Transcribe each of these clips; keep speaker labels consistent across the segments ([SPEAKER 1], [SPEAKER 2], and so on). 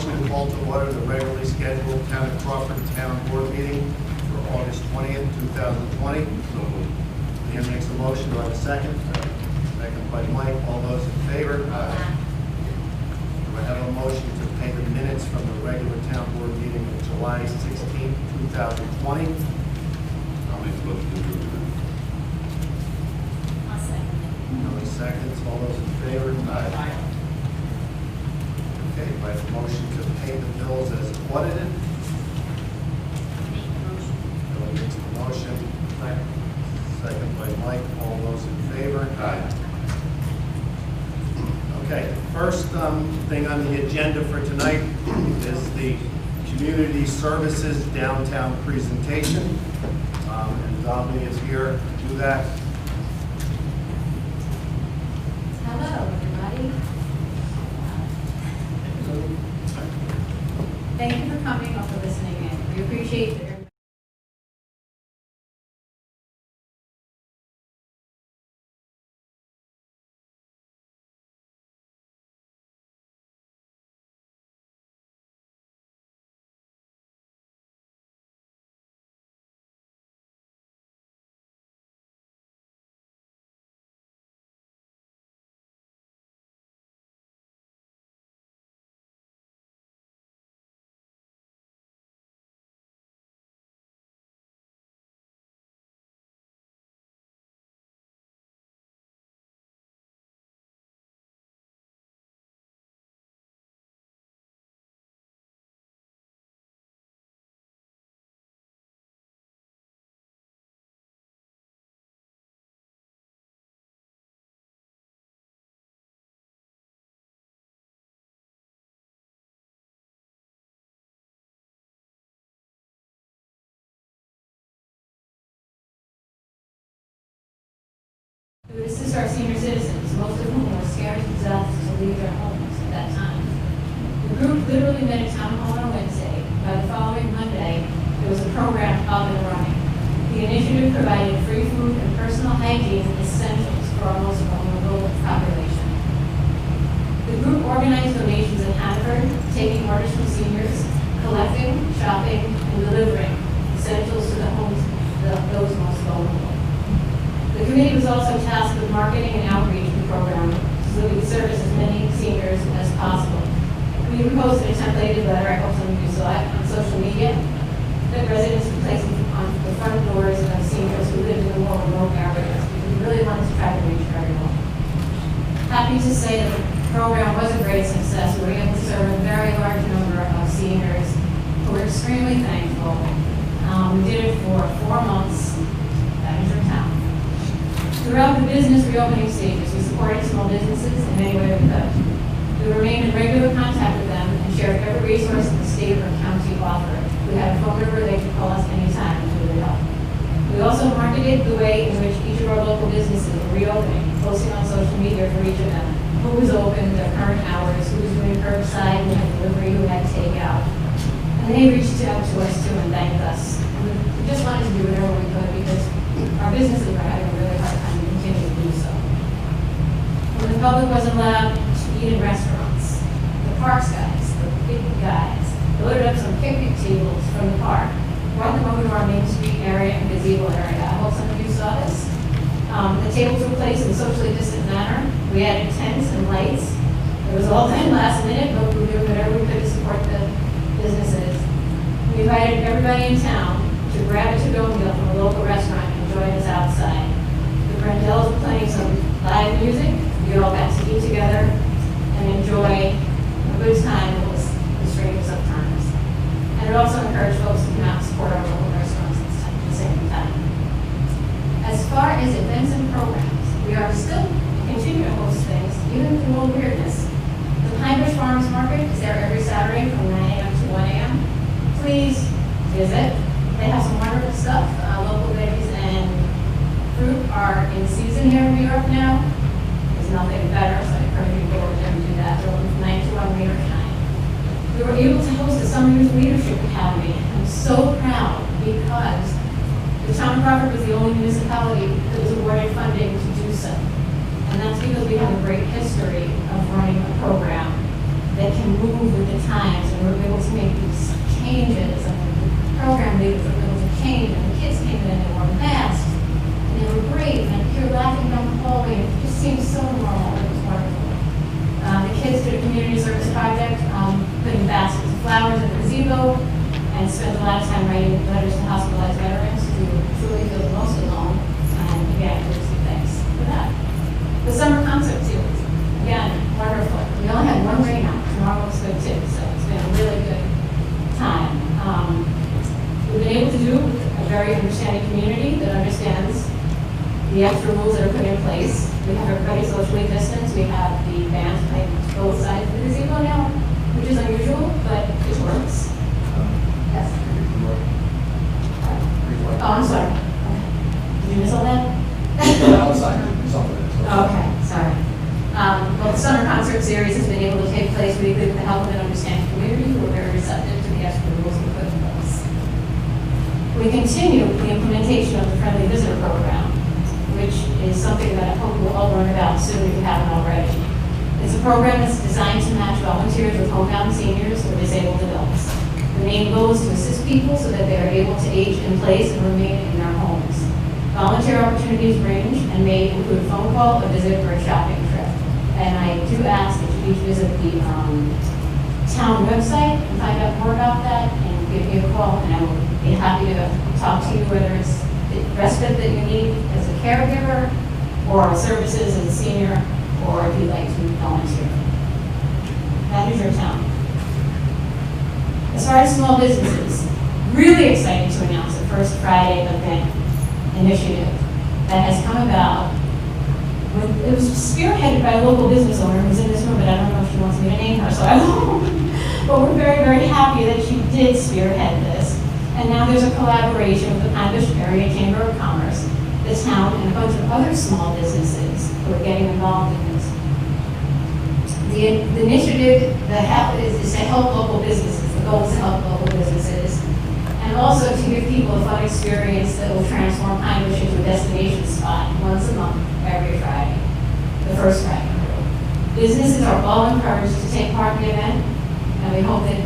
[SPEAKER 1] motion to call to order the regularly scheduled Town of Crawford Town Board meeting for August 20th, 2020. Ian makes a motion. Do I have a second? Second by Mike. All those in favor? Do I have a motion to pay the minutes from the regular Town Board meeting of July 16th, 2020?
[SPEAKER 2] I'll make a motion to approve it.
[SPEAKER 3] I'll second
[SPEAKER 1] How many seconds? All those in favor?
[SPEAKER 3] it.
[SPEAKER 1] Okay, do I have a motion to pay the bills as audited?
[SPEAKER 3] Make the motion.
[SPEAKER 1] Bill makes the motion. Second by Mike. All those in favor?
[SPEAKER 2] Aye.
[SPEAKER 1] Okay, the first thing on the agenda for tonight is the Community Services Downtown presentation. And Dominic is here to do that.
[SPEAKER 3] Hello, everybody. Thank you for coming or for listening in. We appreciate it. This is our senior citizens, most of whom were scared to death to leave their homes at that time. The group literally met at town hall on Wednesday. By the following Monday, there was a program up and running. The initiative provided free food and personal hygiene essentials for our most vulnerable population. The group organized donations in Hanford, taking orders from seniors, collecting, shopping, and delivering essentials to the homes of those most vulnerable. The committee was also tasked with marketing and outreach of the program so that we could service as many seniors as possible. We posted a templated letter, I hope some of you saw it, on social media, that residents could place on the front doors of seniors who lived in the more remote areas. We really wanted to try to reach everyone. Happy to say that the program was a great success. We were able to serve a very large number of seniors who were extremely thankful. We did it for 4 months at town. Throughout the business reopening stages, we supported small businesses in any way we could. We remained in regular contact with them and shared every resource that the state or county offered. We had a phone number they could call us anytime and we would help. We also marketed the way in which each of our local businesses were reopening, posting on social media for each of them, who was open, their current hours, who was doing curbside, who had delivery, who had takeout. And they reached out to us too and thanked us. And we just wanted to do whatever we could because our businesses were having a really hard time to continue to do so. When the public wasn't allowed to eat in restaurants, the parks guys, the big guys, loaded up some picnic tables from the park, brought them over to our Main Street area and gazebo area. I hope some of you saw this. The tables were placed in a socially distant manner. We added tents and lights. It was all done last minute, but we did whatever we could to support the businesses. We invited everybody in town to grab a to-go meal from a local restaurant and join us outside. The Brandells were playing some live music. We all got to eat together and enjoy a good time that was the strangest of times. And it also encouraged folks to come out and support our local restaurants at the same time. As far as events and programs, we are still continuing to host things, even through all weirdness. The Pine Bush Farmers Market is there every Saturday from 9 a.m. to 1 a.m. Please visit. They have some wonderful stuff. Local veggies and fruit are in season here in New York now. There's nothing better, so I encourage you to go over there and do that. They're open from 9 to 1 rain or shine. We were able to host a Summer Youth Leadership Academy. I'm so proud because the town of Crawford was the only municipality that was awarded funding to do so. And that's because we have a great history of running a program that can move with the times, and we're able to make these changes, and the program leaders were able to change, and the kids came in and they wore masks, and they were great, and you're laughing down the hallway, and it just seemed so normal, it was wonderful. The kids did a community service project, putting baskets of flowers in the gazebo, and spent a lot of time writing letters to hospitalized veterans who truly feel the most alone, and again, we're some thanks for that. The summer concert series, again, wonderful. We only had one rain out, tomorrow looks good too, so it's been a really good time. We've been able to do a very understanding community that understands the extra rules that are put in place. We have everybody socially distanced. We have the bands playing both sides of the gazebo now, which is unusual, but it works. Yes. Oh, I'm sorry. Did you miss all that? Okay, sorry. Well, the summer concert series has been able to take place weekly with the help of an understanding community who are very receptive to the extra rules we put in place. We continue with the implementation of the Friendly Visitor Program, which is something that I hope you'll all learn about soon if you haven't already. It's a program that's designed to match volunteers with homebound seniors or disabled adults. The main goal is to assist people so that they are able to age in place and remain in their homes. Volunteer opportunities range and may include a phone call, a visit, or a shopping trip. And I do ask that you each visit the town website and find out more about that and give me a call, and I will be happy to talk to you whether it's the respite that you need as a caregiver or services as a senior, or if you'd like to volunteer. That is your town. As far as small businesses, really excited to announce the First Friday event initiative that has come about. It was spearheaded by a local business owner who's in this room, but I don't know if she wants me to name her, so I won't. But we're very, very happy that she did spearhead this. And now there's a collaboration with the Pine Bishop Area Chamber of Commerce, the town, and a bunch of other small businesses who are getting involved in this. The initiative is to help local businesses. The goal is to help local businesses, and also to give people a fun experience that will transform Pine Bishop into a destination spot once a month, every Friday, the first Friday. Businesses are all encouraged to take part in the event, and we hope that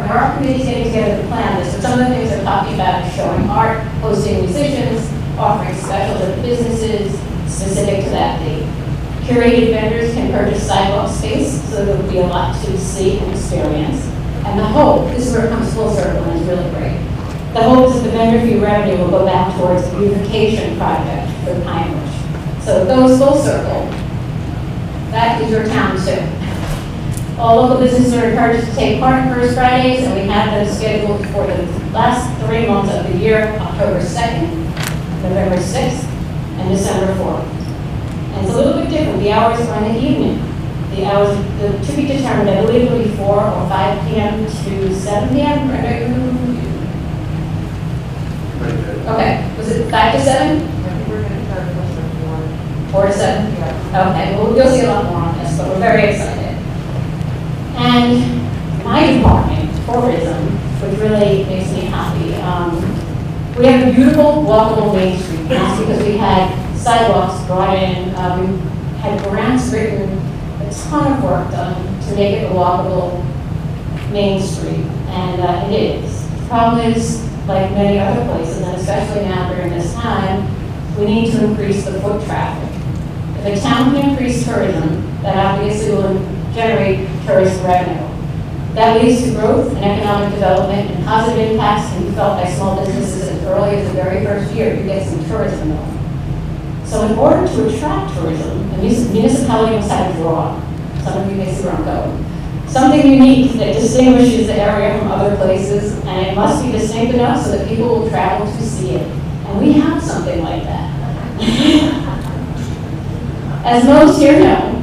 [SPEAKER 3] our committee's getting together to plan this. So some of the things they're talking about is showing art, hosting musicians, offering specials at businesses specific to that date. Curated vendors can purchase sidewalk space, so there will be a lot to see and experience. And the hope, this is where it comes full circle and it's really great. The hope is that the vendor fee revenue will go back towards the beautification project for the Pine Bush. So it goes full circle. That is your town too. All local businesses are encouraged to take part in First Fridays, and we have them scheduled for the last 3 months of the year, October 2nd, November 6th, and December 4th. And it's a little bit different. The hours are in the evening. The hours, to be determined, I believe it'll be 4 or 5 p.m. to 7 p.m. Okay, was it 5 to 7?
[SPEAKER 4] We're going to start with
[SPEAKER 3] 4 to 7?
[SPEAKER 4] Yeah.
[SPEAKER 3] Okay, well, you'll see a lot more on this, but we're very excited. And my department, tourism, which really makes me happy. We have a beautiful, walkable Main Street. That's because we had sidewalks brought in, we had grants written, a ton of work done to make it a walkable Main Street, and it is. The problem is, like many other places, and especially now during this time, we need to increase the foot traffic. If a town can increase tourism, that obviously will generate tourist revenue. That leads to growth and economic development and positive impacts can be felt by small businesses as early as the very first year to get some tourism going. So in order to attract tourism, the municipality must have a draw. Some of you may see where I'm going. Something unique that distinguishes the area from other places, and it must be distinct enough so that people will travel to see it. And we have something like that. As most here know,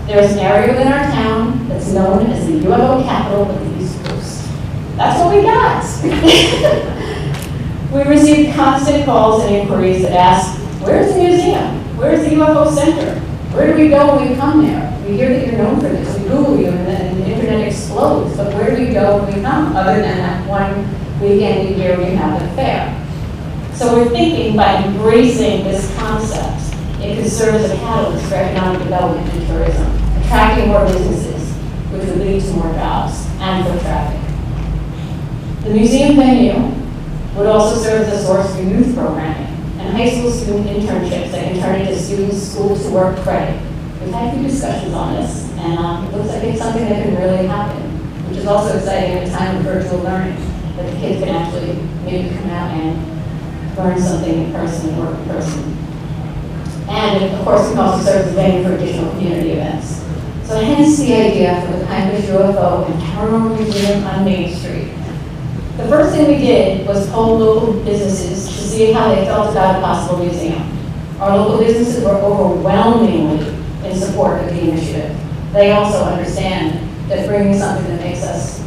[SPEAKER 3] there is an area in our town that's known as the UFO capital of the East Coast. That's what we got. We received constant calls and inquiries that ask, where's the museum? Where's the UFO center? Where do we go when we come there? We hear that you're known for this. We Google you and then the internet explodes. But where do we go when we come other than that one weekend a year we have the fair? So we're thinking by embracing this concept, it could serve as a catalyst for economic development and tourism, attracting more businesses, which would lead to more jobs and foot traffic. The museum venue would also serve as a source for youth programming and high school student internships that can turn into students' school-to-work credit. We've had a few discussions on this, and it looks like it's something that can really happen, which is also exciting at a time of virtual learning, that the kids can actually maybe come out and learn something in person, work in person. And of course, it can also serve as a venue for additional community events. So hence the idea for the Kindness UFO and Terror Museum on Main Street. The first thing we did was poll local businesses to see how they felt about a possible museum. Our local businesses were overwhelmingly in support of the initiative. They also understand that bringing something that makes us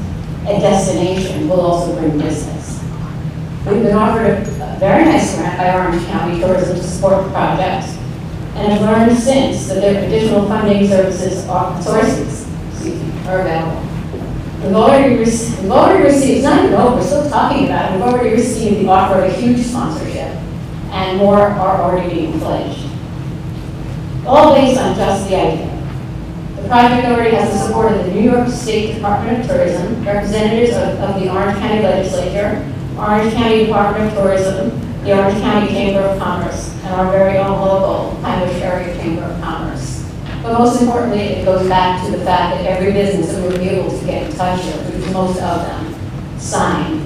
[SPEAKER 3] a destination will also bring business. We've been offered a very nice grant by Orange County Tourism to support the project, and have learned since that their additional funding sources are available. We've already received, it's not even over, we're still talking about it, we've already received the offer of a huge sponsorship, and more are already being pledged. All based on just the idea. The project already has the support of the New York State Department of Tourism, representatives of the Orange County Legislature, Orange County Department of Tourism, the Orange County Chamber of Commerce, and our very own local Irish Area Chamber of Commerce. But most importantly, it goes back to the fact that every business that we'll be able to get in touch with, which is most of them,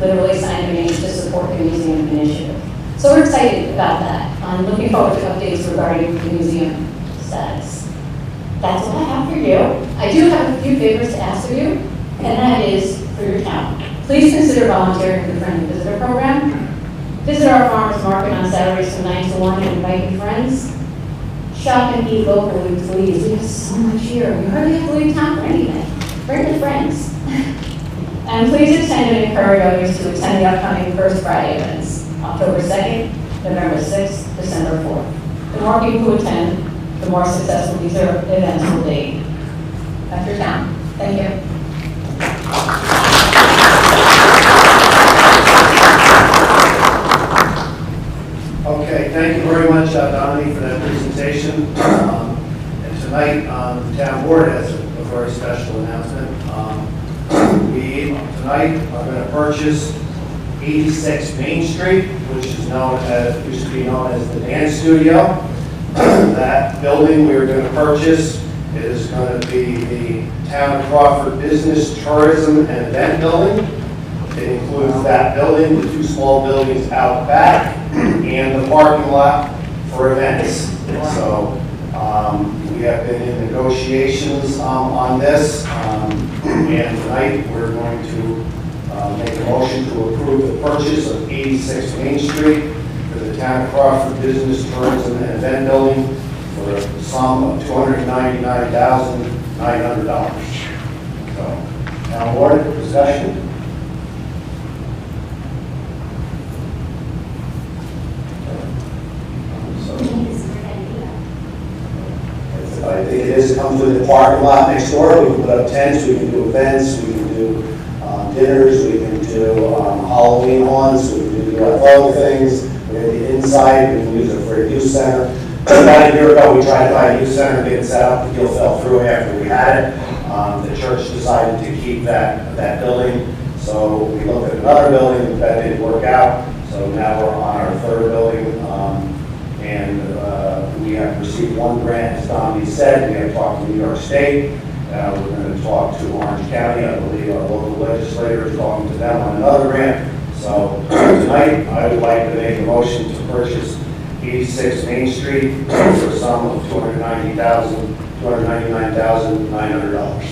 [SPEAKER 3] literally signed their names to support the museum initiative. So we're excited about that. I'm looking forward to updates regarding the museum status. That's all I have for you. I do have a few favors to ask of you, and that is for your town. Please consider volunteering for the Friendly Visitor Program. Visit our farmers market on Saturdays from 9 to 1 and invite your friends. Shop and eat locally, please. We have so much here. You hardly have to leave town for anything. Bring your friends. And please attend and encourage others to attend the upcoming First Friday events, October 2nd, November 6th, December 4th. The more people who attend, the more successful these events will be. That's your town. Thank you.
[SPEAKER 1] Okay, thank you very much, Donnie, for that presentation. And tonight, the town board has a very special announcement. We tonight are going to purchase 86 Main Street, which is used to be known as the dance studio. That building we are going to purchase is going to be the Town of Crawford Business, Tourism, and Event Building. It includes that building, the two small buildings out back, and the parking lot for events. So we have been in negotiations on this, and tonight we're going to make a motion to approve the purchase of 86 Main Street for the Town of Crawford Business, Tourism, and Event Building for a sum of $299,900. So, town board, discussion? I think it is, comes with the parking lot next door. We can put up tents, we can do events, we can do dinners, we can do Halloween ones, we can do UFO things. We have the inside, we can use it for a youth center. About a year ago, we tried to buy a youth center, get it set up, the deal fell through after we had it. The church decided to keep that building, so we looked at another building, but that didn't work out. So now we're on our third building, and we have received one grant, as Dominique said. We have talked to New York State. We're going to talk to Orange County. I believe our local legislator is talking to them on another grant. So tonight, I would like to make a motion to purchase 86 Main Street for a sum of $299,900.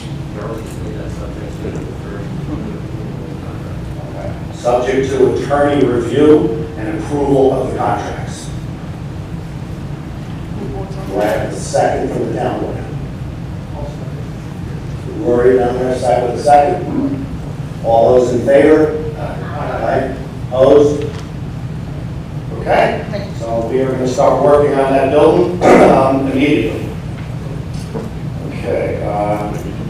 [SPEAKER 1] Okay. Subject to attorney review and approval of the contracts. Do I have a second from the town board? Rory down there, side with a second. All those in favor? Aye. Opposed? Okay. So we are going to start working on that building immediately. Okay.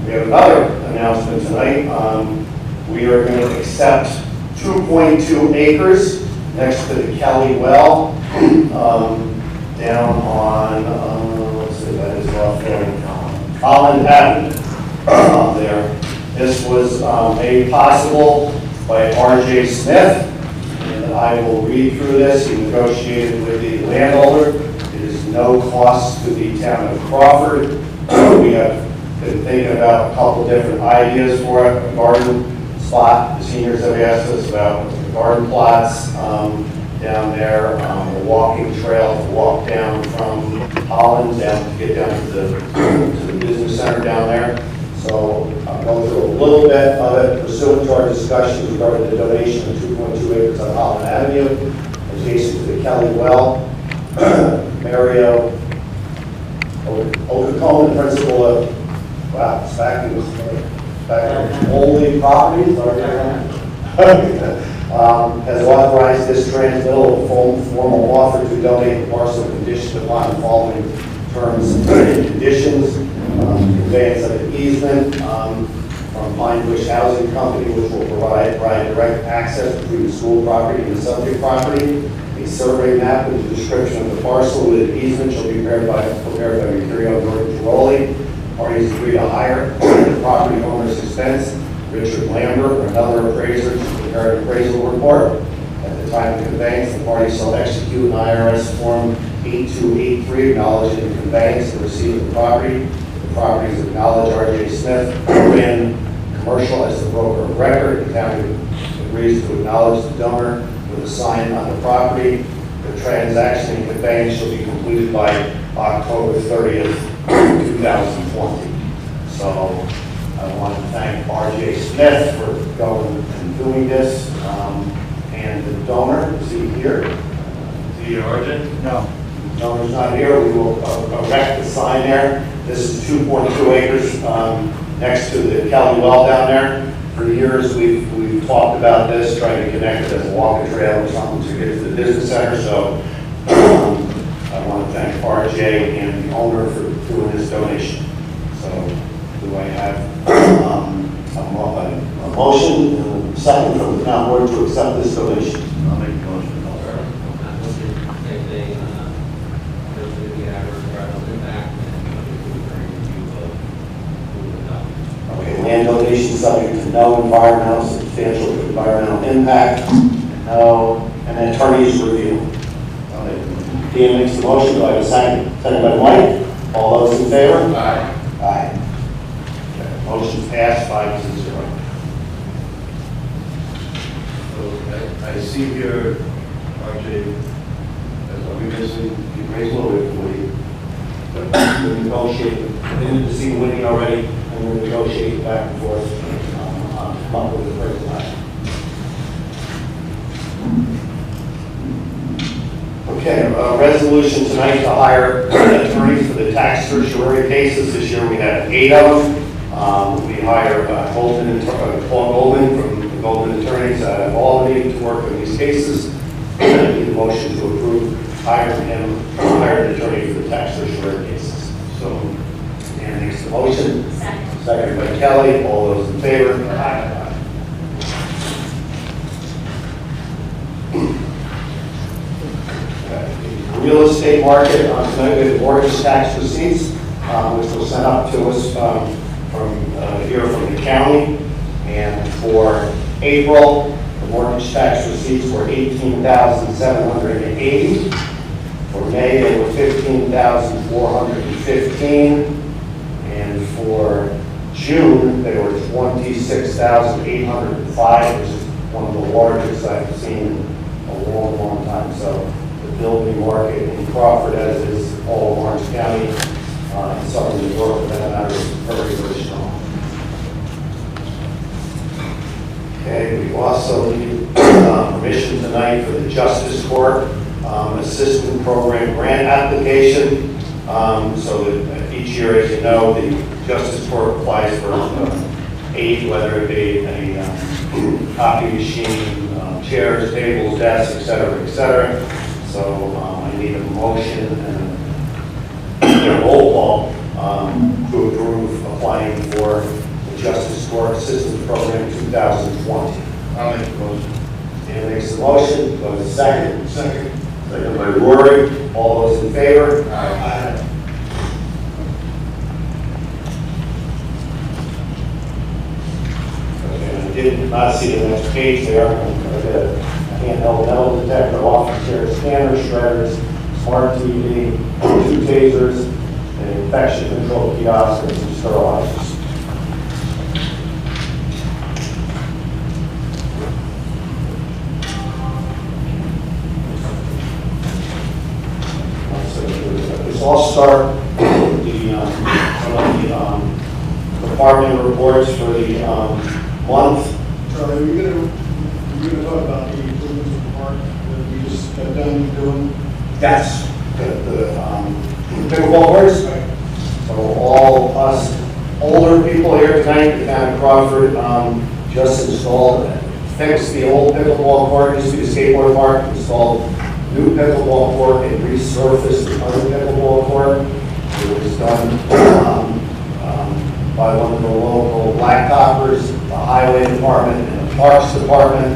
[SPEAKER 1] We have another announcement tonight. We are going to accept 2.2 acres next to the Kelly Well. Down on, let's see, that is off Holland Avenue.
[SPEAKER 5] there. This was made possible by R.J. Smith, and I will read through this. He negotiated with the landowner. It is no cost to the town of Crawford. We have been thinking about a couple different ideas for it. A garden spot. The seniors have asked us about garden plots down there, a walking trail to walk down from Holland down to get down to the business center down there. So I'll go through a little bit of it pursuant to our discussion regarding the donation of 2.2 acres on Holland Avenue, adjacent to the Kelly Well. Mario Okakone, principal of, wow, it's back in Holy Properties, has authorized this transmittal of formal offer to donate the parcel conditioned upon the following terms and conditions. Conveyance of an easement from Pine Bush Housing Company, which will provide direct access between the school property and the subject property. A survey map with the description of the parcel with an easement shall be prepared by Mercurio Norton Giroli. Parties agree to hire the property owner's expense. Richard Lambert or another appraiser to prepare an appraisal report. At the time of conveyance, the parties shall execute an IRS Form 8283 acknowledging the conveyance and receipt of the property. The property is acknowledged R.J. Smith ran commercial as the broker of record. The town agrees to acknowledge the donor with a sign on the property. The transaction and conveyance shall be completed by October 30th, 2020. So I want to thank R.J. Smith for going and doing this, and the donor, is he here?
[SPEAKER 2] Is he R.J.?
[SPEAKER 5] No. The donor's not here. We will erect the sign there. This is 2.2 acres next to the Kelly Well down there. For years, we've talked about this, trying to connect it as a walking trail or something to get to the business center. So I want to thank R.J. and the owner for doing this donation. So do I have a motion and a second from the town board to accept this donation?
[SPEAKER 2] I'll make the motion.
[SPEAKER 6] Same thing, there's going to be adverse environmental impact and
[SPEAKER 5] Okay, land donation subject to no environmental, substantial environmental impact, no, and then attorney's review. Dan makes the motion. Do I have a second? Second by Mike. All those in favor?
[SPEAKER 2] Aye.
[SPEAKER 5] Aye. Okay, motion passed 5-0.
[SPEAKER 2] So I see here, R.J., are we missing the appraisal or
[SPEAKER 5] We're negotiating. We didn't see Whitney already, and we're negotiating back and forth on come up with the appraisal line. Okay, a resolution tonight to hire attorneys for the tax certiorari cases. This year we had 8 of them. We hired Paul Goldman from the Goldman Attorneys out of Albany to work on these cases. I need a motion to approve hiring an attorney for the tax certiorari cases. So, Dan makes the motion.
[SPEAKER 3] Second.
[SPEAKER 5] Seconded by Kelly. All those in favor? Aye. Real estate market on tonight with mortgage tax receipts, which was sent up to us here from the county. And for April, the mortgage tax receipts were $18,780. For May, they were $15,415. And for June, they were $26,805, which is one of the largest I've seen in a long, long time. So the building market in Crawford, as is all of Orange County, and southern New York, for that matter, is very, very strong. Okay, we also need permission tonight for the Justice Court Assistant Program Grant application. So that each year, as you know, the Justice Court applies for aid, whether it be a copy machine, chairs, tables, desks, et cetera, et cetera. So I need a motion and a roll call to approve applying for the Justice Court Assistance Program 2020.
[SPEAKER 2] I'll make the motion.
[SPEAKER 5] Dan makes the motion. Do I have a second? Second by Rory. All those in favor?
[SPEAKER 2] Aye.
[SPEAKER 5] not see the next page there, handheld metal detector, office chair, scanner, shredders, smart TV, 2 tasers, an infection control kiosk, and some sterilizers. This all start with the department reports for the month.
[SPEAKER 7] Charlie, are you gonna talk about the improvements in the park that we just got done doing?
[SPEAKER 5] Yes, the pickleball courts. So all us older people here tonight, the town of Crawford, just installed, fixed the old pickleball court, used to be a skateboard park, installed new pickleball court and resurfaced the other pickleball court. It was done by one of the local blacktoppers, the highway department, and the parks department.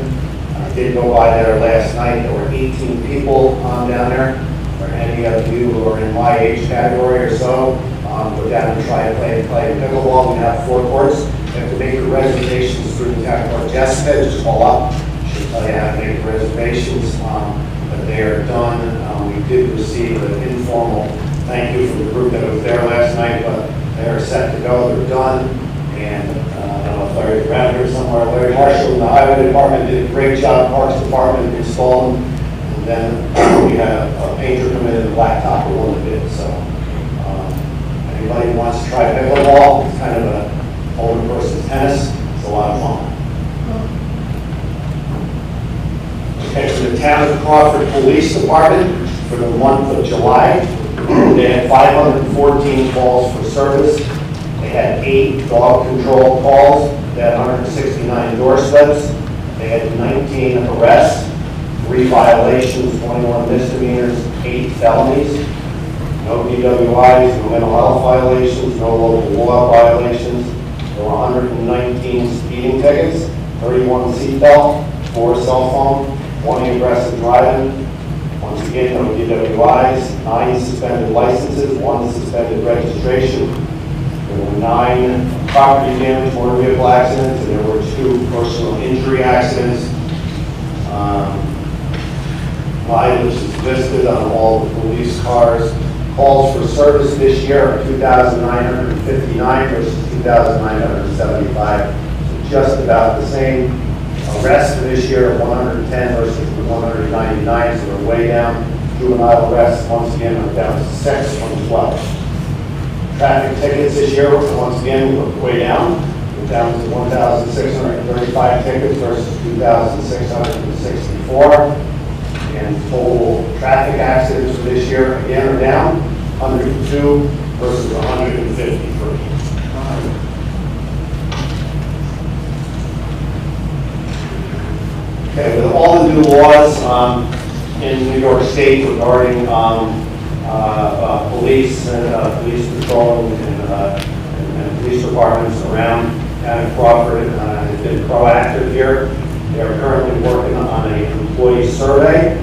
[SPEAKER 5] I did go by there last night. There were 18 people down there. For any of you who are in my age category or so, go down and try and play pickleball. We have 4 courts. You have to make your reservations through the town clerk. Jessica, just call up. She'll tell you how to make reservations. But they are done. We did receive an informal thank you from the group that was there last night, but they are set to go. They're done. And I don't know if Larry's around here somewhere. Larry Marshall in the highway department did a great job. Parks department installed them. And then we had a painter come in and blacktop a little bit. So anybody who wants to try pickleball, it's kind of a older person's tennis. It's a lot of fun. Okay, for the town of Crawford Police Department, for the month of July, they had 514 calls for service. They had 8 dog control calls. They had 169 door slips. They had 19 arrests, 3 violations, 21 misdemeanors, 8 felonies. No DWIs, no mental health violations, no local law violations. There were 119 speeding tickets, 31 seatbelt, 4 cell phone, 20 aggressive driving. Once again, no DWIs, 9 suspended licenses, 1 suspended registration. There were 9 property damage, motor vehicle accidents, and there were 2 personal injury accidents. Mileage is listed on all the police cars. Calls for service this year are 2,959 versus 2,975, so just about the same. Arrests for this year are 110 versus 199, so we're way down. Juvenile arrests, once again, are down to 6 from 12. Traffic tickets this year, once again, we're way down. We're down to 1,635 tickets versus 2,664. And total traffic accidents for this year, again, are down, 102 versus 153. Okay, with all the new laws in New York State regarding police and police patrol and police departments around town of Crawford have been proactive here. They are currently working on an employee survey.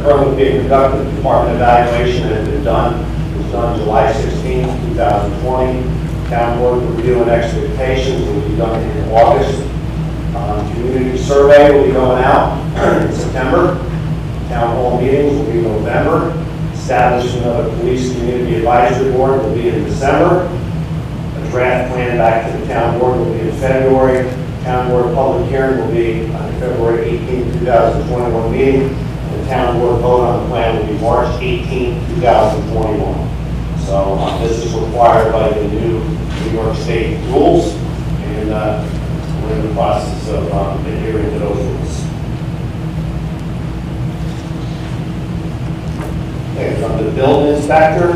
[SPEAKER 5] Currently being conducted. The department evaluation has been done. It was done July 16, 2020. Town board review and expectations will be done in August. Community survey will be going out in September. Town hall meetings will be in November. Establishment of a police community advisory board will be in December. A draft plan back to the town board will be in February. Town board public hearing will be on February 18, 2021 meeting. And the town board vote on the plan will be March 18, 2021. So this is required by the new New York State rules, and we're in the process of adhering to those rules. Okay, from the building inspector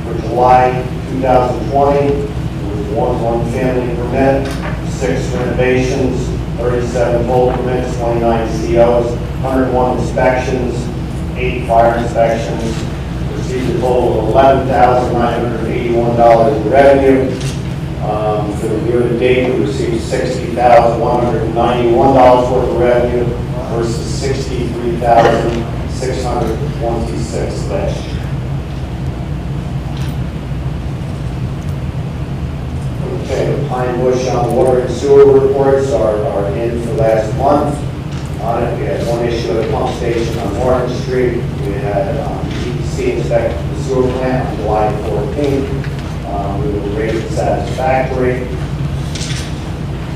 [SPEAKER 5] for July 2020, there was one family permit, 6 renovations, 37 total permits, 29 COs, 101 inspections, 8 fire inspections, received a total of $11,981 in revenue. For the year to date, we received $60,191 worth of revenue versus $63,626 last year. For the Okay, the Pine Bush water and sewer reports are in for last month. On it, we had one issue at the pump station on Orange Street. We had EPC inspect the sewer plant on July 14th. We were rated satisfactory.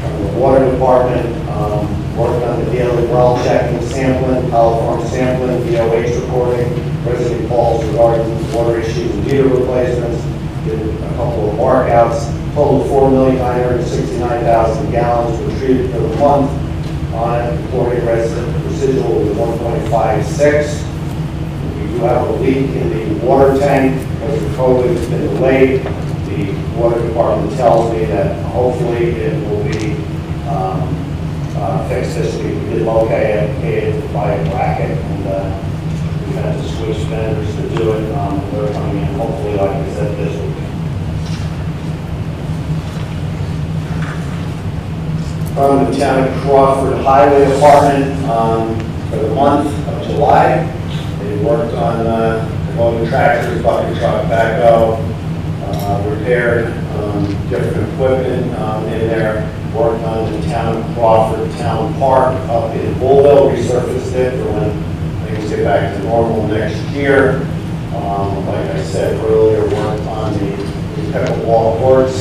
[SPEAKER 5] From the water department, worked on the daily well checking, sampling, coliform sampling, VOH recording, resident calls regarding water issues and meter replacements, did a couple of markouts, total 4,969,000 gallons were treated for the month. On it, reporting resident residual was 1.56. We do have a leak in the water tank because the COVID has been delayed. The water department tells me that hopefully it will be fixed this week. We did locate it by a bracket, and we had to switch vendors to do it. They're coming in hopefully, like I said, this week. From the town of Crawford Highway Department for the month of July. They worked on loading tractors, bucket truck, backhoe, repaired different equipment in there. Worked on the town of Crawford Town Park up in Bullville, resurfaced it for when things get back to normal next year. Like I said earlier, worked on the pickleball courts.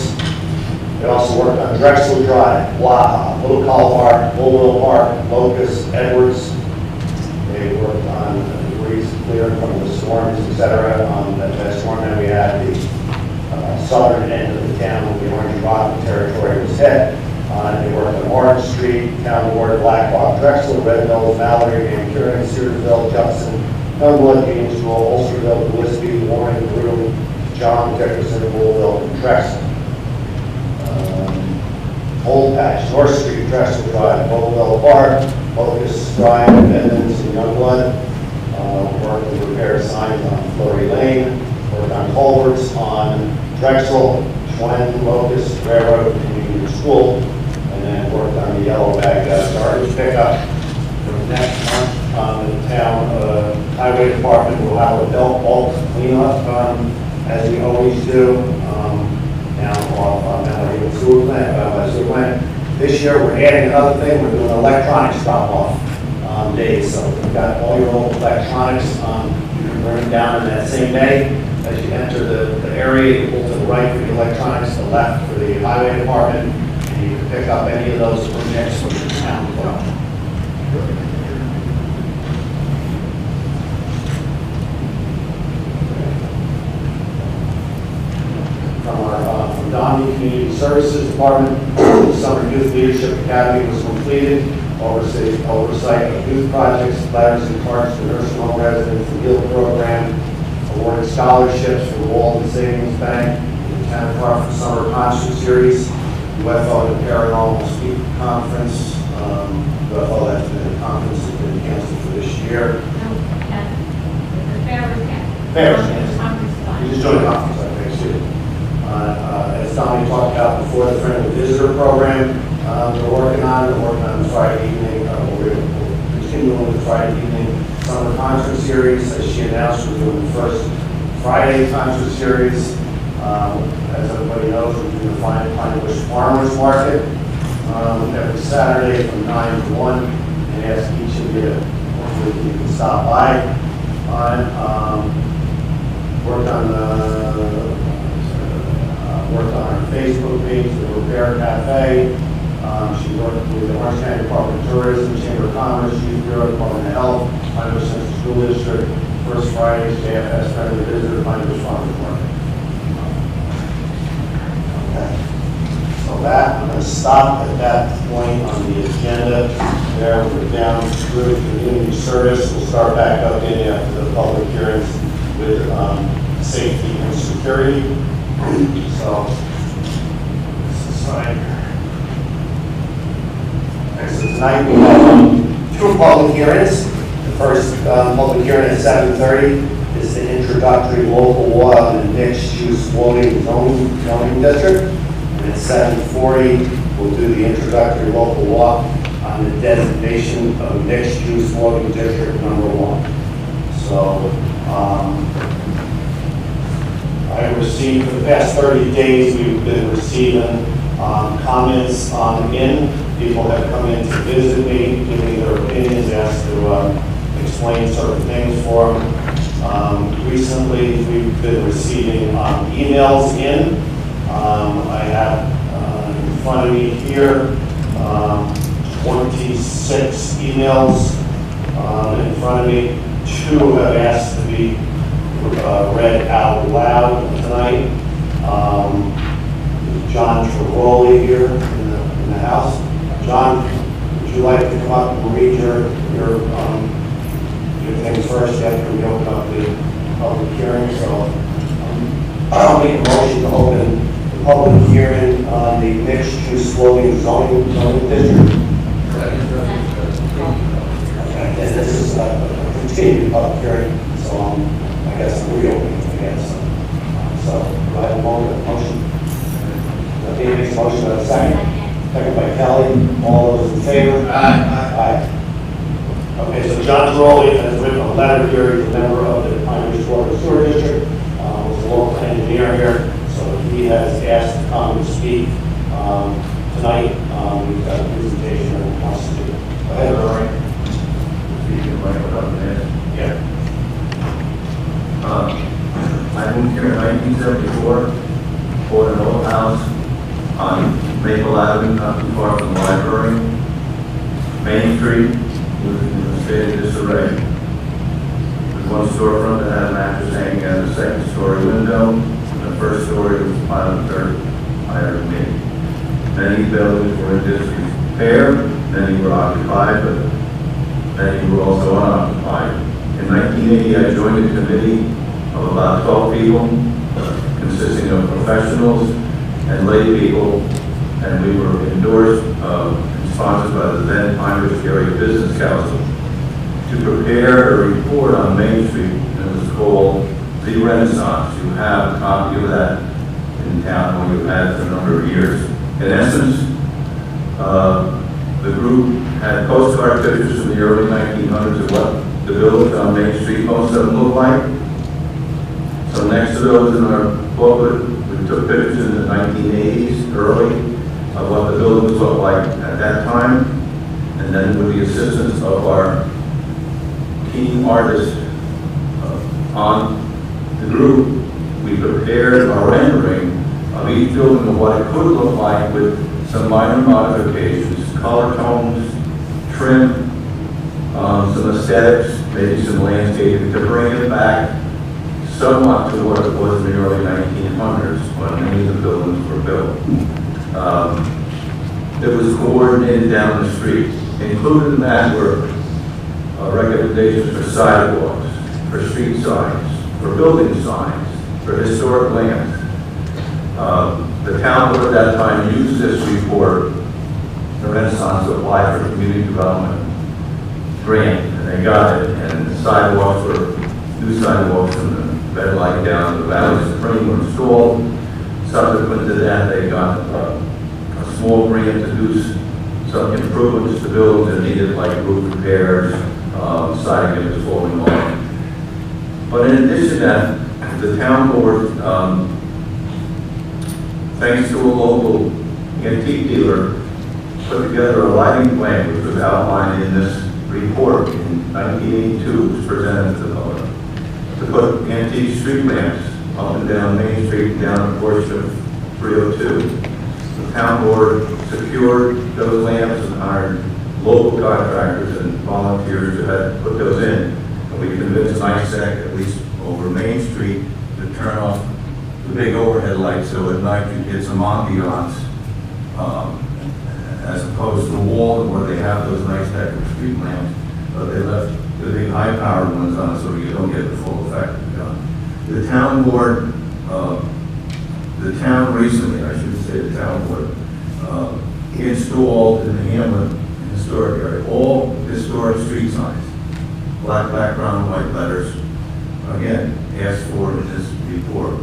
[SPEAKER 5] They also worked on Drexel Drive, Blaha, Little Call Park, Bullville Park, Locust, Edwards. They worked on debris clearing from the storms, etc. That storm that we had, the southern end of the town, the Orange Rock territory was hit. They worked on Orange Street, Town Ward, Blackhawk, Drexel, Red Mills, Mallory, Van Kuren, Searsville, Judson, Youngblood, Gainesville, Ulsterville, Gillespie, Warren, Broome, John, Dickerson, Bullville, and Drexel. Old Patch, North Street, Drexel Drive, Bullville Park, Locust Drive, Edmonds, and Youngblood. Worked with repair signs on Fleury Lane. Worked on culverts on Drexel, Schwen, Locust, Railroad, and Union School. And then worked on the yellow bag garbage pickup. For next month, the town highway department will have a bulk cleanup as we always do. Down off Mallory sewer plant. This year we're adding another thing. We're doing electronics drop-off days. So we've got all your old electronics. You can bring them down in that same day. As you enter the area, you pull to the right for the electronics, the left for the highway department, and you can pick up any of those projects from the town as well. From Donnie Community Services Department, the Summer Youth Leadership Academy was completed. Oversight of youth projects, letters and cards to nursing home residents, the guild program, awarded scholarships from the Walton Savings Bank, the Town of Crawford Summer Concert Series, UFO and Paranormal Speak Conference. UFO, that's been a conference that's been canceled for this year.
[SPEAKER 3] The fair was canceled.
[SPEAKER 5] Fair was canceled.
[SPEAKER 3] Conference is fine.
[SPEAKER 5] You just joined the conference, I think, too. As Donnie talked about before, the Friendly Visitor Program we're working on the Friday evening, we're continuing with the Friday evening summer concert series. As she announced, we're doing the first Friday concert series. As everybody knows, we're doing the Pine Bush Farmers Market every Saturday from 9 to 1, and ask each of you to hopefully you can stop by. Worked on our Facebook page, the Repair Cafe. She worked with the Orange County Department of Tourism, Chamber of Commerce, Youth Bureau, Department of Health, Pine Bush Central School District, First Fridays, JFS Friendly Visitor, Pine Bush Farmers Market. Okay. So that, I'm going to stop at that point on the agenda. There, we're down through community service. We'll start back up in after the public hearings with safety and security. So, this is fine. So tonight we have two public hearings. The first public hearing at 7:30 is the introductory local law on the mixed-use floating zoning district. And at 7:40, we'll do the introductory local law on the designation of mixed-use floating district number 1. So I received, for the past 30 days, we've been receiving comments in. People have come in to visit me, give me their opinions, asked to explain certain things for them. Recently, we've been receiving emails in. I have in front of me here 26 emails in front of me. 2 have asked to be read out loud tonight. John Trevoli here in the house. John, would you like to come up and read your things first after we open up the public hearing? So I'll make a motion to open the public hearing on the mixed-use loading zoning district. Okay, and this is a continued public hearing, so I guess I'm reopening it again. So do I have a motion? Dave makes a motion, a second. Second by Kelly. All those in favor? Aye. Okay, so John Trevoli has written a letter here. He's a member of the Pine Ridge Water and Sewer District. He's a local engineer here, so he has asked to come and speak tonight. We've got a presentation that he wants to do. Go ahead, Rory. Yeah.
[SPEAKER 8] I moved here in 1974, bought an old house on Maple Avenue, not too far from the library. Main Street was in a state of disarray. There's one storefront that had a mattress hanging out of the second story window. The first story was a pile of dirt higher than me. Many buildings were in disrepair, many were occupied, but many were also unoccupied. In 1980, I joined a committee of about 12 people, consisting of professionals and lay people, and we were endorsed and sponsored by the then Pine Ridge Area Business Council to prepare a report on Main Street, and it was called The Renaissance. You have a copy of that in town, or you've had it for a number of years. In essence, the group had postcard pictures from the early 1900s of what the buildings on Main Street, most of them look like. So next to those in our booklet, we took pictures in the 1980s, early, of what the buildings looked like at that time. And then with the assistance of our key artists on the group, we prepared a rendering of each building of what it could look like with some minor modifications, color tones, trim, some aesthetics, maybe some landscaping to bring it back somewhat to what it was in the early 1900s when many of the buildings were built. It was coordinated down the street. Included in that were recommendations for sidewalks, for street signs, for building signs, for historic lands. The town board at that time used this report, the Renaissance, to apply for community development grant, and they got it. And the sidewalks were new sidewalks from the red light down to the Valley Supreme were installed. Subsequent to that, they got a small grant to do some improvements to buildings that needed, like roof repairs, siding that was falling off. But in addition to that, the town board, thanks to a local antique dealer, put together a lighting plan which was outlined in this report in 1982, was presented to the public, to put antique street lamps up and down Main Street and down a portion of 302. The town board secured those lamps and hired local contractors and volunteers to have put those in. And we convinced NICEC, at least over Main Street, to turn off the big overhead lights so at night you get some ambiance, as opposed to the wall where they have those nice decorative street lamps. They left the big high-powered ones on so you don't get the full effect. The town board, the town recently, I should say the town board, installed in the Hamlet historic area all historic street signs, black background, white letters, again, asked for in this report.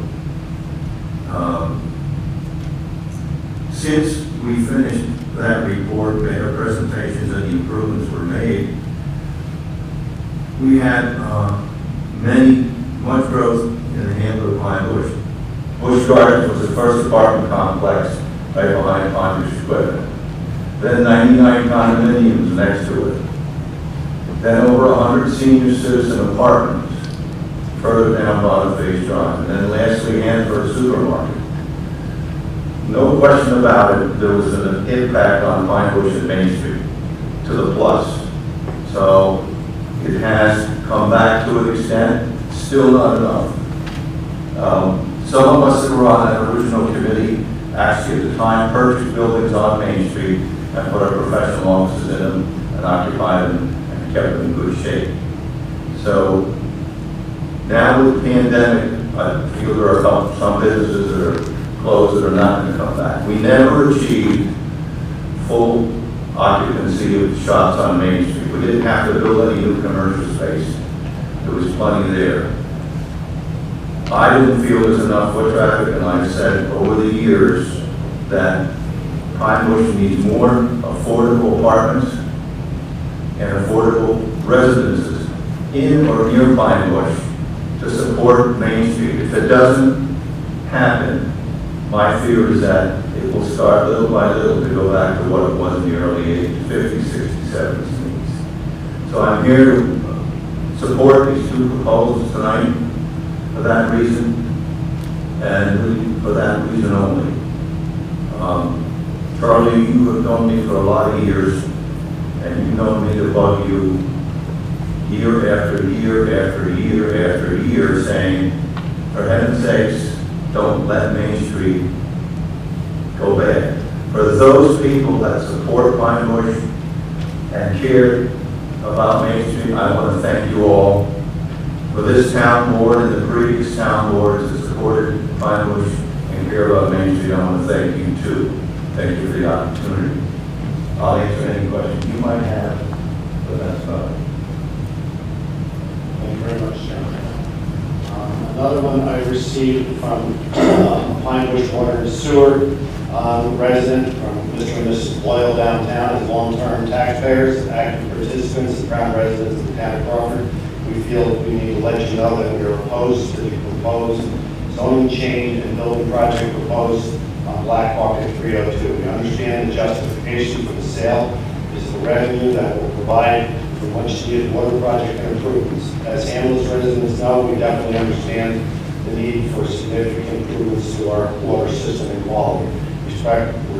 [SPEAKER 8] Since we finished that report, made our presentations and the improvements were made, we had much growth in the Hamlet of Pine Bush. Bush Gardens was the first apartment complex right behind Ponder's equipment. Then 99 condominiums next to it. Then over 100 senior citizen apartments further down Boniface Drive. And then lastly, Hanford Supermarket. No question about it, there was an impact on Pine Bush and Main Street to the plus. So it has come back to an extent, still not enough. Some of us that were on that original committee actually at the time purchased buildings on Main Street and put our professional offices in them and occupied them and kept them in good shape. So now with the pandemic, I feel there are some businesses that are closed that are not going to come back. We never achieved full occupancy of shops on Main Street. We didn't have to build any new commercial space. There was plenty there. I didn't feel there was enough foot traffic, and I said over the years that Pine Bush needs more affordable apartments and affordable residences in or near Pine Bush to support Main Street. If it doesn't happen, my fear is that it will start little by little to go back to what it was in the early 80s, 50s, 60s, 70s, 80s. So I'm here to support these two proposals tonight for that reason, and really for that reason only. Charlie, you have known me for a lot of years, and you've known me to bug you year after year after year after year saying, for heaven's sakes, don't let Main Street go bad. For those people that support Pine Bush and care about Main Street, I want to thank you all. For this town board and the previous town boards that supported Pine Bush and care about Main Street, I want to thank you too. Thank you for the opportunity. I'll answer any questions you might have, but that's about it.
[SPEAKER 5] Thank you very much, Chairman. Another one I received from Pine Bush Water and Sewer resident from Mr. and Mrs. Boyle downtown as long-term taxpayers, active participants, and proud residents of the town of Crawford. We feel we need to let you know that we are opposed to the proposed zoning change and building project proposed on Black Hawk at 302. We understand the justification for the sale is the revenue that will provide for much needed water project improvements. As Hamlet's residents know, we definitely understand the need for significant improvements to our water system and quality.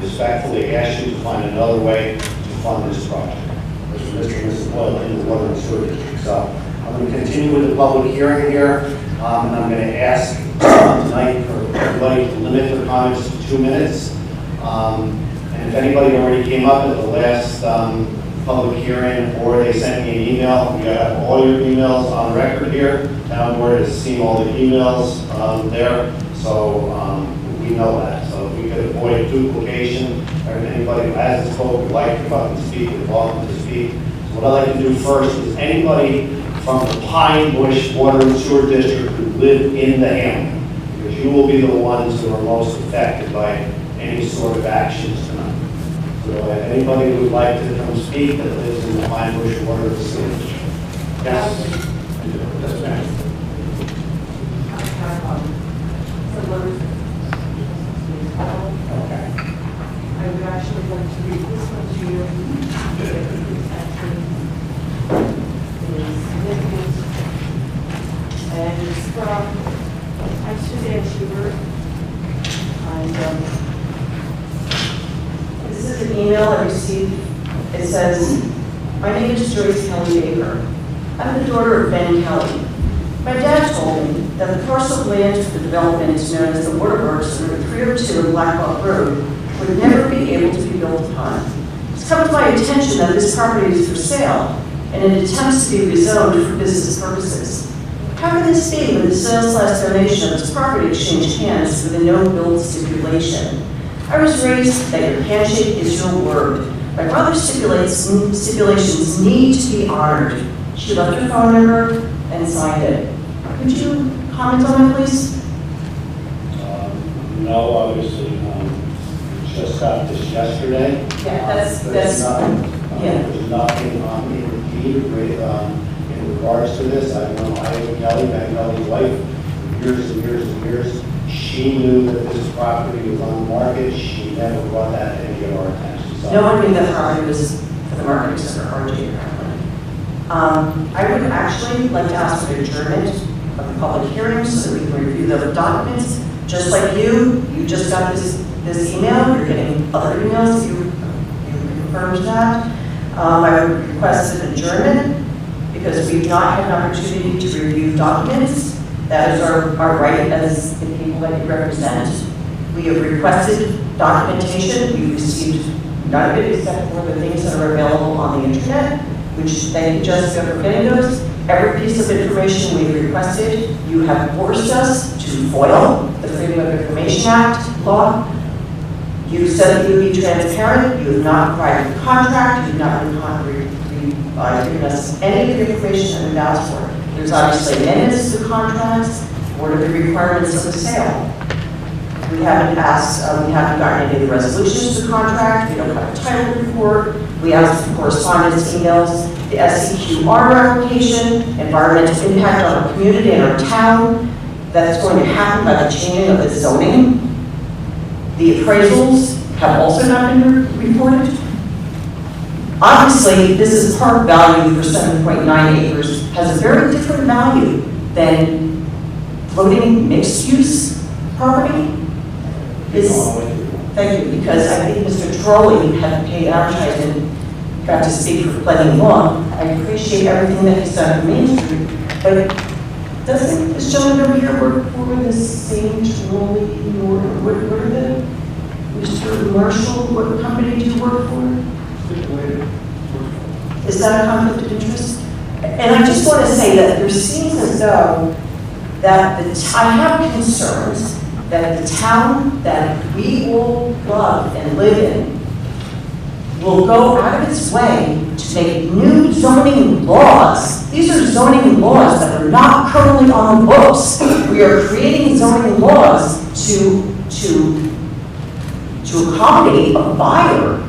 [SPEAKER 5] Respectfully ask you to find another way to fund this project. Mr. and Mrs. Boyle in the Water and Sewer District. So I'm going to continue with the public hearing here, and I'm going to ask tonight for everybody to limit their comments to 2 minutes. And if anybody already came up at the last public hearing or they sent me an email, you have all your emails on record here. Town board has seen all the emails there, so we know that. So if we could avoid duplication, or if anybody who hasn't spoken would like to come up and speak, is welcome to speak. So what I'd like to do first is anybody from the Pine Bush Water and Sewer District who live in the hamlet, because you will be the ones who are most affected by any sort of actions tonight. So if anybody who would like to come speak that lives in the Pine Bush Water and Sewer District. Yes? Yes, ma'am. Okay.
[SPEAKER 4] I would actually like to read this one to you. It's actually significant. And it's from, I'm Suzanne Schubert. And this is an email I received. It says, my name is Joyce Kelly Baker. I'm the daughter of Ben Kelly. My dad told me that the parcel of land for the development is known as the Waterworks under 302 and Black Hawk Road would never be able to be built upon. It's come to my attention that this property is for sale and it attempts to be rezoned for business purposes. How can this be when the sale/donation of this property exchanged hands with a no-build stipulation? I was raised that your handshake is your word. My brother stipulations need to be honored. She left her phone number and signed it. Could you comment on that, please?
[SPEAKER 5] No, obviously, just got this yesterday.
[SPEAKER 4] Yeah, that's
[SPEAKER 5] There's nothing
[SPEAKER 4] yeah.
[SPEAKER 5] in the deed in regards to this. I've known Ida Kelly, Ben Kelly's wife, for years and years and years. She knew that this property was on the market. She never brought that to any of our attention. So
[SPEAKER 4] No one knew that property was for the market except for RJ apparently. I would actually like to ask for an adjournment of the public hearings so that we can review the documents. Just like you just got this email, you're getting other emails, you confirmed that. I would request an adjournment because we've not had an opportunity to review documents. That is our right as the people that you represent. We have requested documentation. We've received none of it except for the things that are available on the internet, which thank you, Jessica, for getting those. Every piece of information we've requested, you have forced us to foil the Freedom of Information Act law. You said that you would be transparent. You have not provided a contract. You have not given us any of the information that we've asked for. There's obviously amendments to the contracts. What are the requirements of the sale? We haven't asked, we haven't gotten any of the resolutions to the contract. We don't have a title report. We asked for correspondence emails, the SEQR application, environmental impact on our community and our town. That's going to happen by the changing of the zoning. The appraisals have also not been reported. Obviously, this is park value for 7.9 acres has a very different value than floating mixed-use property. Thank you, because I think Mr. Trolley had paid advertising, got to speak for plenty long. I appreciate everything that he's done for Main Street, but doesn't this gentleman over here work for the same Trolley, or what are the, Mr. Marshall, what company do you work for? Is that a conflict of interest? And I just want to say that there seems as though that I have concerns that the town that we all love and live in will go out of its way to make new zoning laws. These are zoning laws that are not currently on the books. We are creating zoning laws to accommodate a buyer.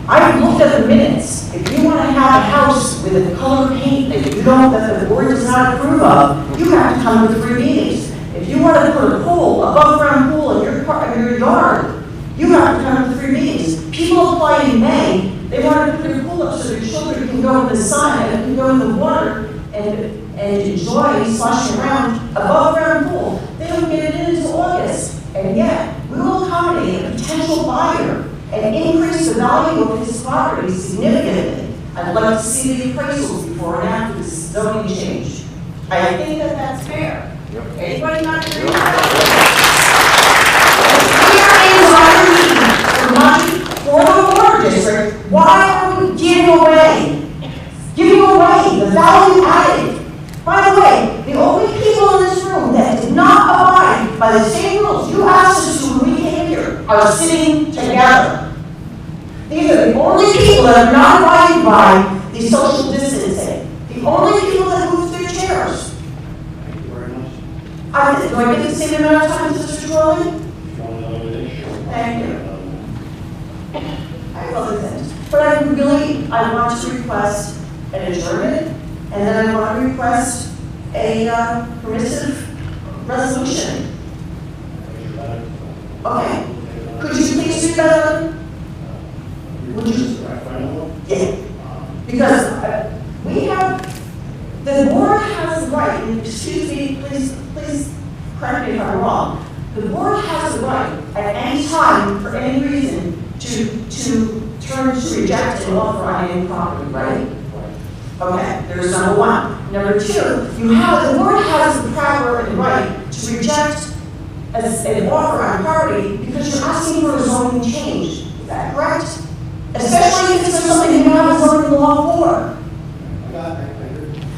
[SPEAKER 4] I've looked at the minutes. If you want to have a house with a color paint that you don't, that the board does not approve of, you have to come to 3 meetings. If you want to put a pool, above ground pool in your yard, you have to come to 3 meetings. People apply in May. They want to put their pool up so their children can go in the sun and can go in the water and enjoy sloshing around above ground pool. They don't get it in until August. And yet, we will accommodate a potential buyer and increase the value of his property significantly. I'd like to see the appraisals before and after this zoning change. I think that that's fair. Anybody not agree with that? Here is our need for money for the water district. Why are we giving away the value added? By the way, the only people in this room that did not abide by the same rules you asked us to when we came here are sitting together. These are the only people that are not abiding by the social distancing. The only people that move their chairs.
[SPEAKER 5] Thank you very much.
[SPEAKER 4] Do I get the same amount of time as Mr. Trolley? Thank you. I have other things. But I want to request an adjournment, and then I want to request a permissive resolution. Okay. Could you please do that? Would you? Yeah. Because we have, the board has the right, and excuse me, please correct me if I'm wrong. The board has the right at any time, for any reason, to reject an offer on any property, right? Okay, there's number one. Number two, the board has the power and right to reject an offer on property because you're asking for a zoning change. Is that correct? Especially if it's for something you have a zoning law for.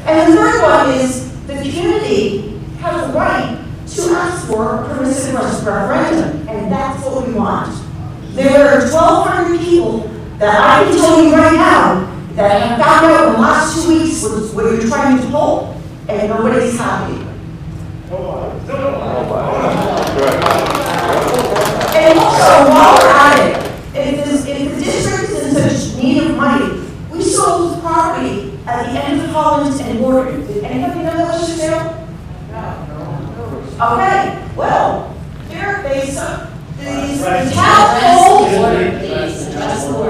[SPEAKER 4] And the third one is the community has the right to ask for a permissive referendum, and that's what we want. There are 1,200 people that I can tell you right now that have found out in the last 2 weeks what you're trying to pull, and nobody's happy. And also, while we're at it, if the district is in such need of money, we sold property at the end of Collins and Morgan. Did anybody know that was for sale? No. Okay, well, here they, the town sold,
[SPEAKER 3] Just for,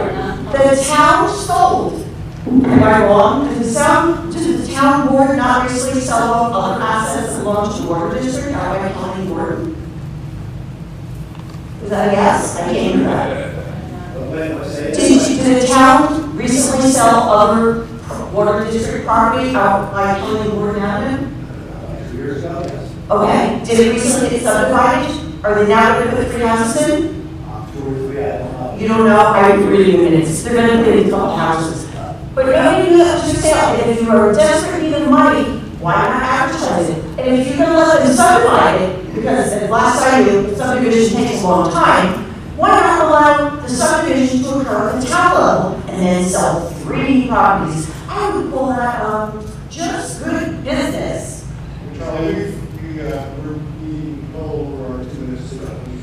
[SPEAKER 4] the town sold. Am I wrong? Did the town board not recently sell off other assets that belong to the water district out by County Board? Is that a yes? I can't hear that. Did the town recently sell other water district property out by County Board Avenue?
[SPEAKER 5] 2 years ago, yes.
[SPEAKER 4] Okay, did it recently get subdivided? Are they now going to put 3 houses in?
[SPEAKER 5] 2 or 3, I don't know.
[SPEAKER 4] You don't know, I really do minutes, they're going to put in a couple houses. But nobody knew that was for sale, and if you are desperate need of money, why not advertise it? And if you're going to let them subdivide it, because at last I knew, the subdivision takes a long time, why not allow the subdivision to occur at the town level and then sell 3 properties? I would call that, just good business.
[SPEAKER 7] Charlie, we go over our 2 minutes.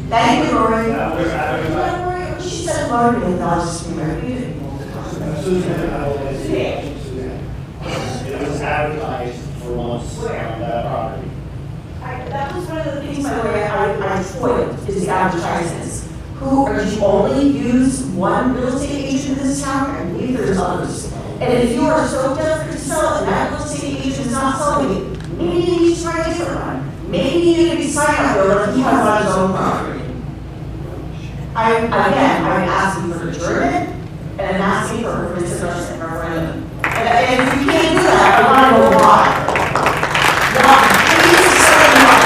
[SPEAKER 4] Thank you, Rory.
[SPEAKER 5] Yeah,
[SPEAKER 4] She said Lord, and I was just
[SPEAKER 5] Suzanne, I will say, Suzanne. It was advertised for months on that property.
[SPEAKER 4] That was one of the things, by the way, I foiled, is the advertisements. Do you only use one real estate agent in this town? I believe there's others. And if you are so desperate to sell it, and that real estate agent is not selling it, maybe you need to try a different one. Maybe you need to be signed up there like he has on his own property. I'm asking for adjournment, and I'm asking for a consideration referendum. And if you can't do that, I want to know why. Why? Please say why.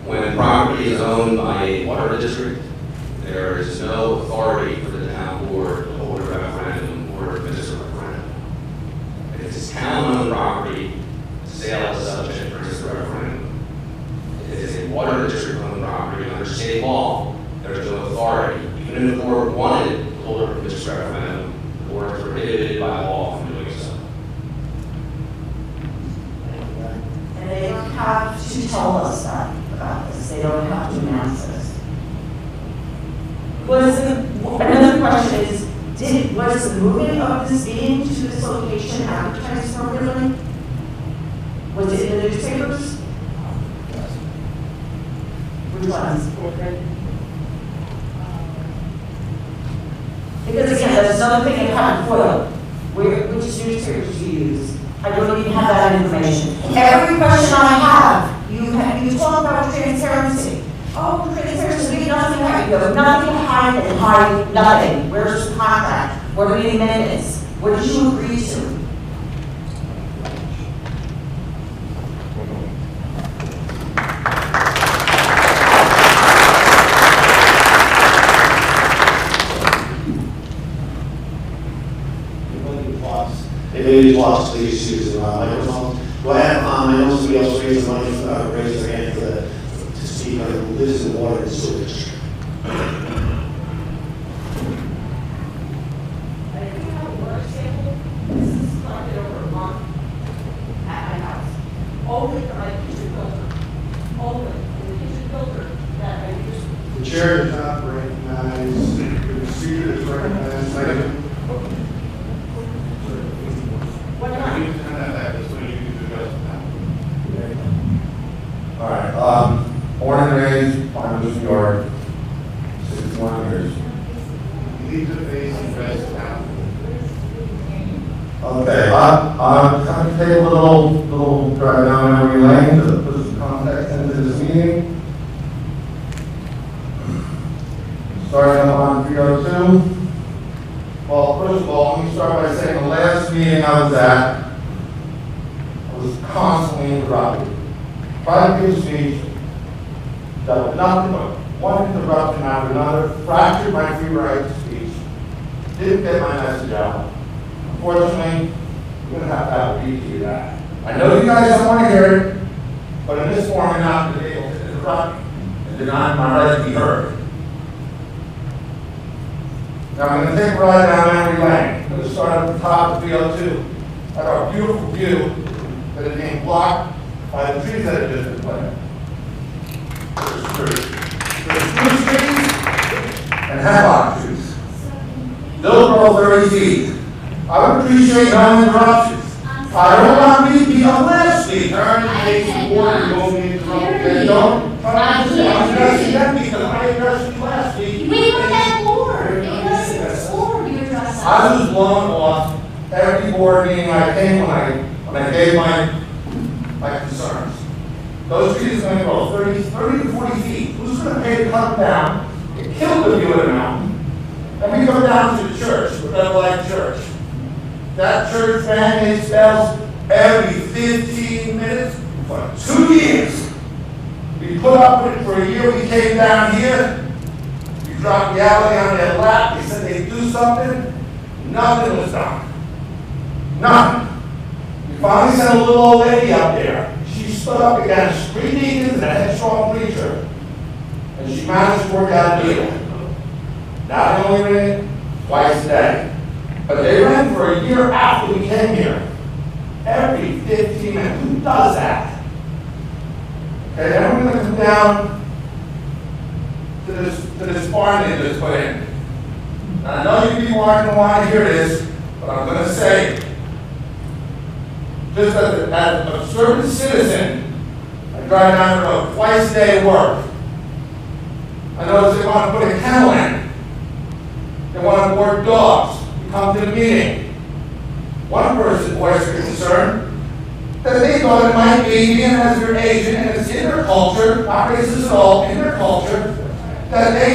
[SPEAKER 6] When a property is owned by a water district, there is no authority for the town board to hold a referendum or administer a referendum. If it's town-owned property, sale is subject to this referendum. If it's a water district-owned property under state law, there is no authority. Even if the board wanted to hold a administer referendum, the board is prohibited by law from doing so.
[SPEAKER 4] And they don't have to tell us that about this. They don't have to announce this. Another question is, was the moving of this meeting to this location advertised appropriately? Was it in the newspapers? Which ones? Because again, that's another thing I haven't foiled. Which newspapers do you use? I don't even have that information. Every question I have, you talk about transparency. Oh, transparency, we nothing to hide. You have nothing to hide and hide nothing. Where's the contract? What are the amendments? What did you agree to?
[SPEAKER 5] They really lost the issues around microphones. Go ahead, I know somebody else raised money, raised their hand to speak on who lives in water and sewage.
[SPEAKER 7] The chair does not recognize, the receiver is recognized.
[SPEAKER 9] All right, born and raised, Farmers, New York, 61 years.
[SPEAKER 7] You need to face the rest now.
[SPEAKER 9] Okay, I'm going to take a little drive down memory lane to put some context into this meeting. Starting up on 302. Well, first of all, let me start by saying the last meeting I was at, I was constantly interrupted. Tried to give a speech that was nothing but one interruption after another, fractured my free right to speech, didn't get my message out. Unfortunately, we're going to have a beat to that. I know you guys don't want to hear it, but in this form, you're not going to be able to interrupt me and deny my right to be heard. Now I'm going to take a ride down memory lane. I'm going to start at the top of 302 at our beautiful view that but it's being blocked by the trees that have just been planted. There's spruce trees and hemlock trees. They'll grow 30 feet. I would appreciate no interruptions. I don't want me to be a last week. Turn and take some water and go me interrupt. Don't try to address that because I addressed you last week.
[SPEAKER 10] We were at board. It was board you addressed.
[SPEAKER 9] I was blown off every board meeting I came when I gave my concerns. Those trees are going to grow 30 to 40 feet. Who's going to pay to cut them down? It killed the view of the mountain. And we go down to the church, the Red Light Church. That church band bells every 15 minutes for 2 years. We put up with it for a year. We came down here. We dropped reality on their lap. They said they'd do something. Nothing was done. Nothing. We finally sent a little old lady up there. She stood up against 3 deacons and a headstrong preacher. And she managed to work out a deal. Not only ran twice a day. But they ran for a year after we came here. Every 15 minutes. Who does that? Okay, then we're going to come down to this farm they just put in. And I know you people aren't going to want to hear this, but I'm going to say, just as an observant citizen, I drive down the road twice a day to work. I notice they want to put a kennel in. They want to board dogs. Come to the meeting. One person voiced their concern that they thought it might be being as their agent and it's in their culture, not racist at all, in their culture, that they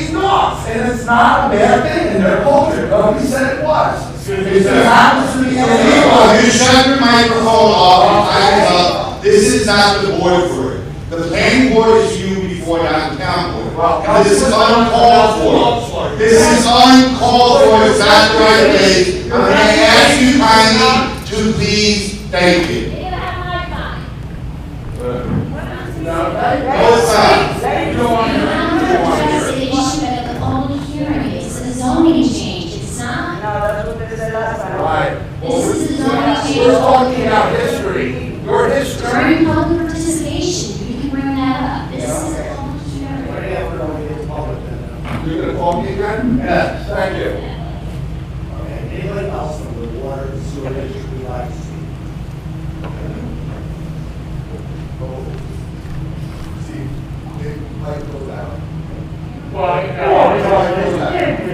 [SPEAKER 9] eat dogs. And it's not a bad thing in their culture. Nobody said it was. It just happens to be illegal.
[SPEAKER 11] You shut your microphone off. This is not the board for it. The planning board is you before not the town board. This is uncalled for. This is uncalled for. It's not the right place. I'm going to ask you kindly to please thank you.
[SPEAKER 10] You have my time.
[SPEAKER 11] Both sides.
[SPEAKER 10] I'm going to address the issue at the public hearing. It's a zoning change. It's not.
[SPEAKER 4] No, that's what they said last time.
[SPEAKER 9] Right.
[SPEAKER 10] This is a zoning change.
[SPEAKER 9] We're talking about history. Your history.
[SPEAKER 10] During public participation, you can bring that up. This is a public hearing.
[SPEAKER 9] You're going to call me again? Yes. Thank you.
[SPEAKER 5] Okay, anybody else from the water and sewer district would like to speak?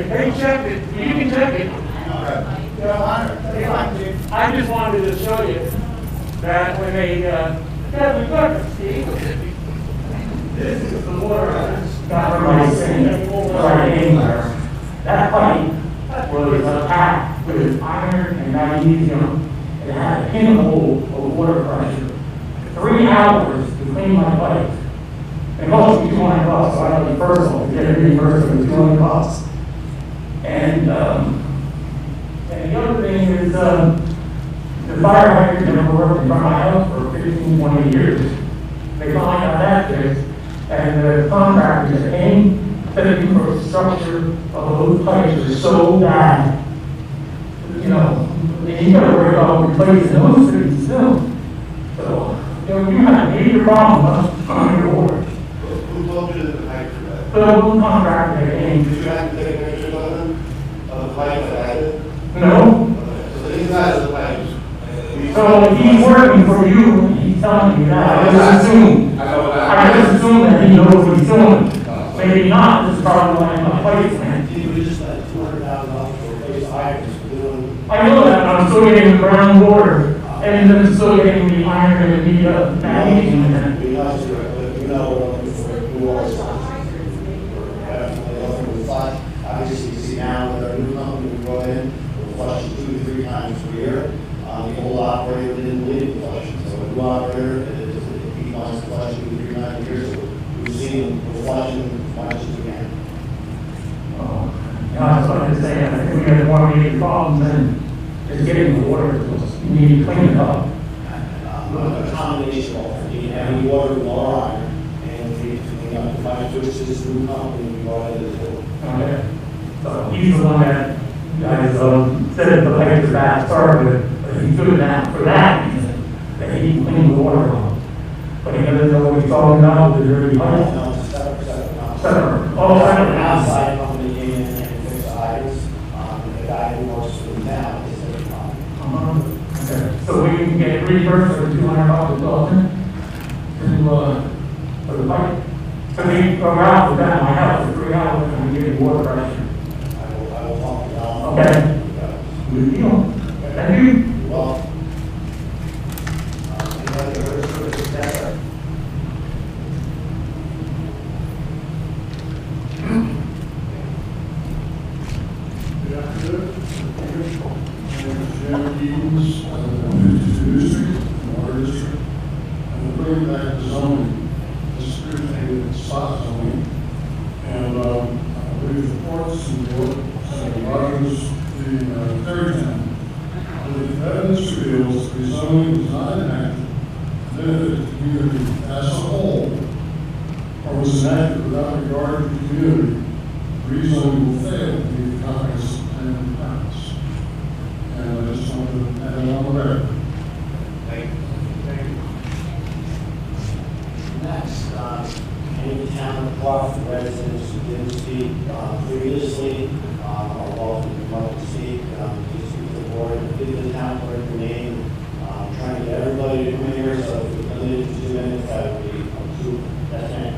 [SPEAKER 12] They checked it, you can check it. I just wanted to show you that when they, this is the water.
[SPEAKER 13] Got my saying, that pipe was packed with iron and magnesium. It had a pinhole of water pressure. 3 hours to clean my pipe. It cost me $200, so I had to personal to get it reimbursed for the $200. And the other thing is, the fire hydrant never worked in front of my house for 15, 20 years. They finally got that fixed, and the contractors that came to the infrastructure of those pipes are so bad. You know, you gotta worry about replacing those things too. So, you know, you have a major problem on your board.
[SPEAKER 2] Who told you that the pipe for that?
[SPEAKER 13] The contractor that came.
[SPEAKER 2] Did you have to take pictures of them? Of the pipe that had it?
[SPEAKER 13] No.
[SPEAKER 2] So these guys are the pipes.
[SPEAKER 13] So if he's working for you, he's telling me that. I just assume that he knows what he's doing. Maybe not, this is probably like a placement.
[SPEAKER 5] We just had $200,000 for replace items.
[SPEAKER 13] I know that, but I'm still getting the brown water, and then still getting the iron and the magnesium in it.
[SPEAKER 5] We know, but we know we're looking for new water sources. Definitely looking to flush. Obviously, you see now with our new company we brought in, we're flushing 2 to 3 times per year. The old operator didn't believe in flushing, so a new operator, he wants to flush 2 to 3 times a year. So we've seen we're flushing as much as we can.
[SPEAKER 13] That's what I'm saying. I think we have more major problems than just getting the water. We need to clean it up.
[SPEAKER 5] A combination of all. You have water with our iron, and we provide services to this new company we brought in as well.
[SPEAKER 13] Okay. So he's the one that you guys said the pipes are bad to start with, but he's doing that for that reason. he cleaned the water line. But he doesn't know what he's talking about with the dirty pipes.
[SPEAKER 5] No, it's separate.
[SPEAKER 13] Separate. Oh, separate.
[SPEAKER 5] An outside company came in and fixed the hydrants. The guy who works for the town is their company.
[SPEAKER 13] Okay, so we can get reimbursed for $200 for the pipe. So we go around with that, my house for 3 hours and we get water pressure.
[SPEAKER 5] I will talk to Alan.
[SPEAKER 13] Okay. Good deal. Thank you.
[SPEAKER 5] Well, anybody heard of this? Yes, sir.
[SPEAKER 7] Good afternoon. My name is Jim Eames, I live in the district, water district. I'm bringing back the zoning, this scrutiny spot zoning. And I believe the courts and the lodgers, the third town. The evidence reveals the zoning is not enacted, benefit the community as a whole, or was enacted without regard to the community. Rezoning will fail to meet the comprehensive plan requirements. And I just wanted to add it on the record.
[SPEAKER 5] Thank you. Next, any town of Crawford residents who didn't speak previously are welcome to come up and speak. Please speak to the board, give the town clerk your name. Trying to get everybody to come here, so if you're limited to 2 minutes, that would be approved. That's it.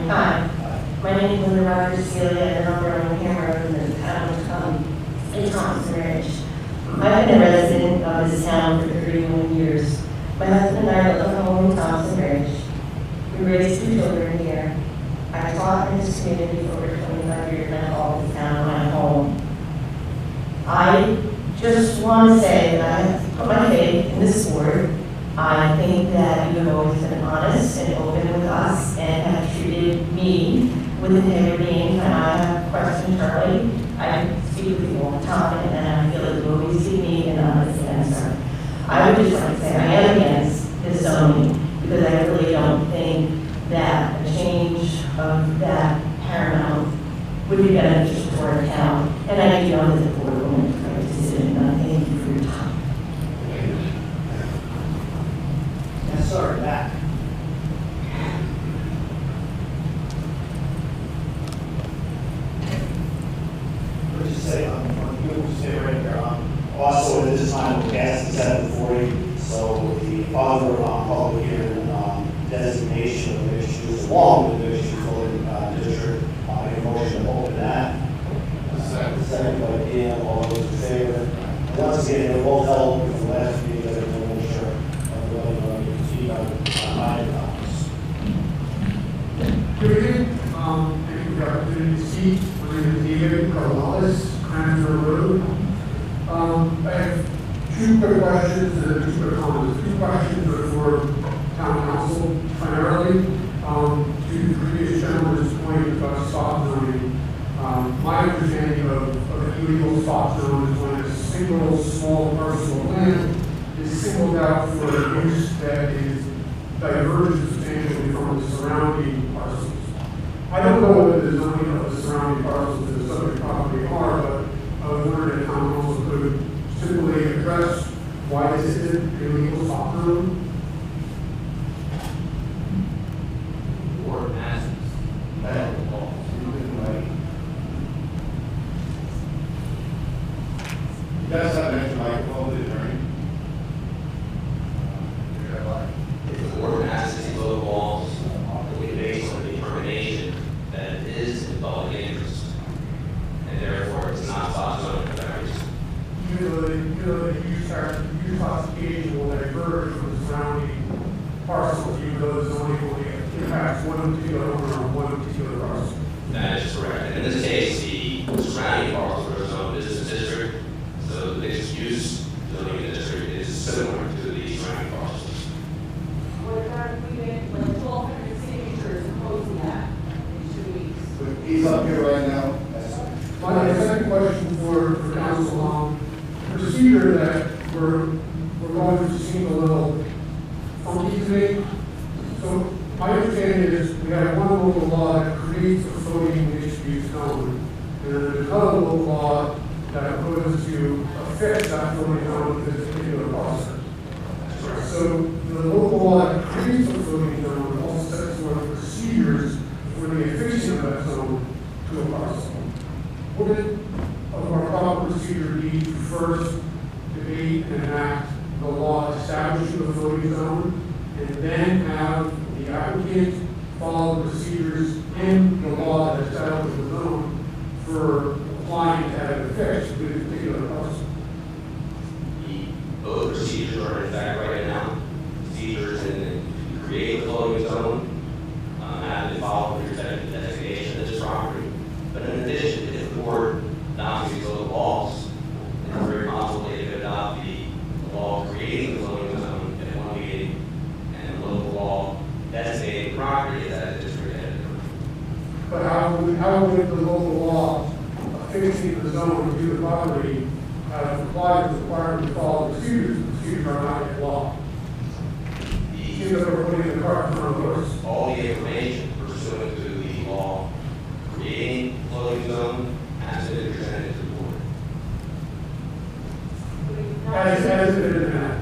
[SPEAKER 14] Hi, my name is Linda Rogers Celia, and I'm running Hammer in the town of Thompson Ridge. I've been a resident of this town for 31 years. My husband and I live at home in Thompson Ridge. We raised 2 children here. I taught in this community for over 25 years, and I call this town my home. I just want to say that I have put my faith in this board. I think that you have always been honest and open with us and have treated me with integrity. And I have questioned Charlie. I speak with you all the time, and I feel that you always give me an honest answer. I would just like to say I am against this zoning because I really don't think that a change of that paramount would be beneficial to our town. And I do know that the board will make the right decision, and I thank you for your time.
[SPEAKER 5] Yes, sir, back. Let me just say, you say right here, also at this time, we're passing 740, so the other public hearing designation of issues along with the issues in district, I make a motion to open that. Second by Dan, all those in favor. And once again, it will help with the last meeting, that we'll make sure everybody can see on my comments.
[SPEAKER 15] Good evening. Thank you for the opportunity to speak. My name is David Carvallis, Cranford Road. I have 2 quick questions and 2 quick comments. 2 questions are for town council primarily. To the previous gentleman's point about stop zoning, my understanding of illegal stop zone is when a single small parcel of land is singled out for a use that is divergent substantially from the surrounding parcels. I don't know whether the zoning of the surrounding parcels is subject property are, but I was wondering if town council could simply address why this isn't illegal stop zone.
[SPEAKER 6] Or passes.
[SPEAKER 9] You guys have an extra microphone, the attorney?
[SPEAKER 6] If the board passes these local laws, it will be based on the determination that it is in public interest, and therefore it's not stop zoning for that reason.
[SPEAKER 15] Even though the use classification will diverge from the surrounding parcels, even though the zoning only impacts one particular owner on one particular parcel.
[SPEAKER 6] That is correct. And in this case, the surrounding parcels are zoned business district, so the mixed use zoning in the district is similar to the surrounding parcels.
[SPEAKER 16] We're currently getting like 1,200 signatures opposing that in 2 weeks.
[SPEAKER 9] He's up here right now.
[SPEAKER 15] My second question for council, the procedure that we're going to seem a little funky to me. So My understanding is we have one local law that creates a floating mixed-use zone, and then there's another local law that proposes to affect that floating zone with this particular process. So the local law that creates a floating zone also sets forth procedures for the affixing of that zone to a parcel. Would of our proper procedure be to first debate and enact the law establishing the floating zone, and then have the applicant follow the procedures in the law that establishes the zone for applying to have it affixed to a particular parcel?
[SPEAKER 6] Both procedures are in effect right now. Procedures to create the floating zone have been followed with respect to the designation of this property. But in addition, if the board adopts these local laws, it's very possible they could adopt the law creating the floating zone at one meeting and the local law designating property as a district headed.
[SPEAKER 15] But how would the local law affixing the zone to the property comply with the requirement to follow the procedures? The procedures are not yet law. Seems like we're putting the cart in front of the horse.
[SPEAKER 6] All the information pursuant to the law creating the floating zone has been presented to the board.
[SPEAKER 15] As it is now.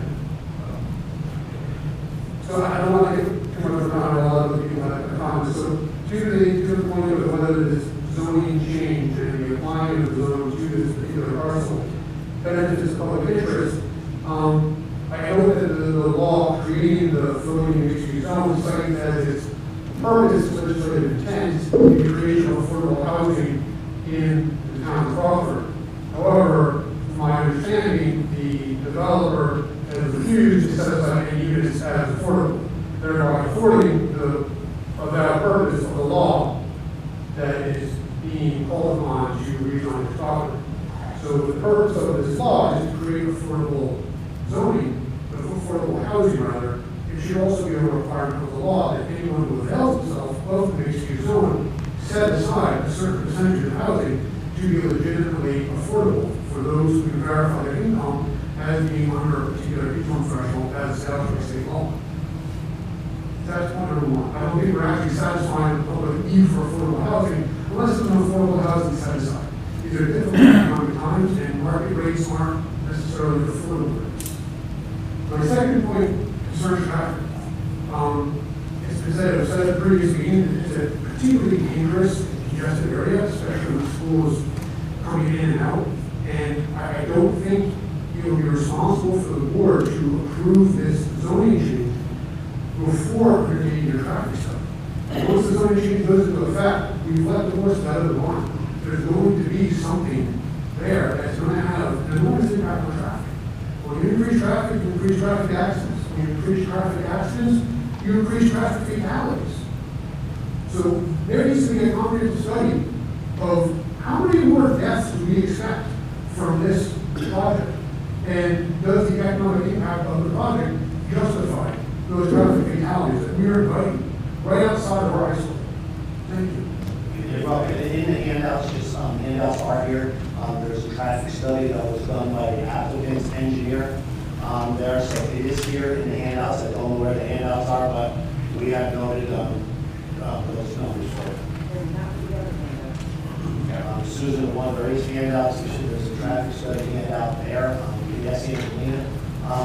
[SPEAKER 15] So I don't want to get too much around a lot of the people that have comments. So to the point of whether this zoning change and the applying of the zone to this particular parcel benefits public interest, I know that the law creating the floating mixed-use zone cited as its purpose, legislative intent, the creation of affordable housing in the town of Crawford. However, from my understanding, the developer has refused to set aside any units as affordable, thereby affording the avowed purpose of the law that is being called upon to rezone Crawford. So the purpose of this law is to create affordable zoning, affordable housing rather. It should also be a requirement of the law that anyone who avails himself of the mixed-use zone set aside a certain percentage of housing to be legitimately affordable for those who can verify their income as being under a particular income threshold as established by state law. That's point number one. I don't think we're actually satisfying the public need for affordable housing unless there's no affordable housing set aside. These are difficult economic times and market rates aren't necessarily affordable rates. My second point concerns traffic. As I said previously, it's a particularly dangerous and congested area, especially when schools coming in and out. And I don't think it will be responsible for the board to approve this zoning change before undertaking your traffic study. Once the zoning change goes into effect, we've let the horse out of the barn. There's going to be something there that's going to have an enormous impact on traffic. When you increase traffic, you increase traffic accidents. When you increase traffic accidents, you increase traffic fatalities. So there needs to be a comprehensive study of how many more deaths do we expect from this project, and does the economic impact of the project justify those traffic fatalities that we are inviting right outside of our high school? Thank you.
[SPEAKER 5] Well, in the handouts, just handouts are here. There's a traffic study that was done by the applicant's engineer there, so it is here in the handouts. I don't know where the handouts are, but we have noted those numbers for it. Susan, the one of these handouts, there's a traffic study handout there. Yes, Angelina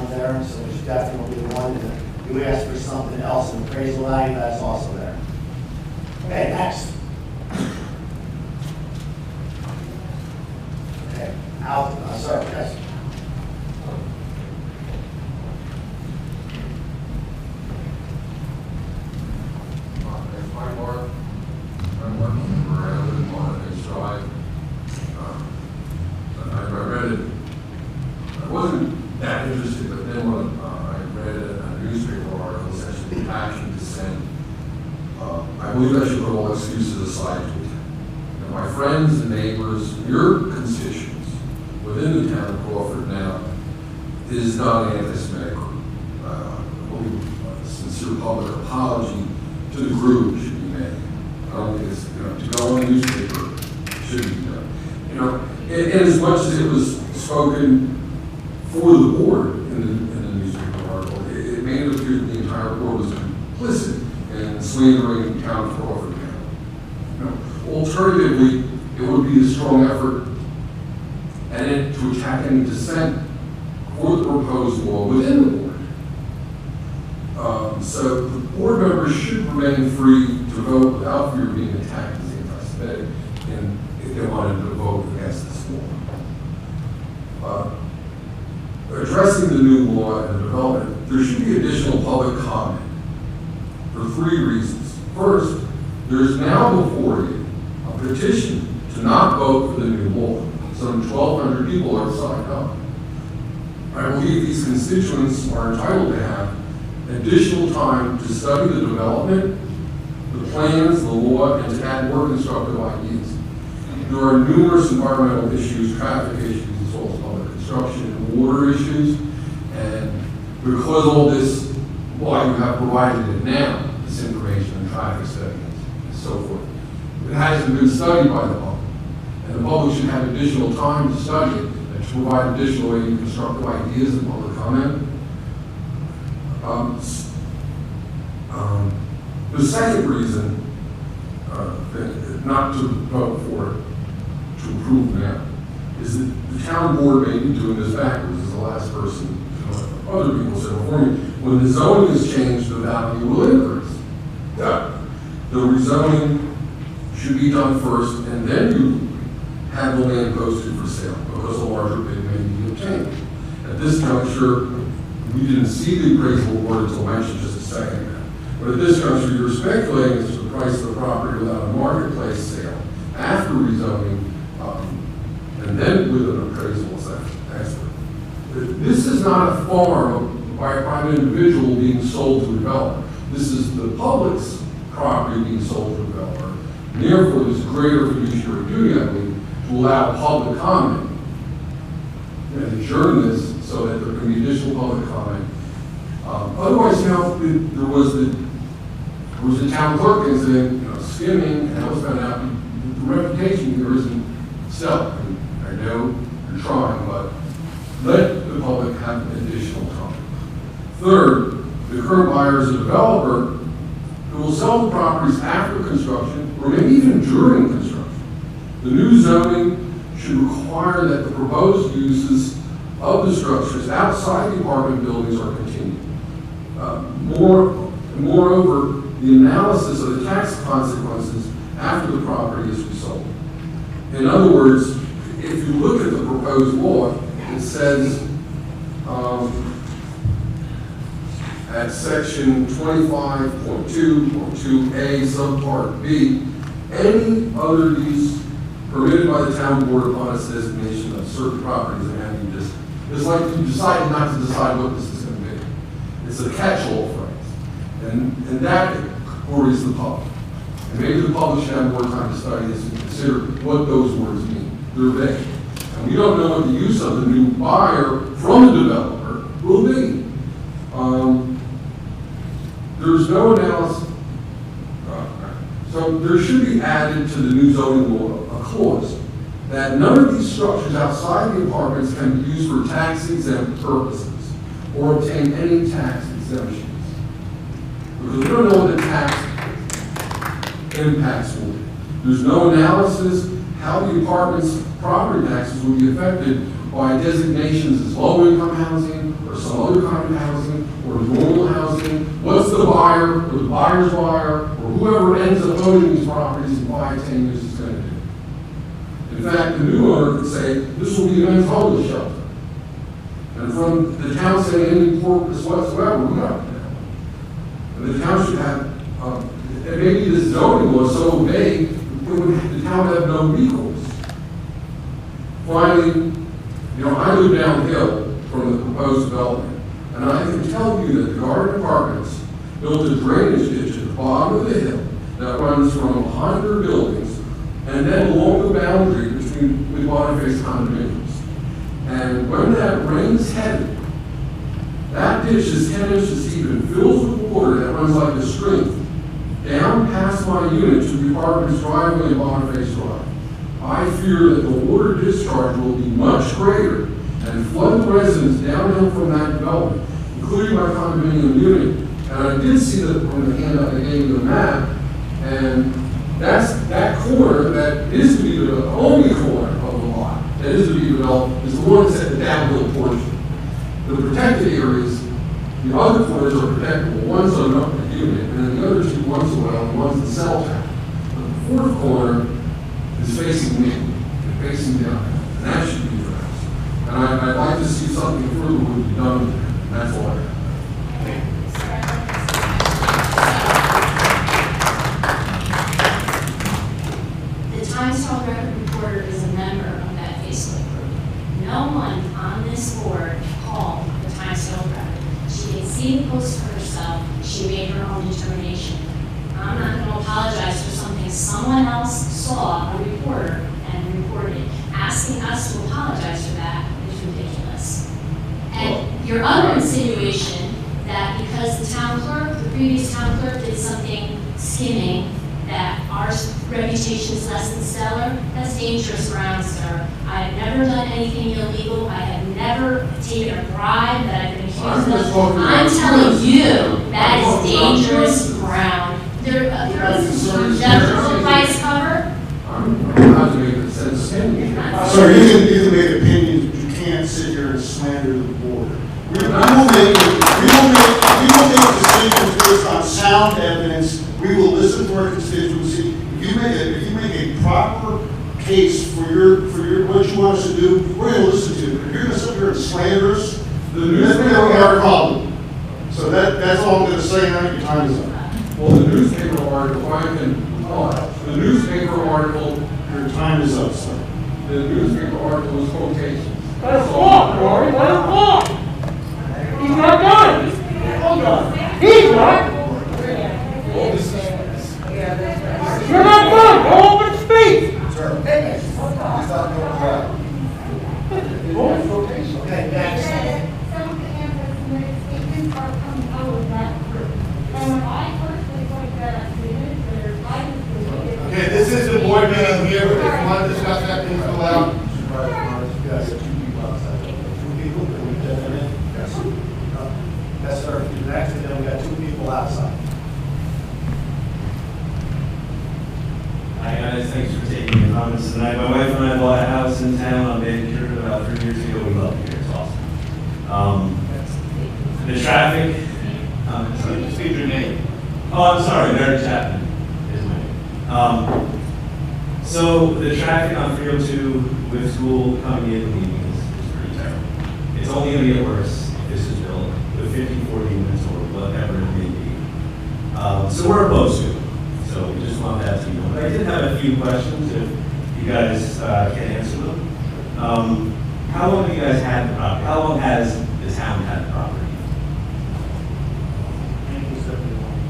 [SPEAKER 5] there, so it's definitely the one. And you asked for something else in appraisal value, that's also there. Okay, next. Okay, Al, sorry, yes.
[SPEAKER 17] Hi, Mark. I'm working for Island on a drive. I read it. I wasn't that interested, but then when I read a newspaper article, essentially passion dissent, I believe I should put all excuses aside to it. And my friends and neighbors, your constituents within the town of Crawford now is not an anti-Semitic group. I believe a sincere public apology to the group should be made. I don't think it's, to go in the newspaper should be done. And as much as it was spoken for the board in the newspaper article, it made it appear that the entire board was complicit in slandering the town of Crawford County. Alternatively, it would be a strong effort to attack any dissent for the proposed law within the board. So the board members should remain free to vote without fear of being attacked as anti-Semitic, and if they wanted to vote against this law. Addressing the new law and development, there should be additional public comment for 3 reasons. First, there is now before you a petition to not vote for the new law. Some 1,200 people are signed up. I believe these constituents are entitled to have additional time to study the development, the plans, the law, and to add more constructive ideas. There are numerous environmental issues, traffic issues, as well as public construction and water issues, and because all this law, you have provided it now, this information and traffic studies and so forth. It hasn't been studied by the public, and the public should have additional time to study it and to provide additional constructive ideas and public comment. The second reason not to vote for it, to approve now, is that the town board may be doing this backwards, as the last person, other people said before me. When the zoning is changed, the value will increase. The rezoning should be done first, and then you have the land posted for sale, because a larger bid may be obtained. At this juncture, we didn't see the appraisal report until mentioned just a second ago. But at this juncture, you're speculating as to the price of the property without a marketplace sale, after rezoning, and then with an appraisal expert. This is not a farm by a private individual being sold to a developer. This is the public's property being sold to a developer. And therefore, there's a greater fiduciary duty, I believe, to allow public comment and adjourn this so that there can be additional public comment. Otherwise, there was the town clerk incident, skimming, and I was found out the reputation here isn't stellar. I know you're trying, but let the public have additional time. Third, the current buyer is a developer who will sell the properties after construction, or maybe even during construction. The new zoning should require that the proposed uses of the structures outside the apartment buildings are continued. Moreover, the analysis of the tax consequences after the property is resold. In other words, if you look at the proposed law, it says at section 25.2 or 2A subpart B, any other use permitted by the town board upon its designation of certain properties in any district. It's like you decided not to decide what this is going to be. It's a catch-all phrase. And that worries the public. And maybe the public should have more time to study this and consider what those words mean. They're vague. And we don't know what the use of the new buyer from the developer will be. There's no analysis. So there should be added to the new zoning law a clause that none of these structures outside the apartments can be used for tax-exempt purposes or obtain any tax exemptions. Because we don't know what the tax impacts will be. There's no analysis how the apartment's property taxes will be affected by designations as low-income housing or some other kind of housing or normal housing. What's the buyer or the buyer's buyer or whoever ends up owning these properties in 5, 10 years is going to do? In fact, the new owner could say, this will be a men's homeless shelter. And from the town saying any purpose whatsoever, we're not going to have one. And the town should have, and maybe this zoning law is so vague, the town would have no recourse. Finally, I live downhill from the proposed development, and I can tell you that the garden apartments built a drainage ditch at the bottom of the hill that runs from behind their buildings and then along the boundary between with Boniface condominiums. And when that rain's heavy, that ditch is 10 inches deep and fills with water that runs like a stream down past my unit to the apartment's driveway in Boniface Drive. I fear that the water discharge will be much greater and flood the residents downhill from that development, including my condominium unit, And I did see that on the handout they gave you the map, and that corner that is to be the only corner of the lot that is to be developed is the one that's at the downhill portion. The protected areas, the other corners are protectable. One's an upper unit, and then the other two, one's a well, and one's the cell tower. But the fourth corner is facing me, and facing down, and that should be addressed. And I'd like to see something further would be done there. That's all I have.
[SPEAKER 10] The Times Held Record reporter is a member of that Facebook group. No one on this board called the Times Held Record. She didn't see the post for herself. She made her own determination. I'm not going to apologize for something someone else saw, a reporter, and reported. Asking us to apologize for that is ridiculous. And your other insinuation that because the town clerk, the previous town clerk did something skimming, that our reputation is less than stellar, that's dangerous ground, sir. I have never done anything illegal. I have never taken a bribe that I've been accused of. I'm telling you, that is dangerous ground. There is never a price cover.
[SPEAKER 17] I'm not to make a sense.
[SPEAKER 15] Sir, you can make opinions, but you can't sit here and slander the board. We will make decisions based on sound evidence. We will listen to our constituency. If you make a proper case for what you want us to do, we're going to listen to you. If you're going to sit here and slander us, then that's going to be our problem. So that's all I'm going to say now. Your time is up.
[SPEAKER 17] Well, the newspaper article, the newspaper article,
[SPEAKER 15] your time is up, sir.
[SPEAKER 17] The newspaper article was quotations.
[SPEAKER 12] Let us walk, Rory, let us walk. He's not done. Hold on. He's not. You're not done. Go over and speak.
[SPEAKER 15] Sir, he's not doing that.
[SPEAKER 1] Okay, next.
[SPEAKER 18] Some of the anti-Semitic statements are coming out of that group. And I personally think that the administrators, I just believe it.
[SPEAKER 1] Okay, this is the board meeting here. If you want to discuss that, please go out. Yes. Two people, can we get them in? Yes. Yes, sir. Next, and then we got two people outside.
[SPEAKER 19] Hi guys, thanks for taking the comments tonight. My wife and I bought a house in town on Vancouver about 3 years ago. We love it here, it's awesome. The traffic, sorry, just leave your name. Oh, I'm sorry, Mary Chapman is my name. So the traffic on 302 with school coming in and leaving is pretty terrible. It's only going to get worse if this is built with 50, 40 units or whatever it may be. So we're opposed to it. So we just want that to be known. But I did have a few questions if you guys can answer them. How long have you guys had the property? How long has the town had the property?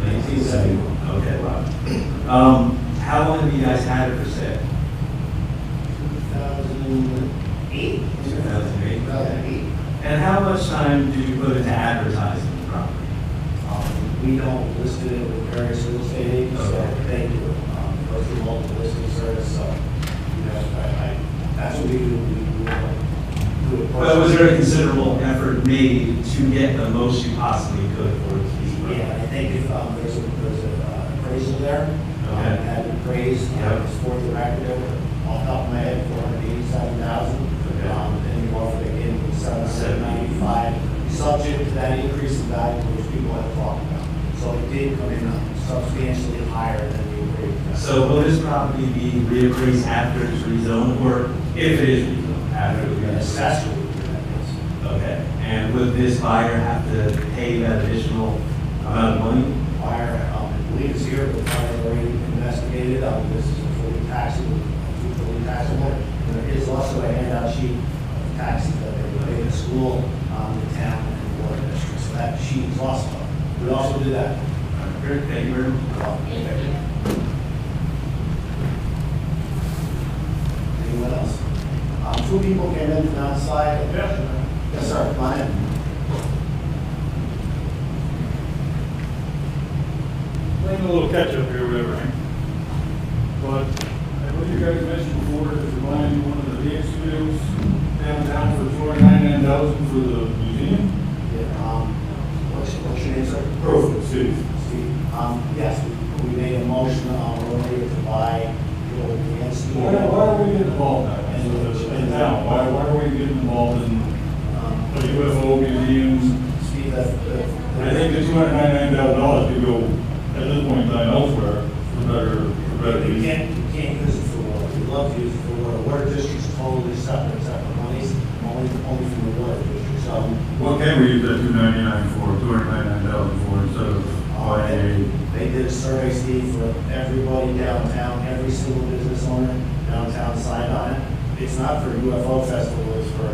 [SPEAKER 19] 1971. Okay, wow. How long have you guys had it for sale?
[SPEAKER 1] 2008.
[SPEAKER 19] 2008. And how much time did you put into advertising the property?
[SPEAKER 1] We don't list it with various real estate agents, so they do it. Go through multiple listing service, so, that's what we do. We do it.
[SPEAKER 19] But was there a considerable effort made to get the most you possibly could for the
[SPEAKER 1] Yeah, I think if there's an appraisal there,
[SPEAKER 19] Okay.
[SPEAKER 1] had it appraised, it's for the record, off the top of my head, 487,000. And you offered again with 795, subject to that increase in value which people have talked about. So it did come in substantially higher than the appraised.
[SPEAKER 19] So will this property be reappraised after it's rezoned, or if it is rezoned, after it is?
[SPEAKER 1] That's what we do that is.
[SPEAKER 19] Okay, and would this buyer have to pay that additional amount of money?
[SPEAKER 1] Buyer, I believe is here, but the buyer already investigated, this is a fully taxable. And there is also a handout sheet of taxes that they would pay the school, the town, and the water district, so that sheet is also, we also do that.
[SPEAKER 19] Great, thank you very much.
[SPEAKER 1] Anyone else? Two people came in from outside. Yes, sir, come on in.
[SPEAKER 20] Playing a little catch up here, whatever. But I believe you guys mentioned before that you're buying one of the dance studios downtown for $499,000 for the museum.
[SPEAKER 1] Yeah, what's your name, sir?
[SPEAKER 20] Crawford, Steve.
[SPEAKER 5] Yes, we made a motion earlier to buy the old dance
[SPEAKER 20] Why are we getting involved now? In town, why are we getting involved in the UFO museums?
[SPEAKER 5] Steve,
[SPEAKER 20] I think the $299,000 could go, at this point in time, elsewhere for better
[SPEAKER 5] You
[SPEAKER 20] use.
[SPEAKER 5] can't use it for water. We love to use it for water. Water district's totally separate monies, only from the water district. So,
[SPEAKER 20] What can we use that $299,000 for instead of buying
[SPEAKER 5] they did a survey, Steve, for everybody downtown, every single business owner downtown signed on it. It's not for UFO festival, it's for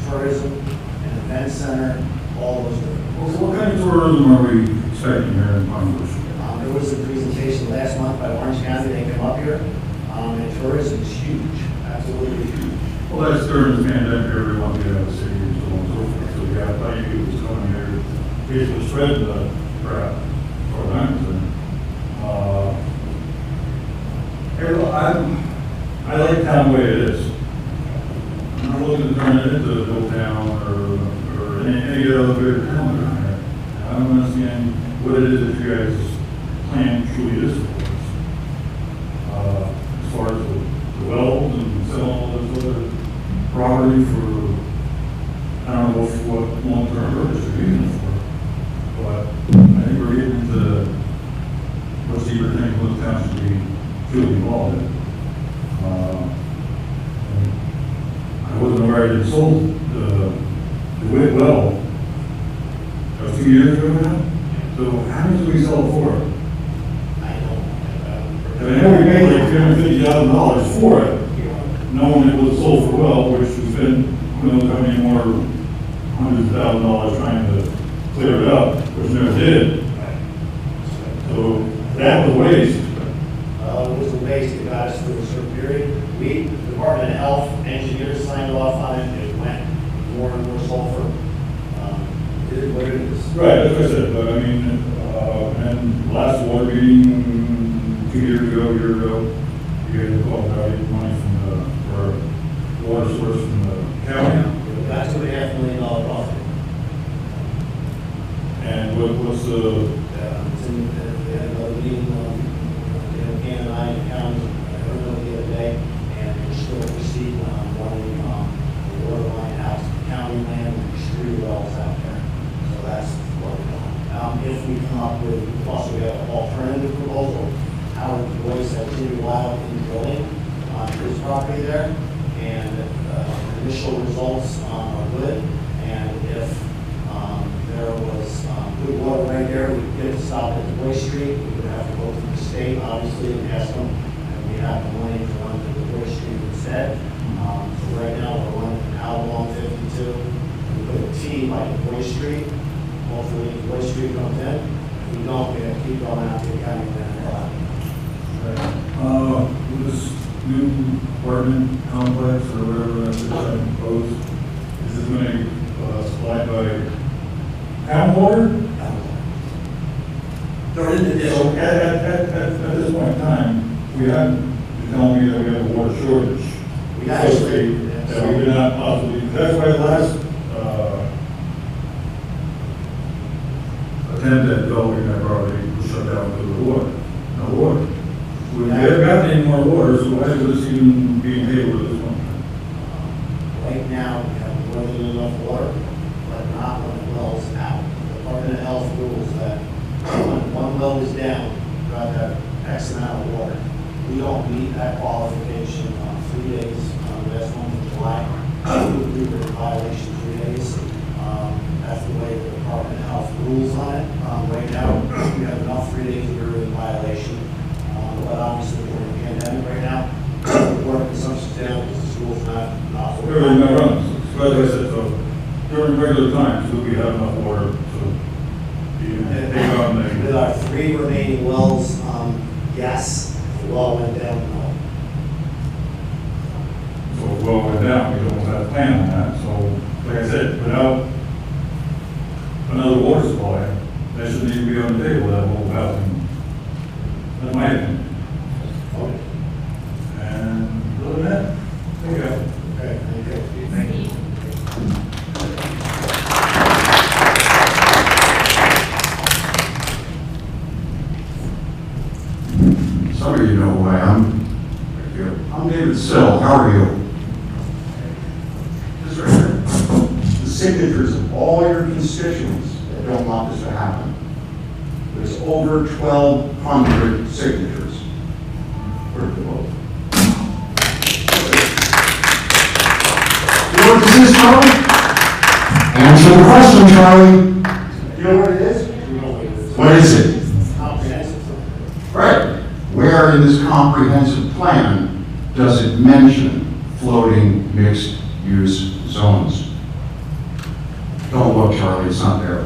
[SPEAKER 5] tourism, an event center, all those different.
[SPEAKER 20] What kind of tourism are we expecting here in Palm Beach?
[SPEAKER 5] There was a presentation last month by Orange County, they came up here, and tourism is huge, absolutely huge.
[SPEAKER 20] Well, that's during the pandemic, everyone get out of the city and so on and so forth. So we got plenty of people coming here, basically spread the crap, or that. I like town the way it is. I'm not looking to turn it into a little town or any other bigger town around here. I don't understand what it is that you guys plan truly is for us. As far as the wells and selling all this other property for, I don't know what long-term purpose you're using it for. But I think we're getting into what's the other thing most towns should be truly involved in. I wasn't aware they sold the Witt well a few years ago now. So how much did we sell it for? I know we paid like $350,000 for it, knowing it was sold for well, which we spent who knows how many more hundreds of thousands of dollars trying to clear it up, which never did. So that was a waste.
[SPEAKER 5] It was a waste. It got us through a certain period. We, the Department of Health, engineers signed off on it. It went more and more sulfur. It is what it is.
[SPEAKER 20] Right, that's what I said, but I mean, and last water meeting 2 years ago, you guys talked about getting money from the water source from the county.
[SPEAKER 5] We got $2.5 million profit.
[SPEAKER 20] And what's the?
[SPEAKER 5] It's in another meeting, Dan and I and the county, the other day, and we're still receiving running the water line out to the county land, and there's 3 wells out there. So that's what we're doing. If we come up with, also we have an alternative proposal, Howard Boyce has allowed in drilling on his property there, and initial results are good, and if there was good water right there, we could get it stopped at the Boyce Street. We would have to go to the state, obviously, and ask them, and we have the money to run to the Boyce Street instead. So right now, we're running out along 52. We put a T by the Boyce Street. Hopefully, the Boyce Street comes in. If we don't, we have to keep going out to the county land.
[SPEAKER 20] This new apartment complex or whatever that's proposed, is this going to supply by town water?
[SPEAKER 5] During the
[SPEAKER 20] So at this point in time, we have, you're telling me that we have a water shortage.
[SPEAKER 5] We actually,
[SPEAKER 20] That we did not possibly, that's why the last attempt at developing that property was shut down because of the water. No water. We haven't gotten any more water, so why is this even being tabled at this point?
[SPEAKER 5] right now, we have more than enough water, but not when the well's out. The Department of Health rules that when one well is down, you have to have X amount of water. We don't meet that qualification on 3 days, last month of July. We were in violation 3 days. That's the way the Department of Health rules on it. Right now, we have enough 3 days we were in violation. But obviously, during the pandemic right now, water consumption's down because the school's not
[SPEAKER 20] Everything that runs, so as I said, so during regular times, do we have enough water to take on the?
[SPEAKER 5] With our 3 remaining wells, yes, the well went down, no.
[SPEAKER 20] So if well went down, we don't have a plan on that, so like I said, without another water supply, that shouldn't even be on the table, that whole housing. That's my opinion.
[SPEAKER 5] Okay.
[SPEAKER 20] And other than that, there you go.
[SPEAKER 5] Okay, thank you. Thank you.
[SPEAKER 21] Some of you know who I am. I'm David Sill. How are you? This right here. The signatures of all your constituents that don't want this to happen. There's over 1,200 signatures. Where's the vote? You know what this is, Charlie? Answer the question, Charlie. You know what it is? What is it? Right. Where in this comprehensive plan does it mention floating mixed-use zones? Don't look, Charlie, it's not there.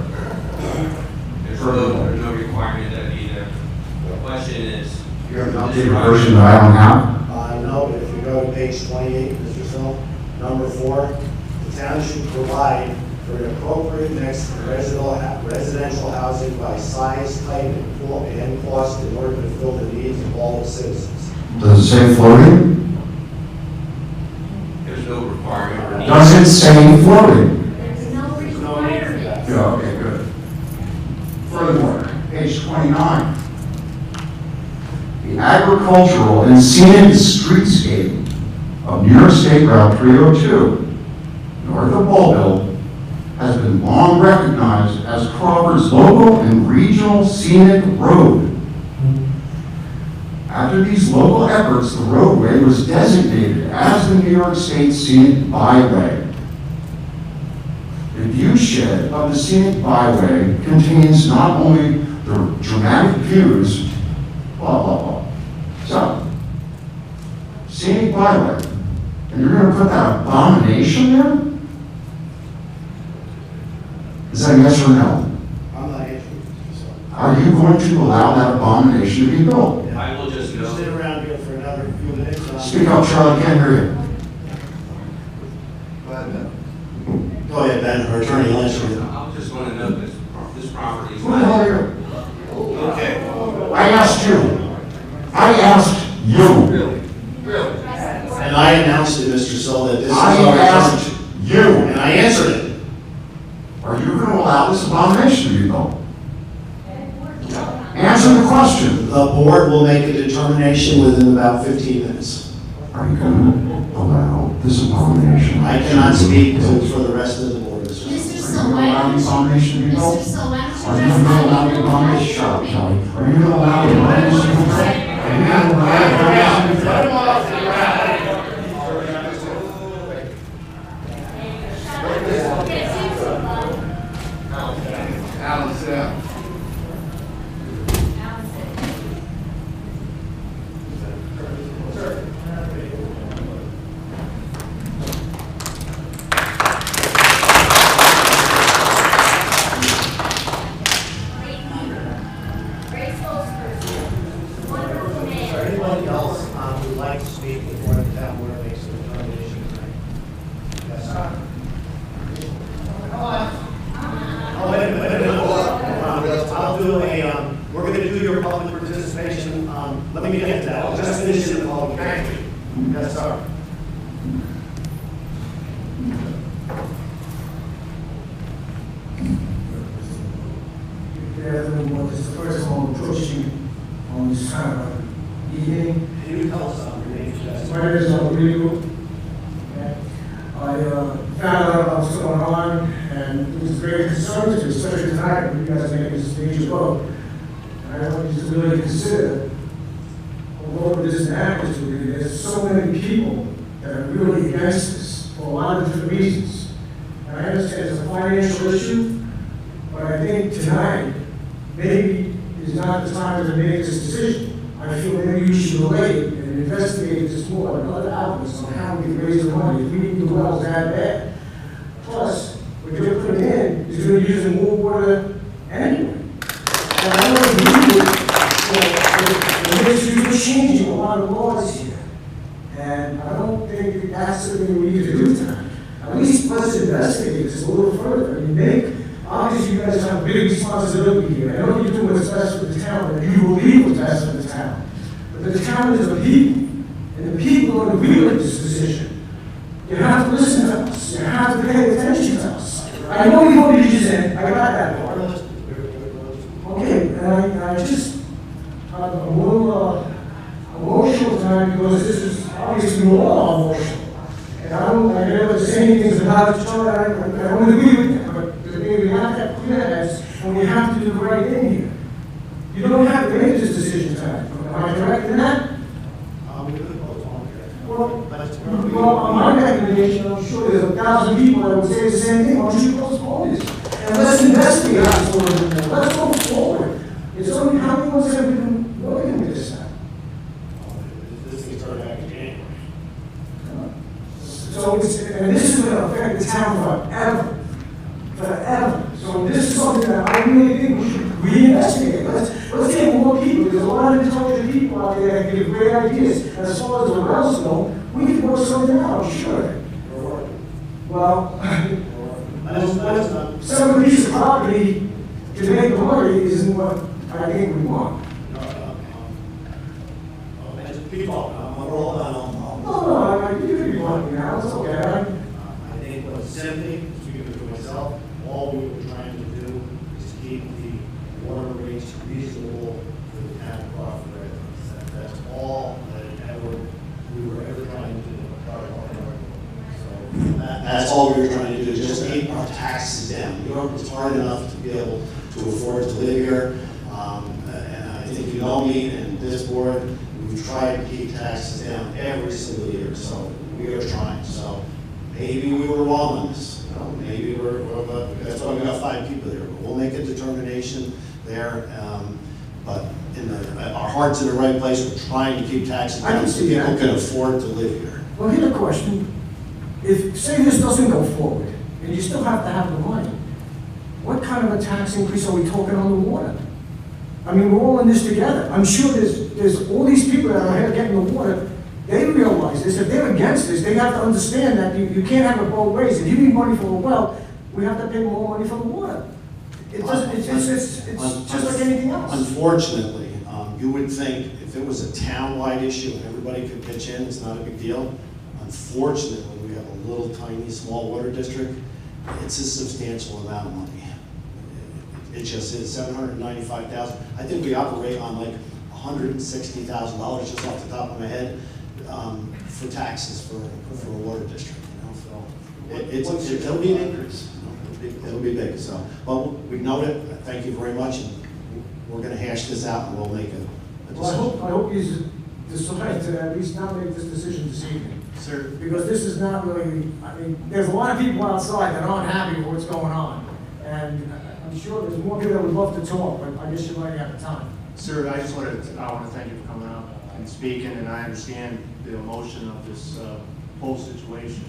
[SPEAKER 6] There's no requirement that it be there. The question is.
[SPEAKER 21] You have an updated version that I don't have?
[SPEAKER 5] No, but if you go to page 28, Mr. Sill, number 4, the town should provide for an appropriate mix of residential housing by size, type, and cost in order to fill the needs of all its citizens.
[SPEAKER 21] Does it say floating?
[SPEAKER 6] There's no requirement.
[SPEAKER 21] Does it say floating?
[SPEAKER 10] There's no requirement.
[SPEAKER 21] Yeah, okay, good. Furthermore, page 29. The agricultural and scenic streetscape of New York State Route 302, north of Ballville, has been long recognized as Crawford's local and regional scenic road. After these local efforts, the roadway was designated as the New York State Scenic Byway. The viewshed of the Scenic Byway contains not only the dramatic views, blah, blah, blah. So, Scenic Byway, and you're going to put that abomination there? Is that yes or no?
[SPEAKER 5] I'm not answering.
[SPEAKER 21] Are you going to allow that abomination to be built?
[SPEAKER 6] I will just
[SPEAKER 5] You sit around here for another few minutes.
[SPEAKER 21] Speak up, Charlie, can't hear you.
[SPEAKER 5] Go ahead, Ben, or Attorney Lynch.
[SPEAKER 6] I just want to note this property is
[SPEAKER 21] Who the hell are you?
[SPEAKER 6] Okay.
[SPEAKER 21] I asked you. I asked you.
[SPEAKER 6] Really?
[SPEAKER 5] And I announced to Mr. Sill that this is
[SPEAKER 21] I
[SPEAKER 5] our
[SPEAKER 21] asked
[SPEAKER 5] turn.
[SPEAKER 21] you.
[SPEAKER 5] And I answered it.
[SPEAKER 21] Are you going to allow this abomination to be built? Answer the question.
[SPEAKER 5] The board will make a determination within about 15 minutes.
[SPEAKER 21] Are you going to allow this abomination?
[SPEAKER 5] I cannot speak for the rest of the board.
[SPEAKER 10] Mr.
[SPEAKER 21] Are you
[SPEAKER 10] Sill,
[SPEAKER 21] going to allow the abomination to be built?
[SPEAKER 10] Mr. Sill, why don't you
[SPEAKER 21] Are you going to allow the abomination? Shut up, Kelly. Are you going to allow the abomination to be built? Are you going to allow the abomination to be built?
[SPEAKER 5] Anybody else would like to speak before the town board makes a determination tonight? Yes, sir. Oh, wait a minute. I'll do we're going to do your public participation. Let me get to that. I'll just finish the public hearing. Yes, sir.
[SPEAKER 22] This is the first time I'm approaching on this kind of evening.
[SPEAKER 5] Can you tell us your name, Jess?
[SPEAKER 22] My name is Rodrigo. I found out about what's going on, and it was very concerning to me, especially tonight when you guys are making this major vote. And I want you to really consider, although this happens to me, there's so many people that are really against this for a lot of different reasons. And I understand it's a financial issue, but I think tonight, maybe is not the time to make this decision. I feel maybe you should delay it and investigate this more and other outlets on how we can raise the money. If we need the wells that bad. Plus, what you're putting in is going to be using more water anyway. And I don't agree with you're changing a lot of laws here. And I don't think that's something we need to do tonight. At least let's investigate this a little further. I mean, obviously, you guys have a big responsibility here. I know you're doing what's best for the town, and you believe what's best for the town. But the town is the people, and the people are agree with this decision. You have to listen to us. You have to pay attention to us. I know you voted you in. I got that part. Okay, and I just, I'm a little Charlie, I don't agree with that, but we have to have clear heads, and we have to do the right thing here. You don't have to make this decision tonight. Am I correct in that? Well, on my recommendation, I'm sure there's 1,000 people that would say the same thing. Why don't you postpone this? And let's investigate this a little bit more. Let's go forward. It's only how many months have we been working with this now?
[SPEAKER 5] This thing started back in January.
[SPEAKER 22] So it's, and this is going to affect the town forever. Forever. So this is something that I really think we should reinvestigate. Let's get more people. There's a lot of intelligent people out there that give great ideas. And as far as the wells go, we can work something out, I'm sure. Well, some of the piece of property to make the money isn't what I think we want. You can be blunt now, it's okay.
[SPEAKER 5] I think what's simply, speaking for myself, all we were trying to do is keep the water rates reasonable for the town of Crawford residents. That's all that we were ever trying to do. So that's all we were trying to do, just keep our taxes down. It's hard enough to be able to afford to live here. And I think you know me and this board, we've tried to keep taxes down every single year. So we are trying. So maybe we were wrong on this. You know, maybe that's why we got 5 people there. But we'll make a determination there. But our heart's in the right place. We're trying to keep taxes down so people can afford to live here.
[SPEAKER 22] Well, here's a question. If, say this doesn't go forward, and you still have to have the money, what kind of a tax increase are we talking on the water? I mean, we're all in this together. I'm sure there's all these people that are here getting the water, they realize this. If they're against this, they have to understand that you can't have it both ways. If you need money for a well, we have to pay more money for the water. It doesn't, it's just like anything else.
[SPEAKER 5] Unfortunately, you would think if it was a town-wide issue and everybody could pitch in, it's not a big deal. Unfortunately, we have a little tiny small water district. It's a substantial amount of money. It just is $795,000. I think we operate on like $160,000 just off the top of my head for taxes for a water district. You know, so it'll be an increase. You know, it'll be big. So, well, we note it. Thank you very much, and we're going to hash this out, and we'll make a decision.
[SPEAKER 22] Well, I hope he's decided to at least not make this decision this evening.
[SPEAKER 5] Sir.
[SPEAKER 22] Because this is not really, I mean, there's a lot of people outside that aren't happy with what's going on. And I'm sure there's more people that would love to talk, but I guess you're running out of time.
[SPEAKER 3] Sir, I want to thank you for coming out and speaking, and I understand the emotion of this whole situation.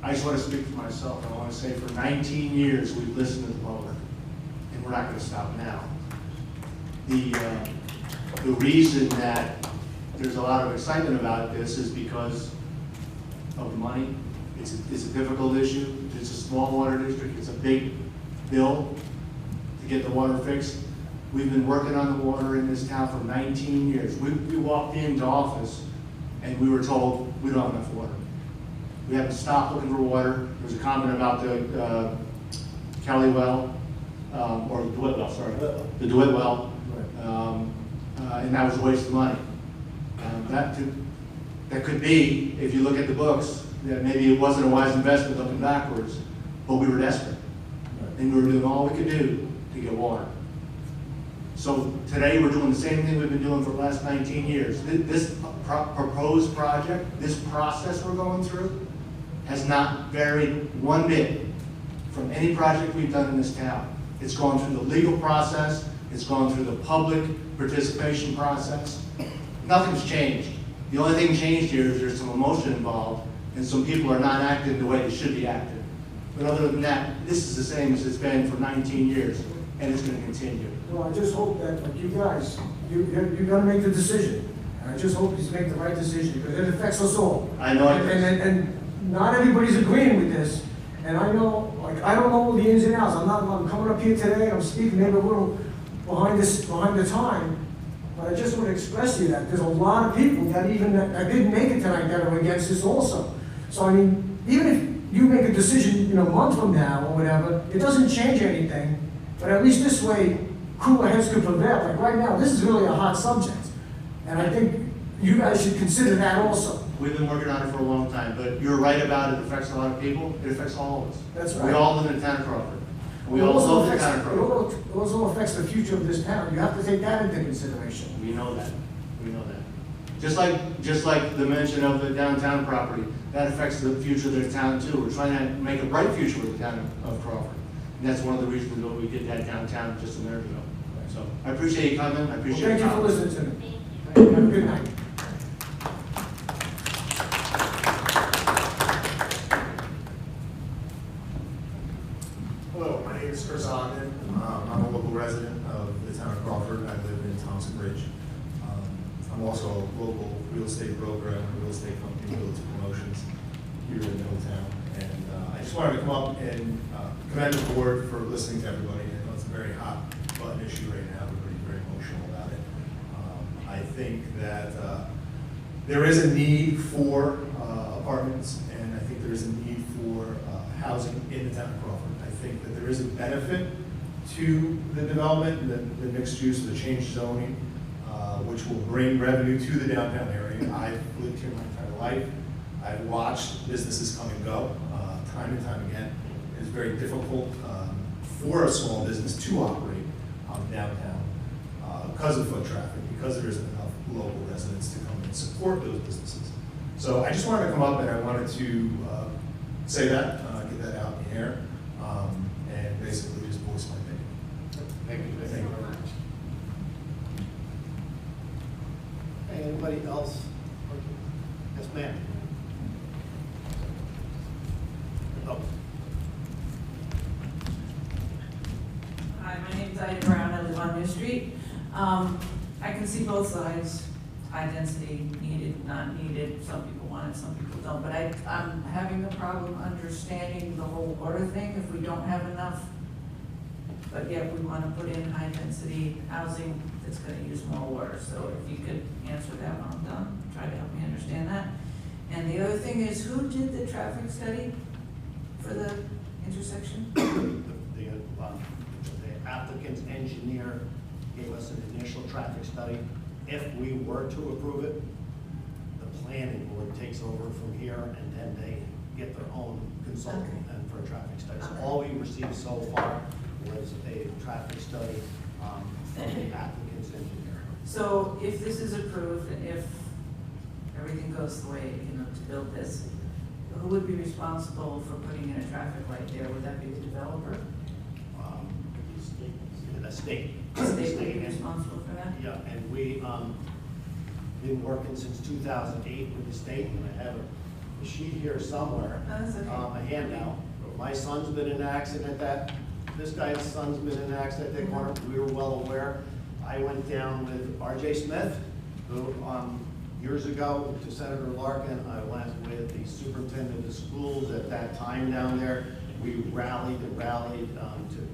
[SPEAKER 3] I just want to speak for myself. I want to say for 19 years we've listened to the public, and we're not going to stop now. The reason that there's a lot of excitement about this is because of the money. It's a difficult issue. It's a small water district. It's a big bill to get the water fixed. We've been working on the water in this town for 19 years. We walked into office and we were told we don't have enough water. We have to stop looking for water. There was a comment about the Kelly well, or the DeWitt well, sorry. The DeWitt well. And that was a waste of money. That could be, if you look at the books, that maybe it wasn't a wise investment looking backwards, but we were desperate. And we were doing all we could do to get water. So today we're doing the same thing we've been doing for the last 19 years. This proposed project, this process we're going through, has not varied one bit from any project we've done in this town. It's gone through the legal process, it's gone through the public participation process. Nothing's changed. The only thing changed here is there's some emotion involved, and some people are not acting the way they should be acting. But other than that, this is the same as it's been for 19 years, and it's going to continue.
[SPEAKER 22] Well, I just hope that, like you guys, you're going to make the decision. And I just hope you make the right decision, because it affects us all.
[SPEAKER 3] I know it does.
[SPEAKER 22] And not everybody's agreeing with this. And I know, like, I don't know all the ins and outs. I'm coming up here today, and I'm speaking maybe a little behind the time. But I just want to express to you that there's a lot of people that that didn't make it tonight that are against this also. So, I mean, even if you make a decision, a month from now or whatever, it doesn't change anything. But at least this way, cooler heads could prevail. Like right now, this is really a hot subject. And I think you guys should consider that also.
[SPEAKER 3] We've been working on it for a long time, but you're right about it affects a lot of people. It affects all of us.
[SPEAKER 22] That's
[SPEAKER 3] We
[SPEAKER 22] right.
[SPEAKER 3] all live in the town of Crawford. We
[SPEAKER 22] It
[SPEAKER 3] all
[SPEAKER 22] also
[SPEAKER 3] love the
[SPEAKER 22] affects-
[SPEAKER 3] town of Crawford.
[SPEAKER 22] It also affects the future of this town. You have to take that into consideration.
[SPEAKER 3] We know that. We know that. Just like the mention of the downtown property, that affects the future of the town too. We're trying to make a bright future with the town of Crawford. And that's one of the reasons that we did that downtown just a minute ago. So I appreciate you coming. I appreciate
[SPEAKER 22] Well, thank you for
[SPEAKER 3] your
[SPEAKER 22] listening to me. Have a good night.
[SPEAKER 8] Hello, my name is Chris Ogden. I'm a local resident of the town of Crawford. I live in Thompson Ridge. I'm also a local real estate broker at a real estate company, Realty Promotions, here in Middletown. And I just wanted to come up and commend the board for listening to everybody. I know it's a very hot button issue right now. Everybody's very emotional about it. I think that there is a need for apartments, and I think there is a need for housing in the town of Crawford. I think that there is a benefit to the development, the mixed use, the change zoning, which will bring revenue to the downtown area. I've lived here my entire life. I've watched businesses come and go time and time again. It is very difficult for a small business to operate downtown because of foot traffic, because there isn't enough local residents to come and support those businesses. So I just wanted to come up and I wanted to say that, get that out in the air, and basically just voice my opinion.
[SPEAKER 1] Thank you.
[SPEAKER 8] Thank you very much.
[SPEAKER 1] Anybody else? Yes, ma'am. Oh.
[SPEAKER 11] Hi, my name's Ida Brown. I live on New Street. I can see both sides. High density, needed, not needed. Some people want it, some people don't. But I'm having a problem understanding the whole water thing if we don't have enough. But yet we want to put in high density housing that's going to use more water. So if you could answer that when I'm done, try to help me understand that. And the other thing is, who did the traffic study for the intersection?
[SPEAKER 1] The applicant's engineer gave us an initial traffic study. If we were to approve it, the planning board takes over from here, and then they get their own consultant and for a traffic study. So all we received so far was a traffic study from the applicant's engineer.
[SPEAKER 11] So if this is approved, and if everything goes the way, to build this, who would be responsible for putting in a traffic light there? Would that be the developer?
[SPEAKER 1] The state.
[SPEAKER 11] The state would be responsible for that?
[SPEAKER 1] Yeah, and we, been working since 2008 with the state, and I have a sheet here somewhere.
[SPEAKER 11] Oh, that's okay.
[SPEAKER 1] A handout. My son's been in an accident this guy's son's been in an accident at that corner. We were well aware. I went down with R.J. Smith, who, years ago, to Senator Larkin. I went with the superintendent of schools at that time down there. We rallied to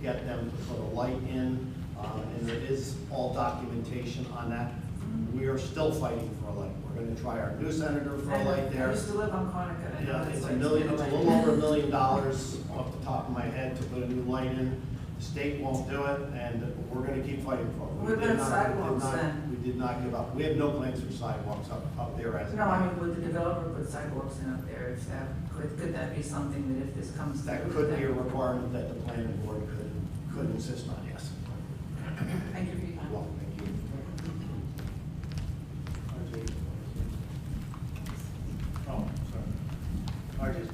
[SPEAKER 1] get them to put a light in, and there is all documentation on that. We are still fighting for a light. We're going to try our new senator for a light there.
[SPEAKER 11] I used to live on Conica. I know
[SPEAKER 1] Yeah,
[SPEAKER 11] that's
[SPEAKER 1] it's
[SPEAKER 11] like-
[SPEAKER 1] a little over $1 million off the top of my head to put a new light in. The state won't do it, and we're going to keep fighting for it.
[SPEAKER 11] What about sidewalks then?
[SPEAKER 1] We did not give up. We have no plans for sidewalks up there as of
[SPEAKER 11] No,
[SPEAKER 1] now.
[SPEAKER 11] I mean, would the developer put sidewalks in up there? If that, could that be something that if this comes through?
[SPEAKER 1] That could be a requirement that the planning board could insist on, yes.
[SPEAKER 11] Thank you for your time.
[SPEAKER 1] You're welcome. Thank you. Oh, sorry. RJ.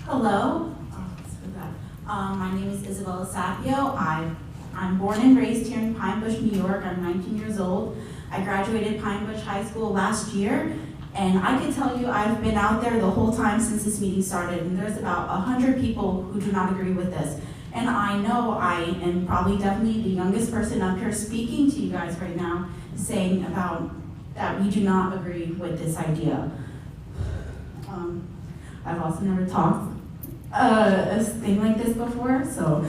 [SPEAKER 23] Hello. My name is Isabella Sapio. I'm born and raised here in Pine Bush, New York. I'm 19 years old. I graduated Pine Bush High School last year, and I can tell you I've been out there the whole time since this meeting started, and there's about 100 people who do not agree with this. And I know I am probably definitely the youngest person up here speaking to you guys right now, saying about that we do not agree with this idea. I've also never talked a thing like this before, so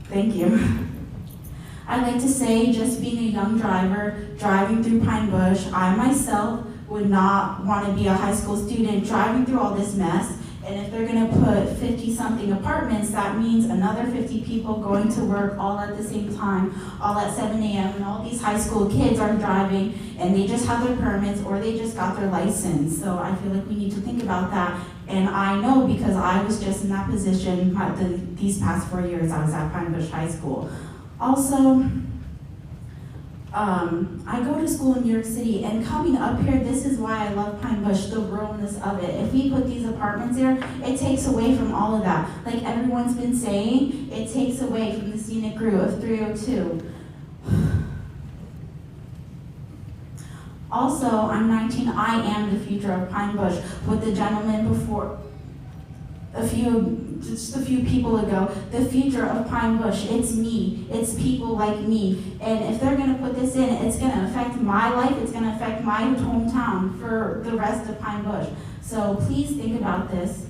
[SPEAKER 23] thank you. I'd like to say, just being a young driver, driving through Pine Bush, I myself would not want to be a high school student driving through all this mess And if they're gonna put 50-something apartments, that means another 50 people going to work all at the same time, all at 7 a.m. And all these high school kids are driving and they just have their permits or they just got their license. So I feel like we need to think about that. And I know because I was just in that position these past 4 years. I was at Pine Bush High School. Also, I go to school in New York City, and coming up here, this is why I love Pine Bush, the ruralness of it. If we put these apartments there, it takes away from all of that. Like everyone's been saying, it takes away from the scenic route of 302. Also, I'm 19, I am the future of Pine Bush. With the gentleman before, just a few people ago, the future of Pine Bush, it's me, it's people like me. And if they're gonna put this in, it's gonna affect my life, it's gonna affect my hometown for the rest of Pine Bush. So please think about this.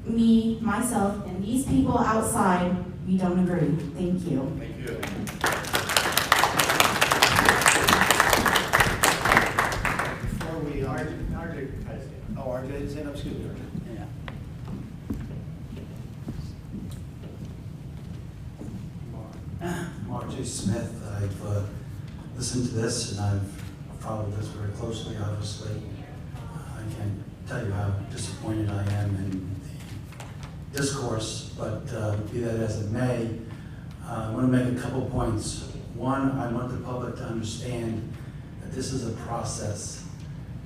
[SPEAKER 23] Me, myself, and these people outside, we don't agree. Thank you.
[SPEAKER 1] Thank you. Before we, RJ, stand up, excuse me, RJ.
[SPEAKER 2] RJ Smith, I've listened to this and I've followed this very closely, obviously. I can't tell you how disappointed I am in the discourse, but be that as it may, I want to make a couple points. One, I want the public to understand that this is a process,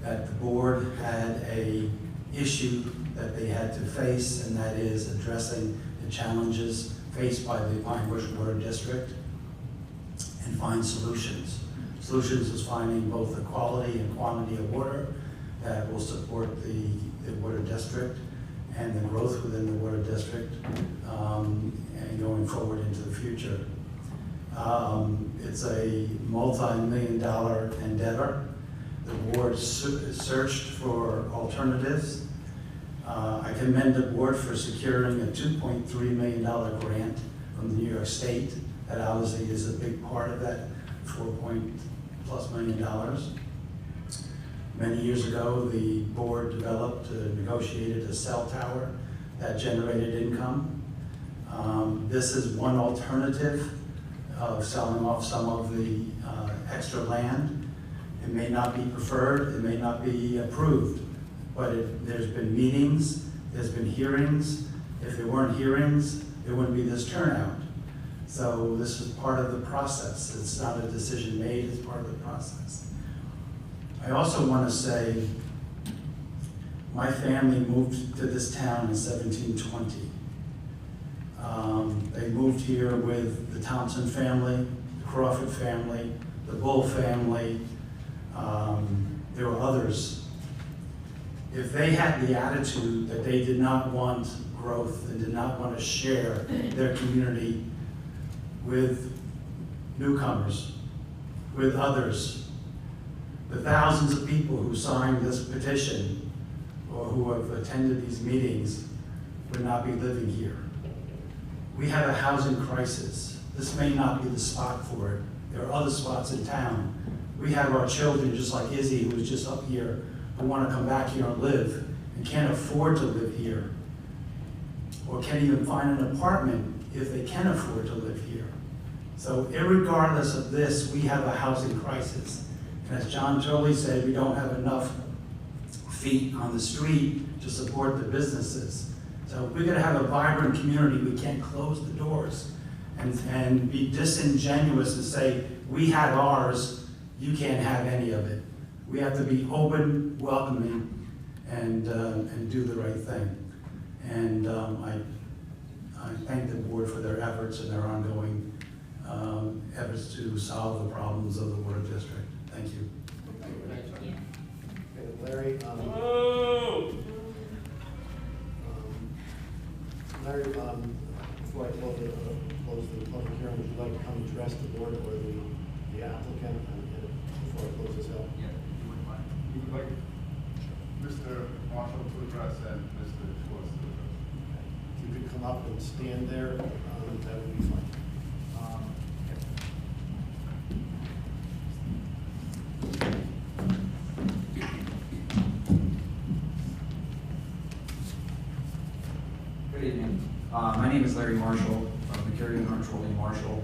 [SPEAKER 2] that the board had a issue that they had to face, and that is addressing the challenges faced by the Pine Bush Water District and find solutions. Solutions is finding both the quality and quantity of water that will support the water district and the growth within the water district and going forward into the future. It's a multi-million-dollar endeavor. The board searched for alternatives. I commend the board for securing a $2.3 million grant from the New York State. That obviously is a big part of that $4+ million. Many years ago, the board developed, negotiated a cell tower that generated income. This is one alternative of selling off some of the extra land. It may not be preferred, it may not be approved, but there's been meetings, there's been hearings. If there weren't hearings, there wouldn't be this turnout. So this is part of the process. It's not a decision made, it's part of the process. I also want to say, my family moved to this town in 1720. They moved here with the Thompson family, the Crawford family, the Bull family. There were others. If they had the attitude that they did not want growth and did not want to share their community with newcomers, with others, the thousands of people who signed this petition or who have attended these meetings would not be living here. We have a housing crisis. This may not be the spot for it. There are other spots in town. We have our children, just like Izzy, who was just up here, who want to come back here and live and can't afford to live here, or can't even find an apartment if they can afford to live here. So irregardless of this, we have a housing crisis. And as John Turley said, we don't have enough feet on the street to support the businesses. So if we're going to have a vibrant community, we can't close the doors and be disingenuous and say, we have ours, you can't have any of it. We have to be open, welcoming, and do the right thing. And I thank the board for their efforts and their ongoing efforts to solve the problems of the water district. Thank you.
[SPEAKER 1] Okay, Larry. Larry, before I close the public hearing, would you like to come address the board or the applicant before I close this out?
[SPEAKER 4] Yeah, you wouldn't mind. We would like Mr. Marshall to address and Mr. Schwartz to address.
[SPEAKER 1] If you could come up and stand there, that would be fine.
[SPEAKER 7] name is Larry Marshall from McCurry Controlling Marshall.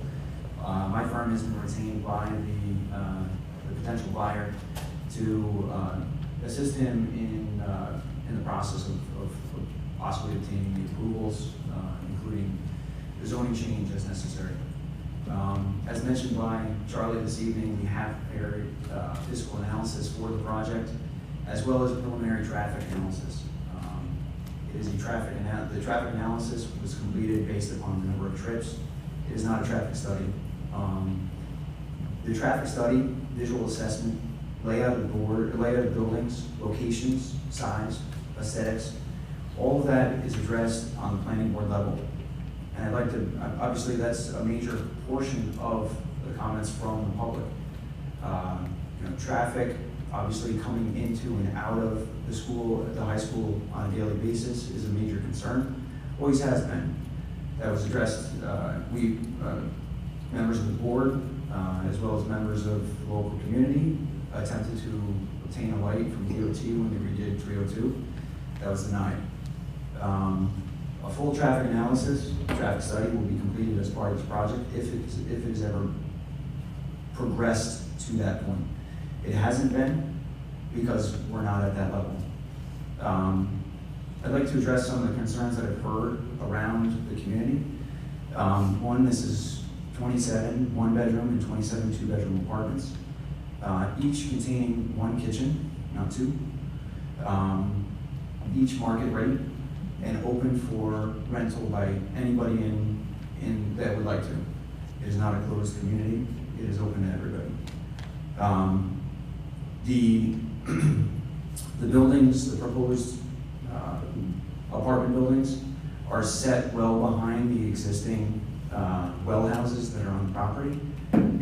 [SPEAKER 7] My firm has been retained by the potential buyer to assist him in the process of possibly obtaining the approvals, including the zoning change as necessary. As mentioned by Charlie this evening, we have prepared fiscal analysis for the project, as well as a preliminary traffic analysis. It is a the traffic analysis was completed based upon the number of trips. It is not a traffic study. The traffic study, visual assessment, layout of buildings, locations, size, aesthetics, all of that is addressed on the planning board level. And I'd like to, obviously that's a major portion of the comments from the public. Traffic, obviously coming into and out of the school, the high school on a daily basis is a major concern, always has been. That was addressed, members of the board, as well as members of the local community, attempted to obtain a light from DOT when they redid 302. That was denied. A full traffic analysis, traffic study will be completed as part of this project if it is ever progressed to that point. It hasn't been because we're not at that level. I'd like to address some of the concerns that I've heard around the community. One, this is 27 one-bedroom and 27 two-bedroom apartments, each containing one kitchen, not two, each market rate, and open for rental by anybody in that would like to. It is not a closed community. It is open to everybody. The buildings, the proposed apartment buildings, are set well behind the existing well houses that are on the property.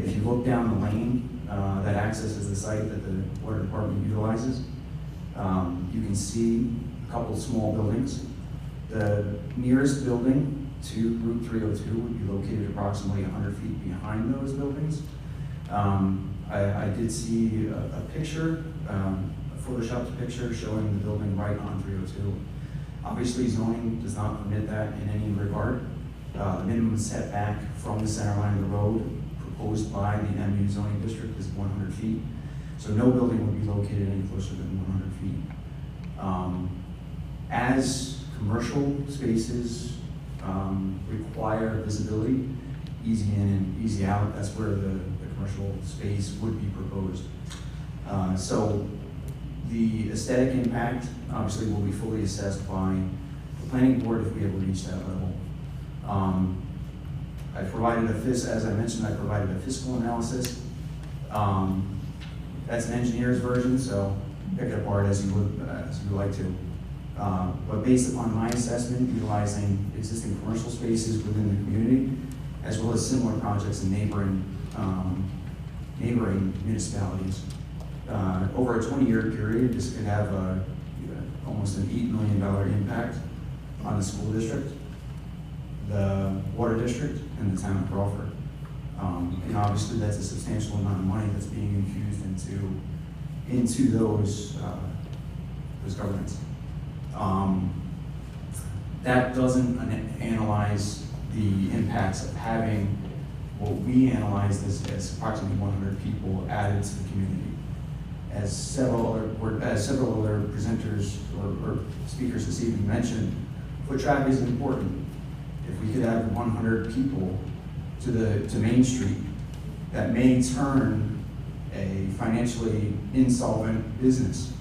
[SPEAKER 7] If you look down the lane that accesses the site that the water department utilizes, you can see a couple small buildings. The nearest building to Route 302 would be located approximately 100 feet behind those buildings. I did see a picture, a photoshopped picture showing the building right on 302. Obviously, zoning does not permit that in any regard. The minimum setback from the center line of the road proposed by the MU zoning district is 100 feet. So no building would be located any closer than 100 feet. As commercial spaces require visibility, easy in and easy out, that's where the commercial space would be proposed. So the aesthetic impact obviously will be fully assessed by the planning board if we ever reach that level. I provided as I mentioned, I provided a fiscal analysis. That's an engineer's version, so pick it apart as you would like to. But based upon my assessment, utilizing existing commercial spaces within the community, as well as similar projects in neighboring municipalities, over a 20-year period, this could have almost an $8 million impact on the school district, the water district, and the town of Crawford. And obviously, that's a substantial amount of money that's being infused into those governments. That doesn't analyze the impacts of having what we analyzed as approximately 100 people added to the community. As several other presenters or speakers this evening mentioned, foot traffic is important. If we could add 100 people to Main Street, that may turn a financially insolvent business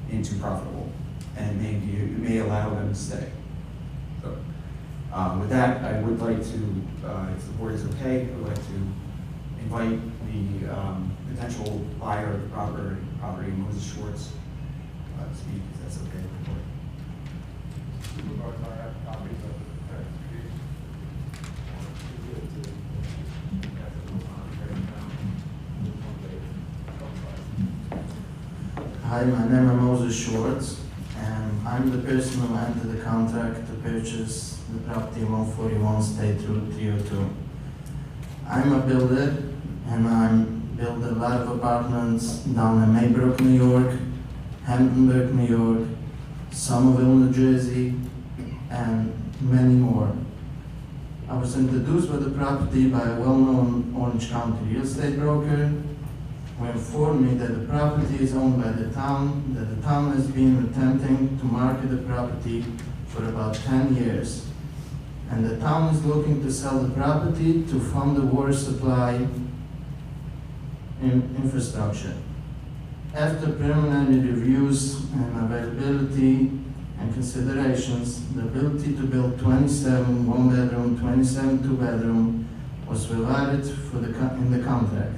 [SPEAKER 7] into profitable, and it may allow them to stay. So, with that, I would like to, if the board is okay, I would like to invite the potential buyer of the property, Moses Schwartz, to speak, if that's okay with the board.
[SPEAKER 4] Supervisor, I have copies of the text.
[SPEAKER 13] Hi, my name is Moses Schwartz, and I'm the person who entered the contract to purchase the property 141 State Route 302. I'm a builder, and I build a lot of apartments down in Maybrook, New York, Hamptonburg, New York, Somerville, New Jersey, and many more. I was introduced with the property by a well-known Orange County real estate broker who informed me that the property is owned by the town, that the town has been attempting to market the property for about 10 years. And the town is looking to sell the property to fund the water supply infrastructure. After preliminary reviews and availability and considerations, the ability to build 27 one-bedroom, 27 two-bedroom was provided in the contract.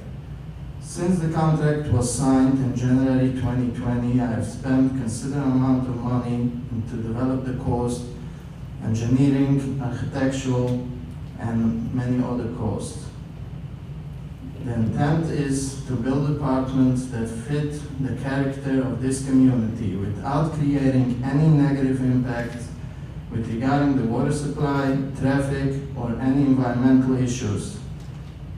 [SPEAKER 13] Since the contract was signed in January 2020, I have spent considerable amount of money to develop the cost, engineering, architectural, and many other costs. The intent is to build apartments that fit the character of this community without creating any negative impact with regarding the water supply, traffic, or any environmental issues.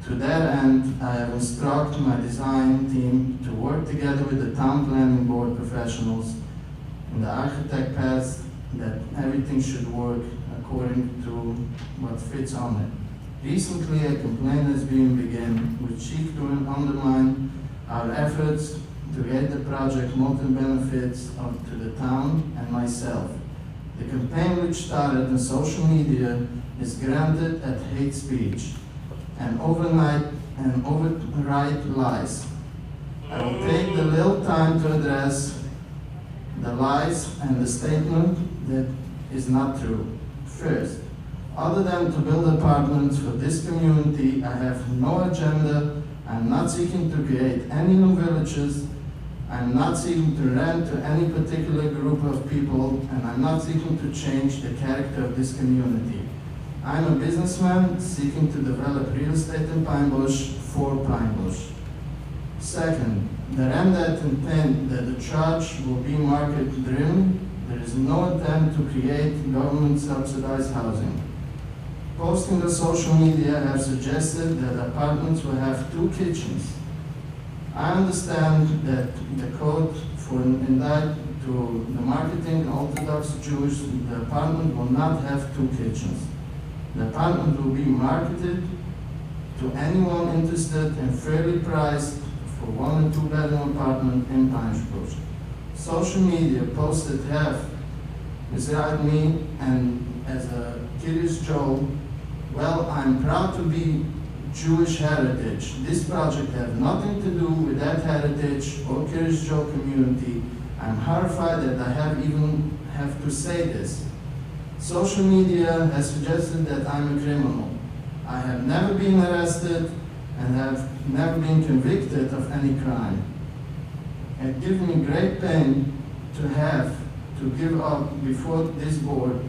[SPEAKER 13] To that end, I have instructed my design team to work together with the town planning board professionals in the architect paths that everything should work according to what fits on it. Recently, a complaint has been begun which seeks to undermine our efforts to get the project multi-benefits to the town and myself. The campaign, which started on social media, is granted at hate speech and overwrite lies. I will take the little time to address the lies and the statement that is not true. First, other than to build apartments for this community, I have no agenda. I'm not seeking to create any new villages. I'm not seeking to rent to any particular group of people, and I'm not seeking to change the character of this community. I'm a businessman seeking to develop real estate in Pine Bush for Pine Bush. Second, the rent that intent that the charge will be market driven. There is no attempt to create government subsidized housing. Posting on social media have suggested that apartments will have 2 kitchens. I understand that the code for indict to the marketing Orthodox Jewish, the apartment will not have 2 kitchens. The apartment will be marketed to anyone interested and fairly priced for 1 or 2 bedroom apartment in Pine Bush. Social media posted have beside me and as a Kiddush Joe. Well, I'm proud to be Jewish heritage. This project has nothing to do with that heritage or Kiddush Joe community. I'm horrified that I even have to say this. Social media has suggested that I'm a criminal. I have never been arrested and have never been convicted of any crime. It gives me great pain to have to give up before this board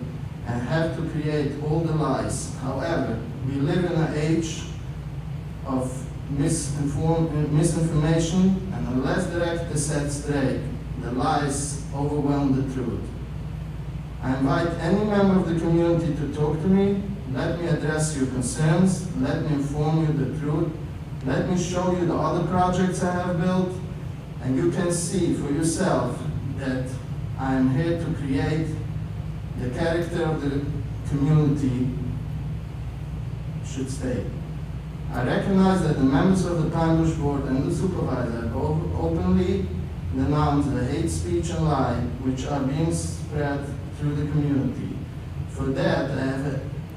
[SPEAKER 13] and have to create all the lies. However, we live in an age of misinformation, and unless direct is set straight, the lies overwhelm the truth. I invite any member of the community to talk to me. Let me address your concerns. Let me inform you the truth. Let me show you the other projects I have built, and you can see for yourself that I am here to create the character of the community should stay. I recognize that the members of the Pine Bush Board and the supervisor have openly denounced the hate speech and lie which are being spread through the community. For that,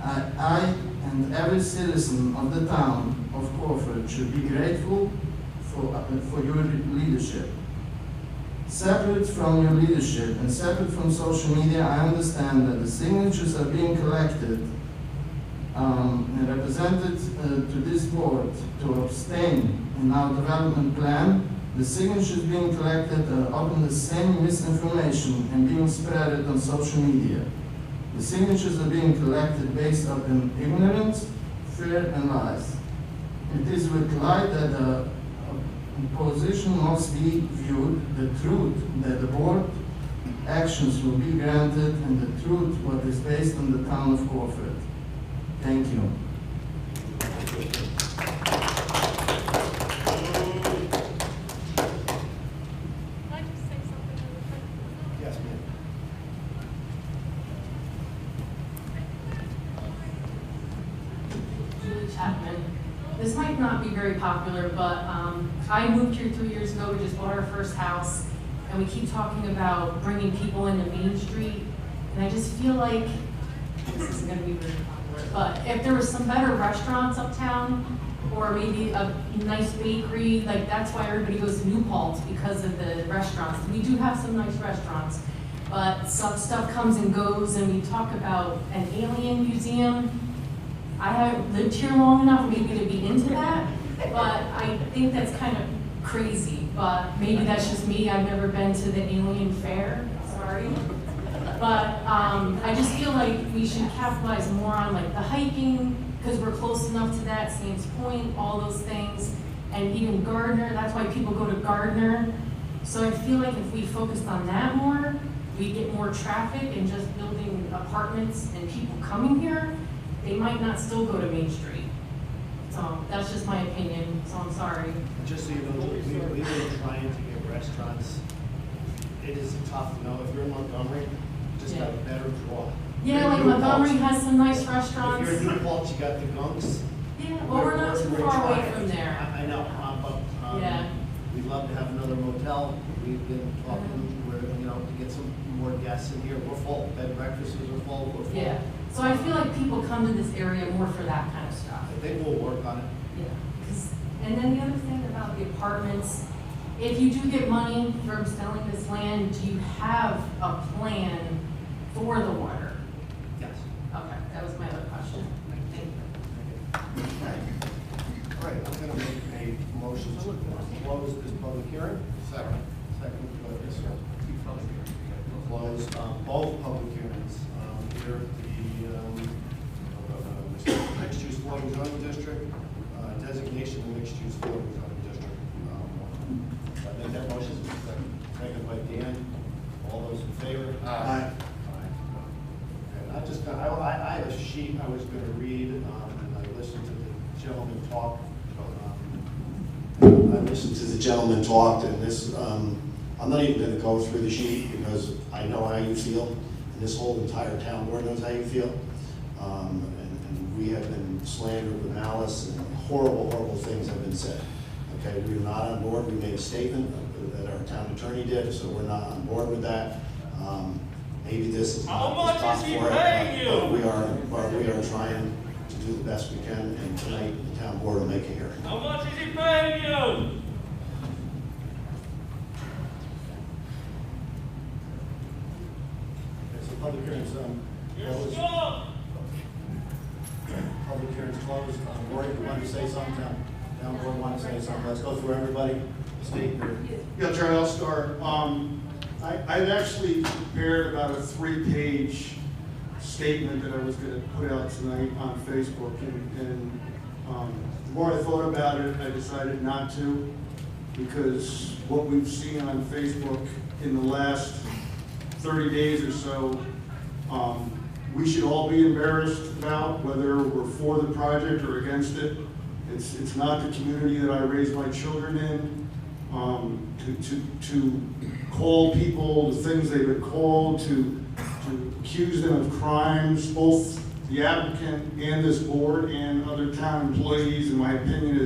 [SPEAKER 13] I and every citizen of the town of Crawford should be grateful for your leadership. Separate from your leadership and separate from social media, I understand that the signatures are being collected and represented to this board to abstain in our development plan. The signatures being collected are often the same misinformation and being spread on social media. The signatures are being collected based on ignorance, fear, and lies. It is with light that the position must be viewed, the truth that the board actions will be granted, and the truth what is based on the town of Crawford. Thank you.
[SPEAKER 1] Yes, ma'am.
[SPEAKER 9] might not be very popular, but I moved here 3 years ago. We just bought our first house, and we keep talking about bringing people into Main Street. And I just feel like this isn't going to be very popular. But if there was some better restaurants uptown, or maybe a nice bakery, like that's why everybody goes to New Paltz, because of the restaurants. We do have some nice restaurants, but some stuff comes and goes, and we talk about an alien museum. I haven't lived here long enough maybe to be into that, but I think that's kind of crazy. But maybe that's just me. I've never been to the alien fair, sorry. But I just feel like we should capitalize more on like the hiking, because we're close enough to that, Sam's Point, all those things. And even Gardner, that's why people go to Gardner. So I feel like if we focused on that more, we get more traffic and just building apartments and people coming here, they might not still go to Main Street. So that's just my opinion, so I'm sorry.
[SPEAKER 1] Just so you know, we've been trying to get restaurants. It is tough, you know, if you're in Montgomery, just got a better draw.
[SPEAKER 9] Yeah, like Montgomery has some nice restaurants.
[SPEAKER 1] If you're in New Paltz, you got the Gunks.
[SPEAKER 9] Yeah, well, we're not too far away from there.
[SPEAKER 1] I know, but
[SPEAKER 9] yeah.
[SPEAKER 1] We'd love to have another motel. We've been talking where, you know, to get some more guests in here. We're full. Bed and breakfasts are full. We're full.
[SPEAKER 9] Yeah. So I feel like people come to this area more for that kind of stuff.
[SPEAKER 1] I think we'll work on it.
[SPEAKER 9] Yeah. And then the other thing about the apartments, if you do get money from selling this land, do you have a plan for the water?
[SPEAKER 1] Yes.
[SPEAKER 9] Okay, that was my other question. Thank you.
[SPEAKER 1] All right, I'm going to make a motion to close this public hearing. Second. Yes, sir. Close both public hearings. Here at the mixed-use floating zoning district, designation of mixed-use floating zoning district. I make that motion. Second by Dan. All those in favor? Aye. I have a sheet I was going to read, and I listened to the gentleman talk. And this, I'm not even going to go through the sheet because I know how you feel, and this whole entire town board knows how you feel. And we have been slandered with malice, and horrible, horrible things have been said. Okay, we're not on board. We made a statement that our town attorney did, so we're not on board with that. Maybe this is not the spot for it, but we are trying to do the best we can, and tonight the town board will make a hearing.
[SPEAKER 12] How much is he paying you?
[SPEAKER 1] So public hearings closed. Public hearings closed. Roy, you want to say something? Town board want to say something? Let's go through everybody. State your.
[SPEAKER 14] Yeah, Charlie, I'll start. I'd actually prepared about a 3-page statement that I was going to put out tonight on Facebook, and the more I thought about it, I decided not to, because what we've seen on Facebook in the last 30 days or so, we should all be embarrassed about, whether we're for the project or against it. It's not the community that I raised my children in. To call people the things they've been called, to accuse them of crimes, both the applicant and this board and other town employees, in my opinion,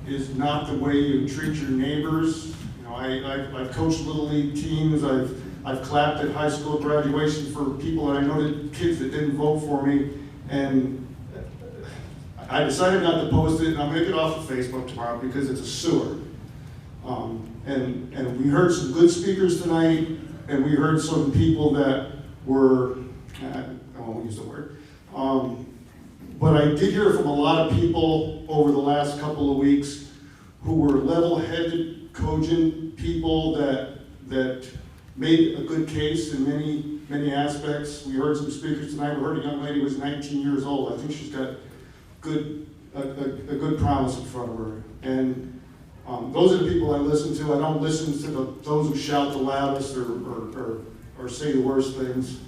[SPEAKER 14] is not the way you treat your neighbors. You know, I've coached Little League teams, I've clapped at high school graduation for people that I know, kids that didn't vote for me, and I decided not to post it, and I'm gonna get off of Facebook tomorrow because it's a sewer. And we heard some good speakers tonight, and we heard some people that were, I won't use the word, but I did hear from a lot of people over the last couple of weeks who were level-headed, cogent people that made a good case in many aspects. We heard some speakers tonight. We heard a young lady who was 19 years old. I think she's got a good promise in front of her. And those are the people I listen to. I don't listen to those who shout the loudest or say the worst things.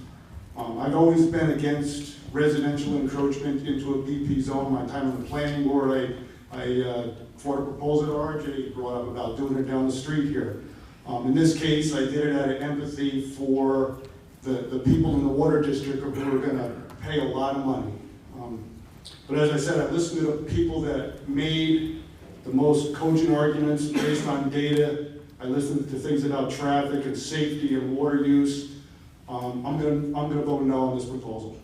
[SPEAKER 14] I've always been against residential encroachment into a BP zone. My time on the planning board, I fought a proposal that RJ brought up about doing it down the street here. In this case, I did it out of empathy for the people in the water district who are going to pay a lot of money. But as I said, I listened to the people that made the most cogent arguments based on data. I listened to things about traffic and safety and water use. I'm gonna vote no on this proposal.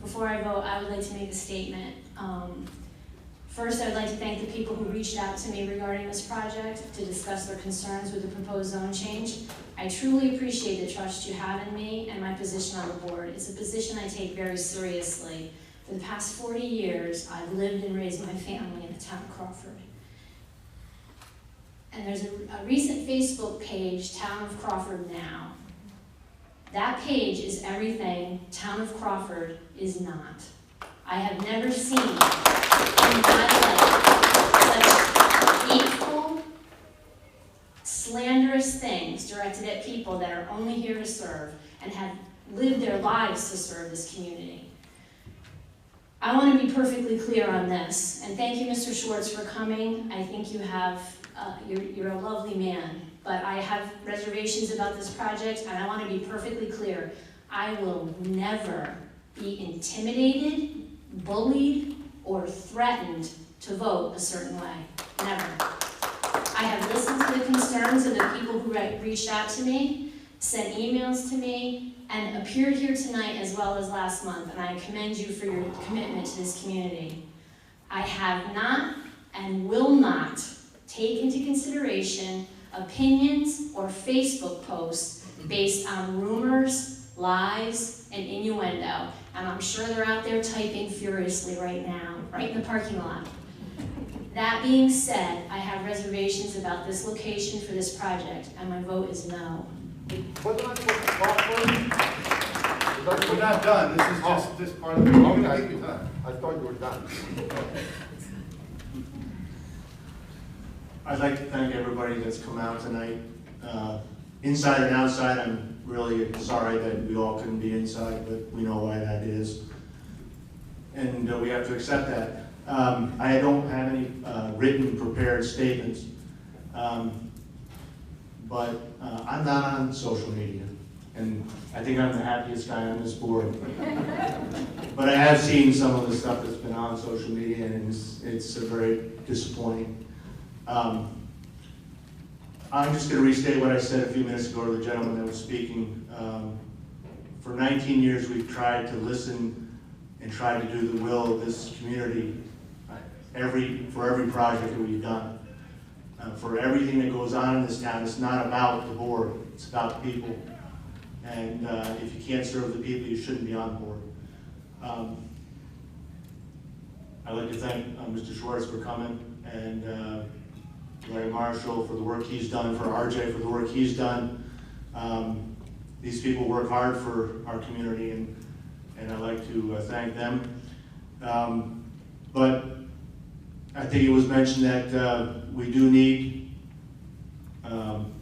[SPEAKER 10] Before I vote, I would like to make a statement. First, I would like to thank the people who reached out to me regarding this project to discuss their concerns with the proposed zone change. I truly appreciate the trust you have in me and my position on the board. It's a position I take very seriously. For the past 40 years, I've lived and raised my family in the town of Crawford. And there's a recent Facebook page, Town of Crawford Now. That page is everything Town of Crawford is not. I have never seen in my life such hateful, slanderous things directed at people that are only here to serve and have lived their lives to serve this community. I want to be perfectly clear on this, and thank you, Mr. Schwartz, for coming. I think you have, you're a lovely man, but I have reservations about this project, and I want to be perfectly clear. I will never be intimidated, bullied, or threatened to vote a certain way. Never. I have listened to the concerns of the people who reached out to me, sent emails to me, and appeared here tonight as well as last month, and I commend you for your commitment to this community. I have not and will not take into consideration opinions or Facebook posts based on rumors, lies, and innuendo. And I'm sure they're out there typing furiously right now, right in the parking lot. That being said, I have reservations about this location for this project, and my vote is no.
[SPEAKER 1] We're not done, this is just this part of the meeting. I think you're done.
[SPEAKER 3] I thought you were done. I'd like to thank everybody that's come out tonight. Inside and outside, I'm really sorry that we all couldn't be inside, but we know why that is. And we have to accept that. I don't have any written prepared statements, but I'm not on social media, and I think I'm the happiest guy on this board. But I have seen some of the stuff that's been on social media, and it's very disappointing. I'm just going to restate what I said a few minutes ago to the gentleman that was speaking. For 19 years, we've tried to listen and try to do the will of this community for every project that we've done. For everything that goes on in this town, it's not about the board, it's about the people. And if you can't serve the people, you shouldn't be on board. I'd like to thank Mr. Schwartz for coming, and Larry Marshall for the work he's done, for RJ for the work he's done. These people work hard for our community, and I'd like to thank them. But I think it was mentioned that we do need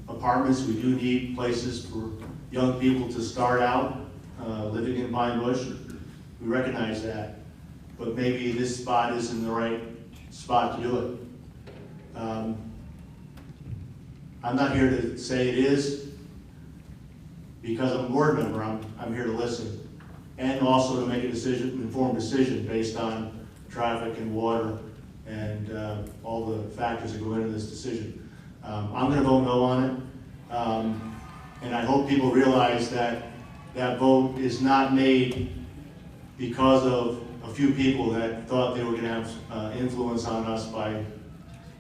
[SPEAKER 3] apartments, we do need places for young people to start out living in Pine Bush. We recognize that, but maybe this spot isn't the right spot to do it. I'm not here to say it is, because I'm a board member. I'm here to listen, and also to make a decision, informed decision based on traffic and water and all the factors that go into this decision. I'm going to vote no on it, and I hope people realize that that vote is not made because of a few people that thought they were going to have influence on us by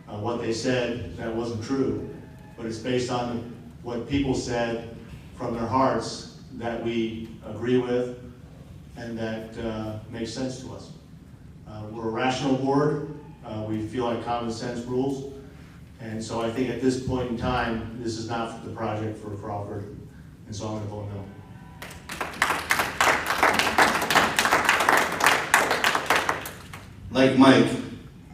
[SPEAKER 3] what they said that wasn't true, but it's based on what people said from their hearts that we agree with and that makes sense to us. We're a rational board. We feel like common sense rules. And so I think at this point in time, this is not the project for Crawford. And so I'm going to vote no.
[SPEAKER 15] Like Mike,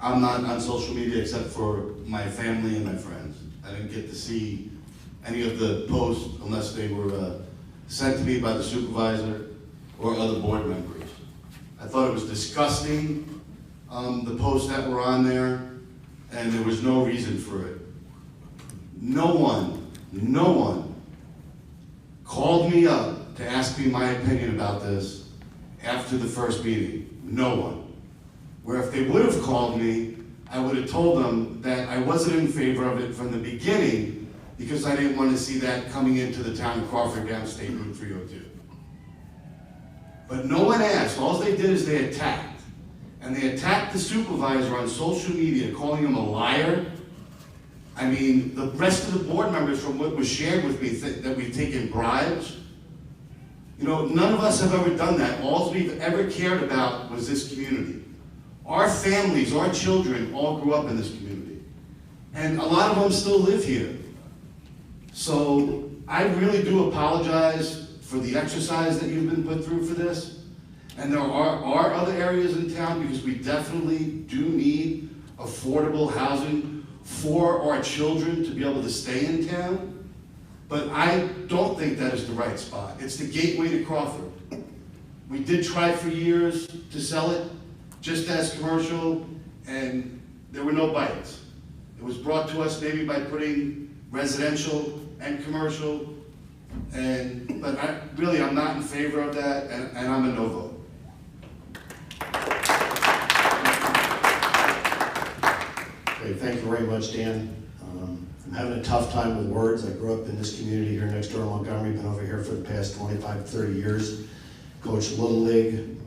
[SPEAKER 15] I'm not on social media except for my family and my friends. I didn't get to see any of the posts unless they were sent to me by the supervisor or other board members. I thought it was disgusting, the posts that were on there, and there was no reason for it. no one called me up to ask me my opinion about this after the first meeting. No one. Where if they would have called me, I would have told them that I wasn't in favor of it from the beginning because I didn't want to see that coming into the town of Crawford down State Route 302. But no one asked. All they did is they attacked. And they attacked the supervisor on social media, calling him a liar. I mean, the rest of the board members, from what was shared with me, that we've taken bribes. You know, none of us have ever done that. All we've ever cared about was this community. Our families, our children all grew up in this community. And a lot of them still live here. So I really do apologize for the exercise that you've been put through for this. And there are other areas in town, because we definitely do need affordable housing for our children to be able to stay in town. But I don't think that is the right spot. It's the gateway to Crawford. We did try for years to sell it just as commercial, and there were no bites. It was brought to us maybe by putting residential and commercial, but I'm not in favor of that, and I'm a no vote.
[SPEAKER 5] Okay, thank you very much, Dan. I'm having a tough time with words. I grew up in this community here next door in Montgomery, been over here for the past 25, 30 years. Coached Little League,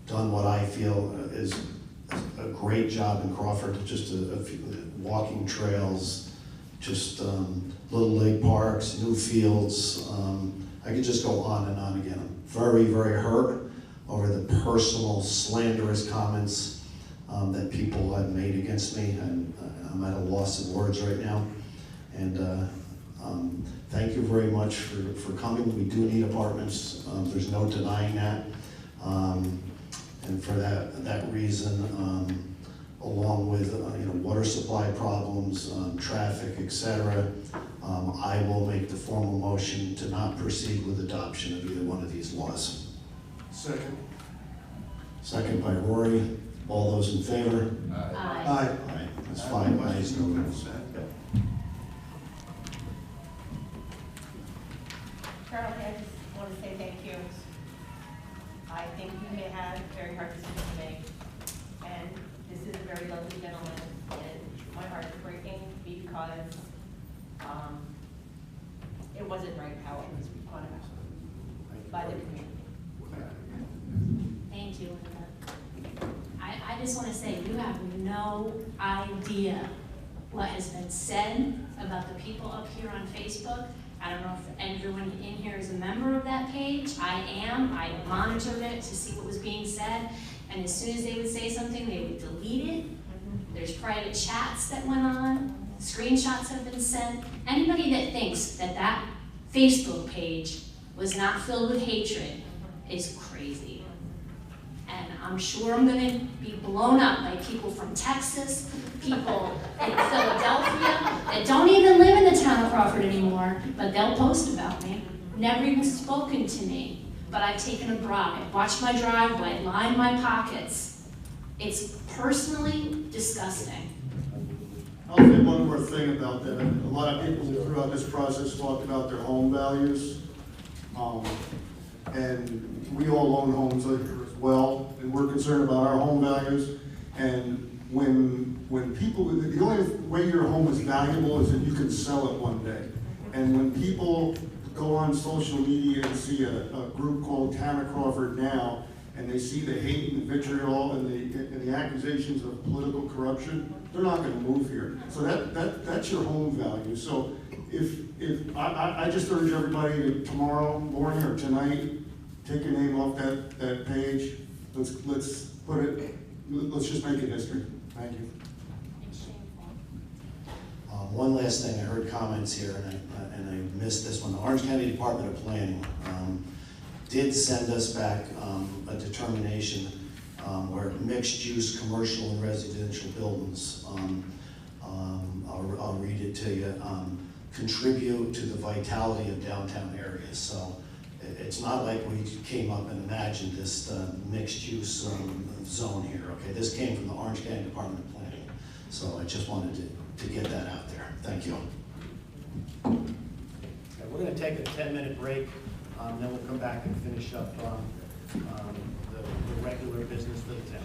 [SPEAKER 5] done what I feel is a great job in Crawford, just walking trails, just Little League parks, new fields. I could just go on and on again. I'm very, very hurt over the personal, slanderous comments that people have made against me, and I'm at a loss of words right now. And thank you very much for coming. We do need apartments. There's no denying that. And for that reason, along with water supply problems, traffic, etc., I will make the formal motion to not proceed with adoption of either one of these laws.
[SPEAKER 14] Second.
[SPEAKER 5] Second by Rory. All those in favor?
[SPEAKER 14] Aye.
[SPEAKER 5] Aye. That's 5 ayes, no noes.
[SPEAKER 16] Charlie, I just want to say thank you. I think you may have a very hard decision to make, and this is a very lovely gentleman, and my heart is breaking because it wasn't right how it was gone about by the community.
[SPEAKER 10] Thank you. I just want to say, you have no idea what has been said about the people up here on Facebook. I don't know if everyone in here is a member of that page. I am. I monitored it to see what was being said. And as soon as they would say something, they would delete it. There's private chats that went on. Screenshots have been sent. Anybody that thinks that that Facebook page was not filled with hatred is crazy. And I'm sure I'm going to be blown up by people from Texas, people in Philadelphia that don't even live in the town of Crawford anymore, but they'll post about me. Never even spoken to me, but I've taken a bribe. Watch my driveway, line my pockets. It's personally disgusting.
[SPEAKER 14] I'll say one more thing about that. A lot of people throughout this process talked about their home values. And we all own homes here as well, and we're concerned about our home values. And when people, the only way your home is valuable is that you can sell it one day. And when people go on social media and see a group called Town of Crawford Now, and they see the hate and the vitriol and the accusations of political corruption, they're not going to move here. So that's your home value. So if I just urge everybody to tomorrow morning or tonight, take your name off that page. Let's put it. Let's just make it history. Thank you.
[SPEAKER 5] One last thing, I heard comments here, and I missed this one. The Orange County Department of Planning did send us back a determination where mixed-use commercial and residential buildings, I'll read it to you, contribute to the vitality of downtown areas. So it's not like we came up and imagined this mixed-use zone here, okay? This came from the Orange County Department of Planning. So I just wanted to get that out there. Thank you.
[SPEAKER 1] Okay, we're going to take a 10-minute break, then we'll come back and finish up the regular business for the town.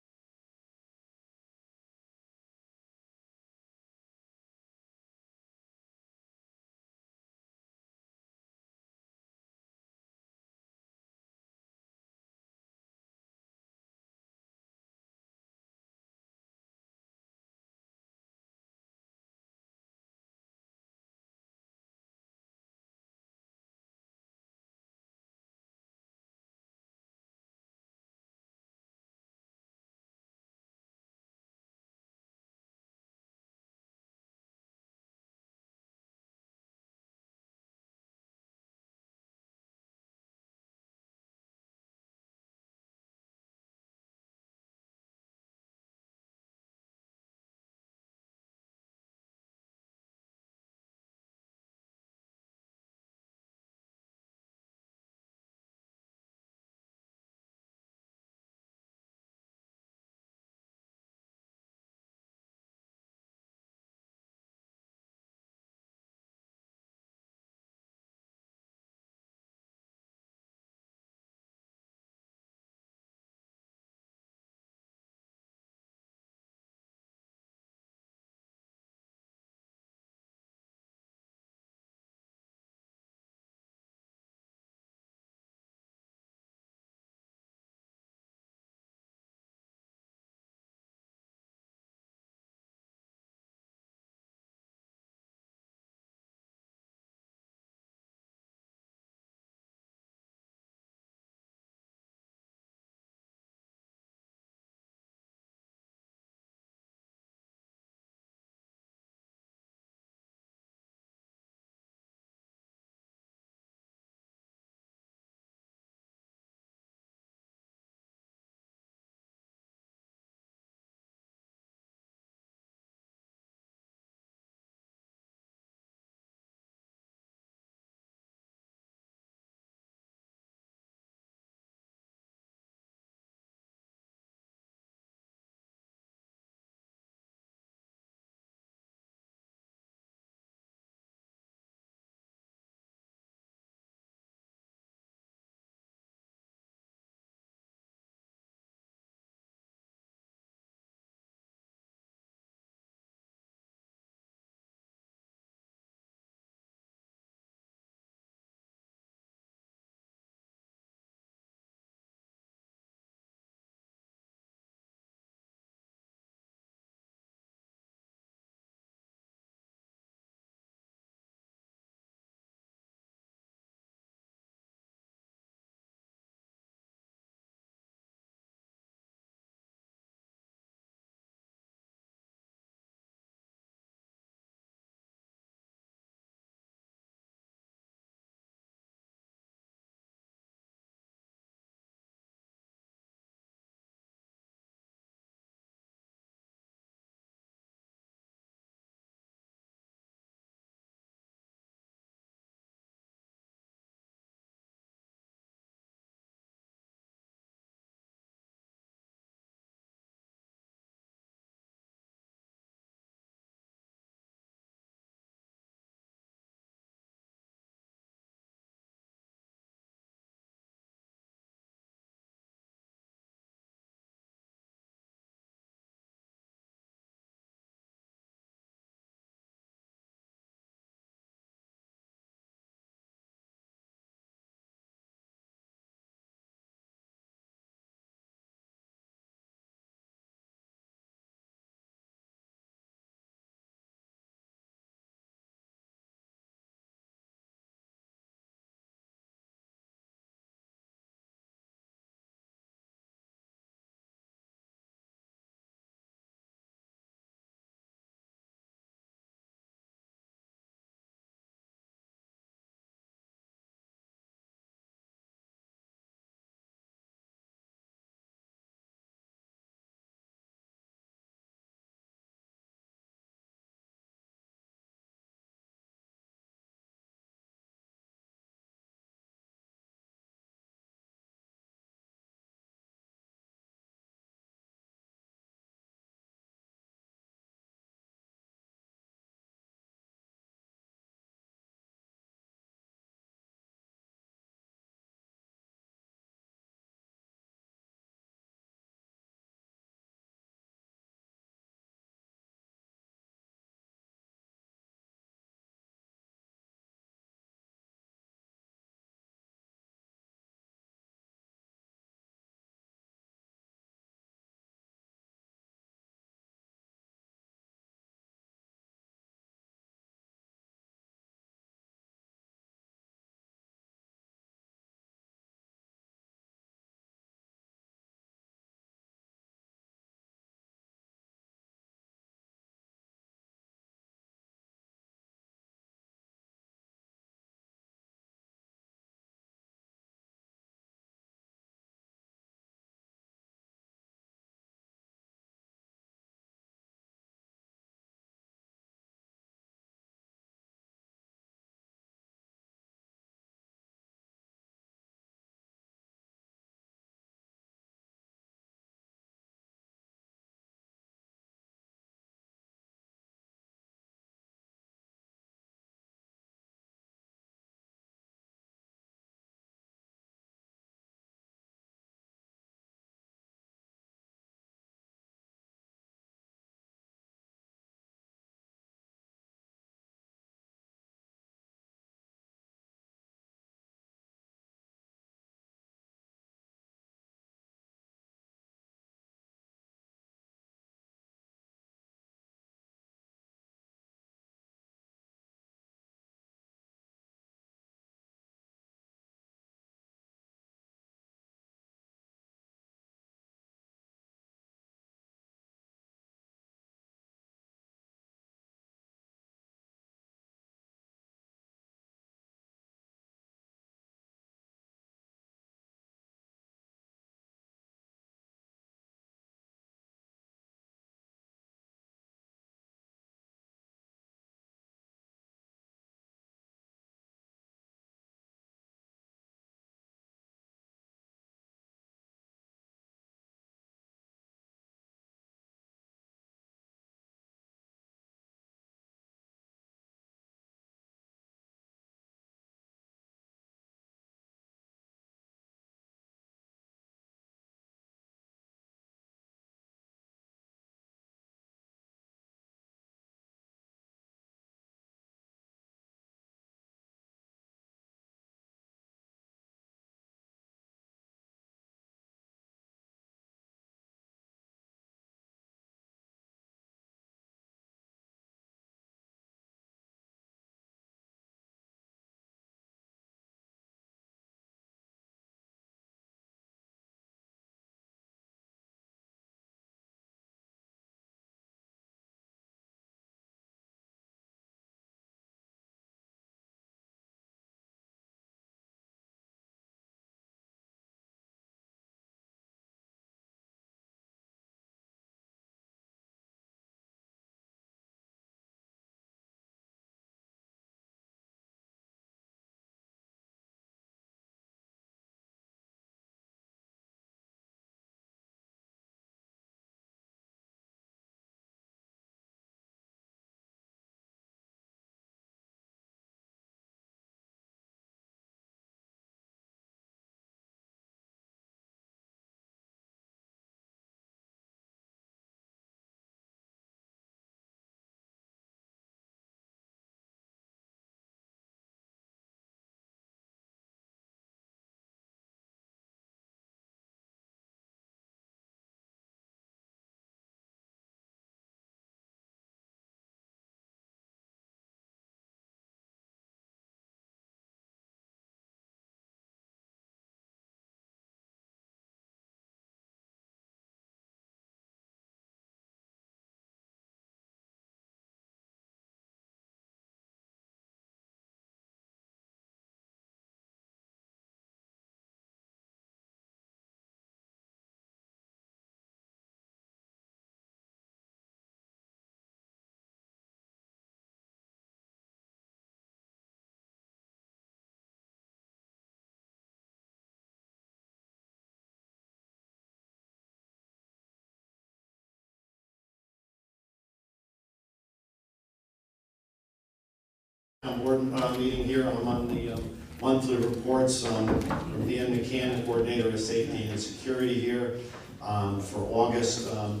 [SPEAKER 5] Board meeting here. I'm on the monthly reports from Dan McCann, Coordinator of Safety and Security here for August or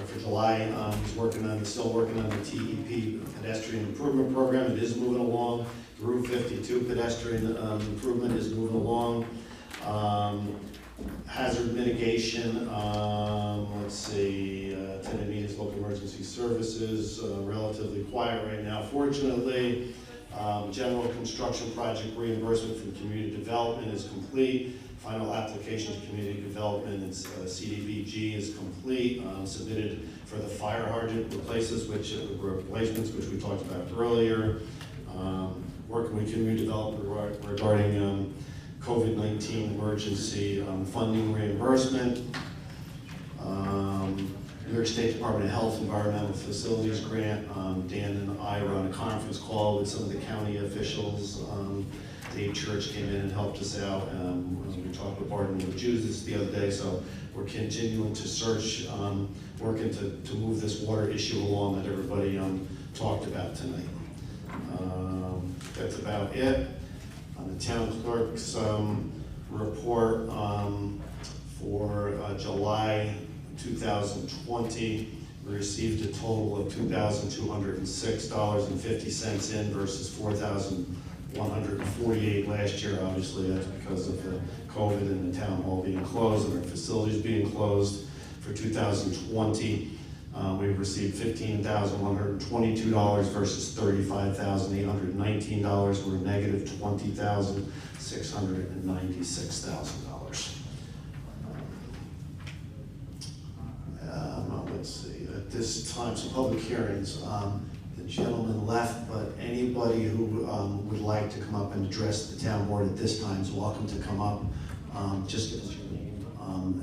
[SPEAKER 5] for July. He's still working on the TEP Pedestrian Improvement Program. It is moving along. Route 52 pedestrian improvement is moving along. Hazard mitigation, let's see, attendant meetings, local emergency services, relatively quiet right now. Fortunately, general construction project reimbursement from community development is complete. Final application to community development and CDBG is complete. Submitted for the fire hydrant replacements, which we talked about earlier. Working with community development regarding COVID-19 emergency funding reimbursement. New York State Department of Health Environmental Facilities Grant. Dan and I were on a conference call with some of the county officials. Dave Church came in and helped us out. We talked with Barton and Jews the other day, so we're continuing to search, working to move this water issue along that everybody talked about tonight. That's about it. On the town clerk's report for July 2020, we received a total of $2,206.50 in versus $4,148 last year. Obviously, that's because of the COVID and the town hall being closed and our facilities being closed. For 2020, we received $15,122 versus $35,819. We're negative $20,696,000. Let's see, at this time, some public hearings. The gentleman left, but anybody who would like to come up and address the town board at this time is welcome to come up. Just give us your name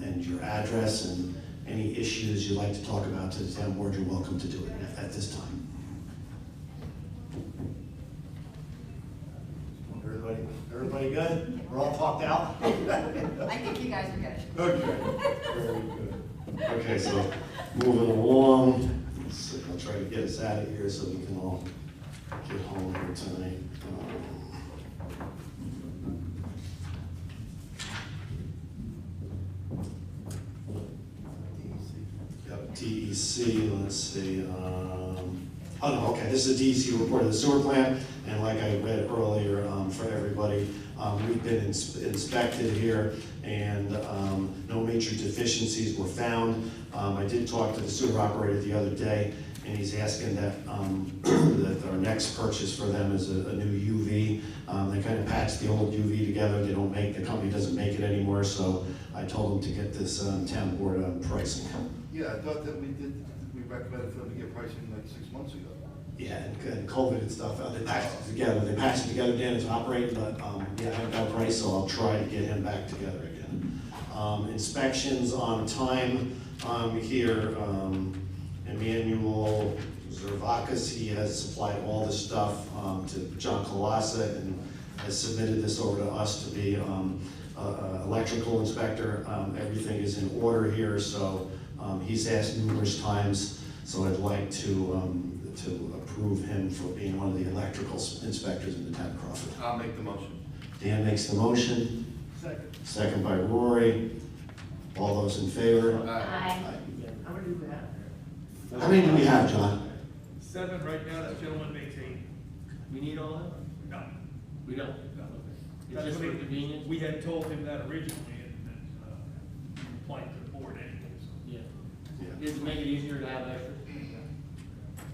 [SPEAKER 5] and your address, and any issues you'd like to talk about to the town board, you're welcome to do it at this time. Everybody good? We're all talked out?
[SPEAKER 16] I think you guys are good.
[SPEAKER 5] Okay, very good. Okay, so moving along, let's see, I'll try to get us out of here so we can all get home here tonight. DEC, let's see. Oh no, okay, this is a DEC report of the sewer plant, and like I read earlier for everybody, we've been inspected here, and no major deficiencies were found. I did talk to the sewer operator the other day, and he's asking that that our next purchase for them is a new UV. They kind of patched the old UV together. They don't make, the company doesn't make it anymore, so I told them to get this town board pricing.
[SPEAKER 4] Yeah, I thought that we recommended for them to get pricing like 6 months ago.
[SPEAKER 5] Yeah, and COVID and stuff, they patched it together. Dan is operating, but yeah, I haven't got a price, so I'll try to get him back together again. Inspections on time here. Emmanuel Zervakas, he has supplied all the stuff to John Colassa and has submitted this over to us to be electrical inspector. Everything is in order here, so he's asked numerous times, so I'd like to approve him for being one of the electrical inspectors in the town of Crawford.
[SPEAKER 4] I'll make the motion.
[SPEAKER 5] Dan makes the motion.
[SPEAKER 4] Second.
[SPEAKER 5] Second by Rory. All those in favor?
[SPEAKER 10] Aye.
[SPEAKER 4] How many do we have?
[SPEAKER 5] How many do we have, John?
[SPEAKER 12] 7 right now, that gentleman makes 8.
[SPEAKER 17] We need all that?
[SPEAKER 12] No.
[SPEAKER 17] We don't?
[SPEAKER 12] No.
[SPEAKER 17] It's
[SPEAKER 12] That's
[SPEAKER 17] just
[SPEAKER 12] what
[SPEAKER 17] for convenience?
[SPEAKER 12] we had told him that originally, and he replied to the board anyway, so.
[SPEAKER 17] Yeah. Does it make it easier to have extra?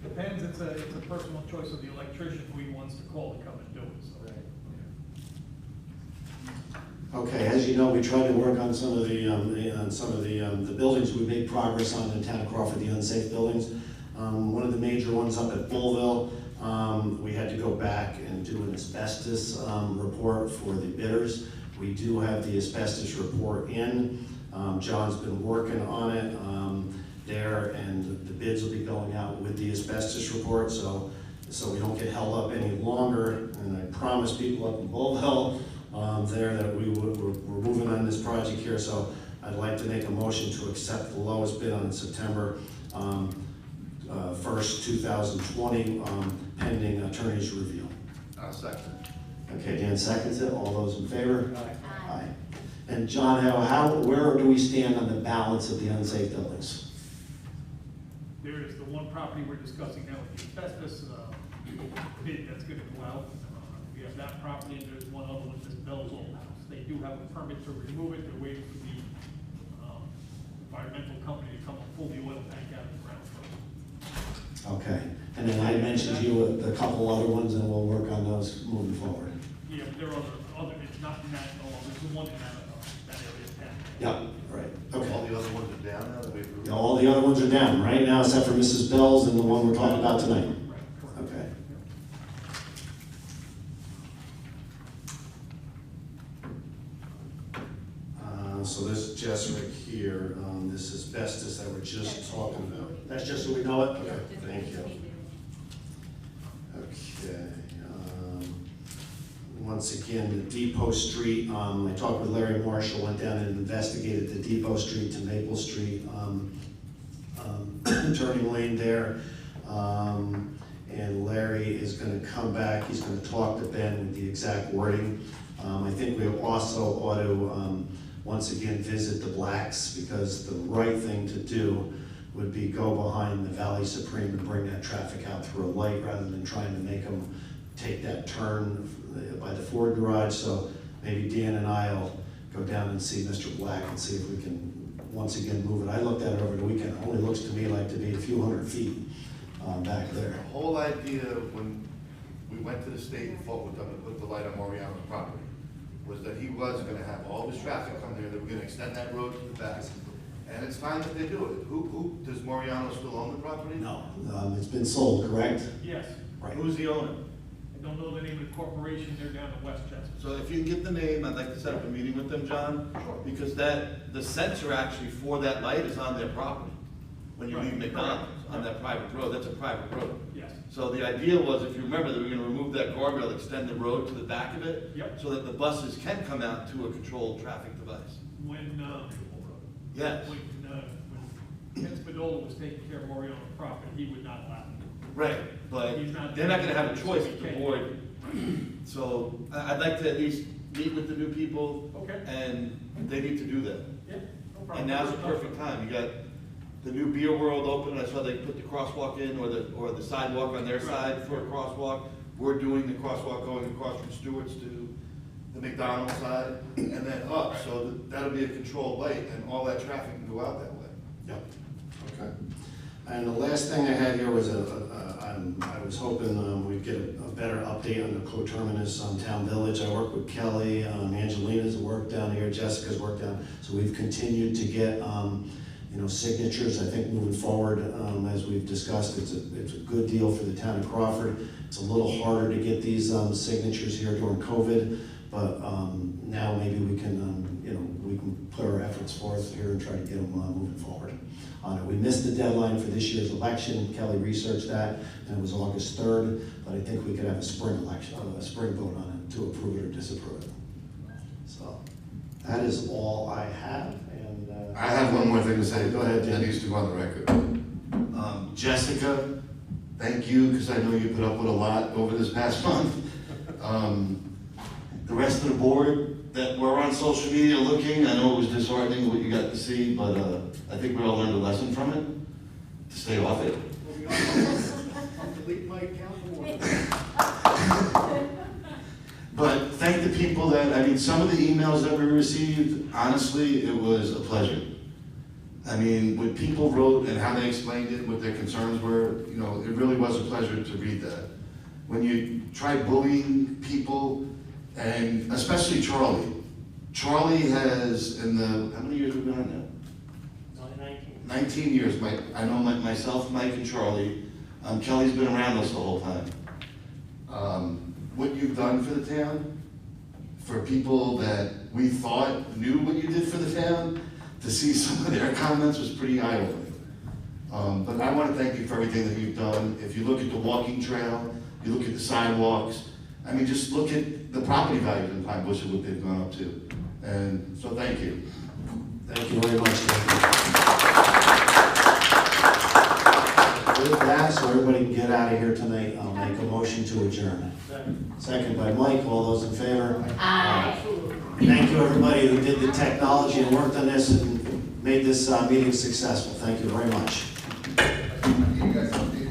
[SPEAKER 12] Depends, it's a personal choice of the electrician who he wants to call to come and do it, so.
[SPEAKER 5] Okay, as you know, we tried to work on some of the buildings we made progress on in the town of Crawford, the unsafe buildings. One of the major ones up at Bullville, we had to go back and do an asbestos report for the bidders. We do have the asbestos report in. John's been working on it there, and the bids will be going out with the asbestos report, so we don't get held up any longer. And I promised people up in Bullville there that we're moving on this project here, so I'd like to make a motion to accept the lowest bid on September 1st, 2020, pending attorney's review.
[SPEAKER 4] I'll second.
[SPEAKER 5] Okay, Dan seconds it. All those in favor? Aye. And John, where do we stand on the balance of the unsafe buildings?
[SPEAKER 18] There is the one property we're discussing now with the asbestos bid that's going to go out. We have that property, and there's one other one, this Bell's Old House. They do have a permit to remove it. They're waiting for the environmental company to come and pull the oil tank out of the ground first.
[SPEAKER 5] Okay. And then I mentioned to you a couple other ones, and we'll work on those moving forward.
[SPEAKER 18] Yeah, but there are other, it's not in that, no, there's the one in that area of town.
[SPEAKER 5] Yeah, right. Okay.
[SPEAKER 4] All the other ones are down now that we've.
[SPEAKER 5] Yeah, all the other ones are down right now, except for Mrs. Bell's and the one we're talking about tonight. Okay. So this Jess right here, this asbestos that we're just talking about. That's just so we know it? Okay, thank you. Okay. Once again, the Depot Street, I talked with Larry Marshall, went down and investigated the Depot Street to Maple Street turning lane there. And Larry is going to come back. He's going to talk to Ben with the exact wording. I think we also ought to once again visit the Blacks, because the right thing to do would be go behind the Valley Supreme and bring that traffic out through a light rather than trying to make them take that turn by the Ford garage. So maybe Dan and I'll go down and see Mr. Black and see if we can once again move it. I looked at it over the weekend. It only looks to me like to be a few hundred feet back there.
[SPEAKER 4] The whole idea when we went to the state and fought with them to put the light on Moriano's property was that he was gonna have all this traffic come there, they were gonna extend that road to the back. And it's fine that they do it. Who, does Moriano still own the property?
[SPEAKER 5] No, it's been sold, correct?
[SPEAKER 18] Yes.
[SPEAKER 5] Right.
[SPEAKER 4] Who's the owner?
[SPEAKER 18] I don't know the name of the corporation, they're down in Westchester.
[SPEAKER 15] So if you can get the name, I'd like to set up a meeting with them, John, because the sensor actually for that light is on their property. When you leave McDonald's on that private road, that's a private road.
[SPEAKER 18] Yes.
[SPEAKER 15] So the idea was, if you remember, they were gonna remove that guardrail, extend the road to the back of it.
[SPEAKER 18] Yep.
[SPEAKER 15] So that the buses can come out to a controlled traffic device.
[SPEAKER 18] When
[SPEAKER 15] Yes.
[SPEAKER 18] when Ken Spadola was taking care of Moriano's property, he would not allow it.
[SPEAKER 15] Right, but
[SPEAKER 18] He's not
[SPEAKER 15] they're not gonna have a
[SPEAKER 18] doing
[SPEAKER 15] choice
[SPEAKER 18] it,
[SPEAKER 15] at
[SPEAKER 18] so
[SPEAKER 15] the
[SPEAKER 18] he can't.
[SPEAKER 15] board. So I'd like to at least meet with the new people.
[SPEAKER 18] Okay.
[SPEAKER 15] And they need to do that.
[SPEAKER 18] Yeah, no problem.
[SPEAKER 15] And now's the perfect time. You got the new beer world open. I saw they put the crosswalk in, or the sidewalk on their side for a crosswalk. We're doing the crosswalk going across from Stewart's to the McDonald's side and then up. So that'll be a controlled light and all that traffic can go out that way.
[SPEAKER 5] Yep. Okay. And the last thing I had here was I was hoping we'd get a better update on the coterminus on Town Village. I work with Kelly, Angelina's work down here, Jessica's work down. So we've continued to get signatures. I think moving forward, as we've discussed, it's a good deal for the town of Crawford. It's a little harder to get these signatures here during COVID, but now maybe we can we can put our efforts forth here and try to get them moving forward on it. We missed the deadline for this year's election. Kelly researched that, and it was August 3rd, but I think we could have a spring election, a spring vote on it to approve it or disapprove it. So that is all I have. And
[SPEAKER 15] I have one more thing to say.
[SPEAKER 5] Go ahead, Dan.
[SPEAKER 15] That needs to go on the record. Jessica, thank you, because I know you put up with a lot over this past month. The rest of the board that were on social media looking, I know it was disheartening what you got to see, but I think we all learned a lesson from it, to stay off it.
[SPEAKER 1] Delete my account.
[SPEAKER 15] But thank the people that, some of the emails that we received, honestly, it was a pleasure. What people wrote and how they explained it, what their concerns were, it really was a pleasure to read that. When you try bullying people, and especially Charlie. Charlie has, how many years have we been on now? 19 years. I know myself, Mike, and Charlie. Kelly's been around us the whole time. What you've done for the town, for people that we thought knew what you did for the town, to see some of their comments was pretty eye-opening. But I want to thank you for everything that you've done. If you look at the walking trail, you look at the sidewalks, just look at the property values in Pine Bush and what they've gone up to. And so thank you.
[SPEAKER 5] Thank you very much.
[SPEAKER 2] with that, so everybody can get out of here tonight, I'll make a motion to adjourn. Second by Mike, all those in favor?
[SPEAKER 10] Aye.
[SPEAKER 2] Thank you, everybody who did the technology and worked on this and made this meeting successful. Thank you very much.
[SPEAKER 4] You guys have to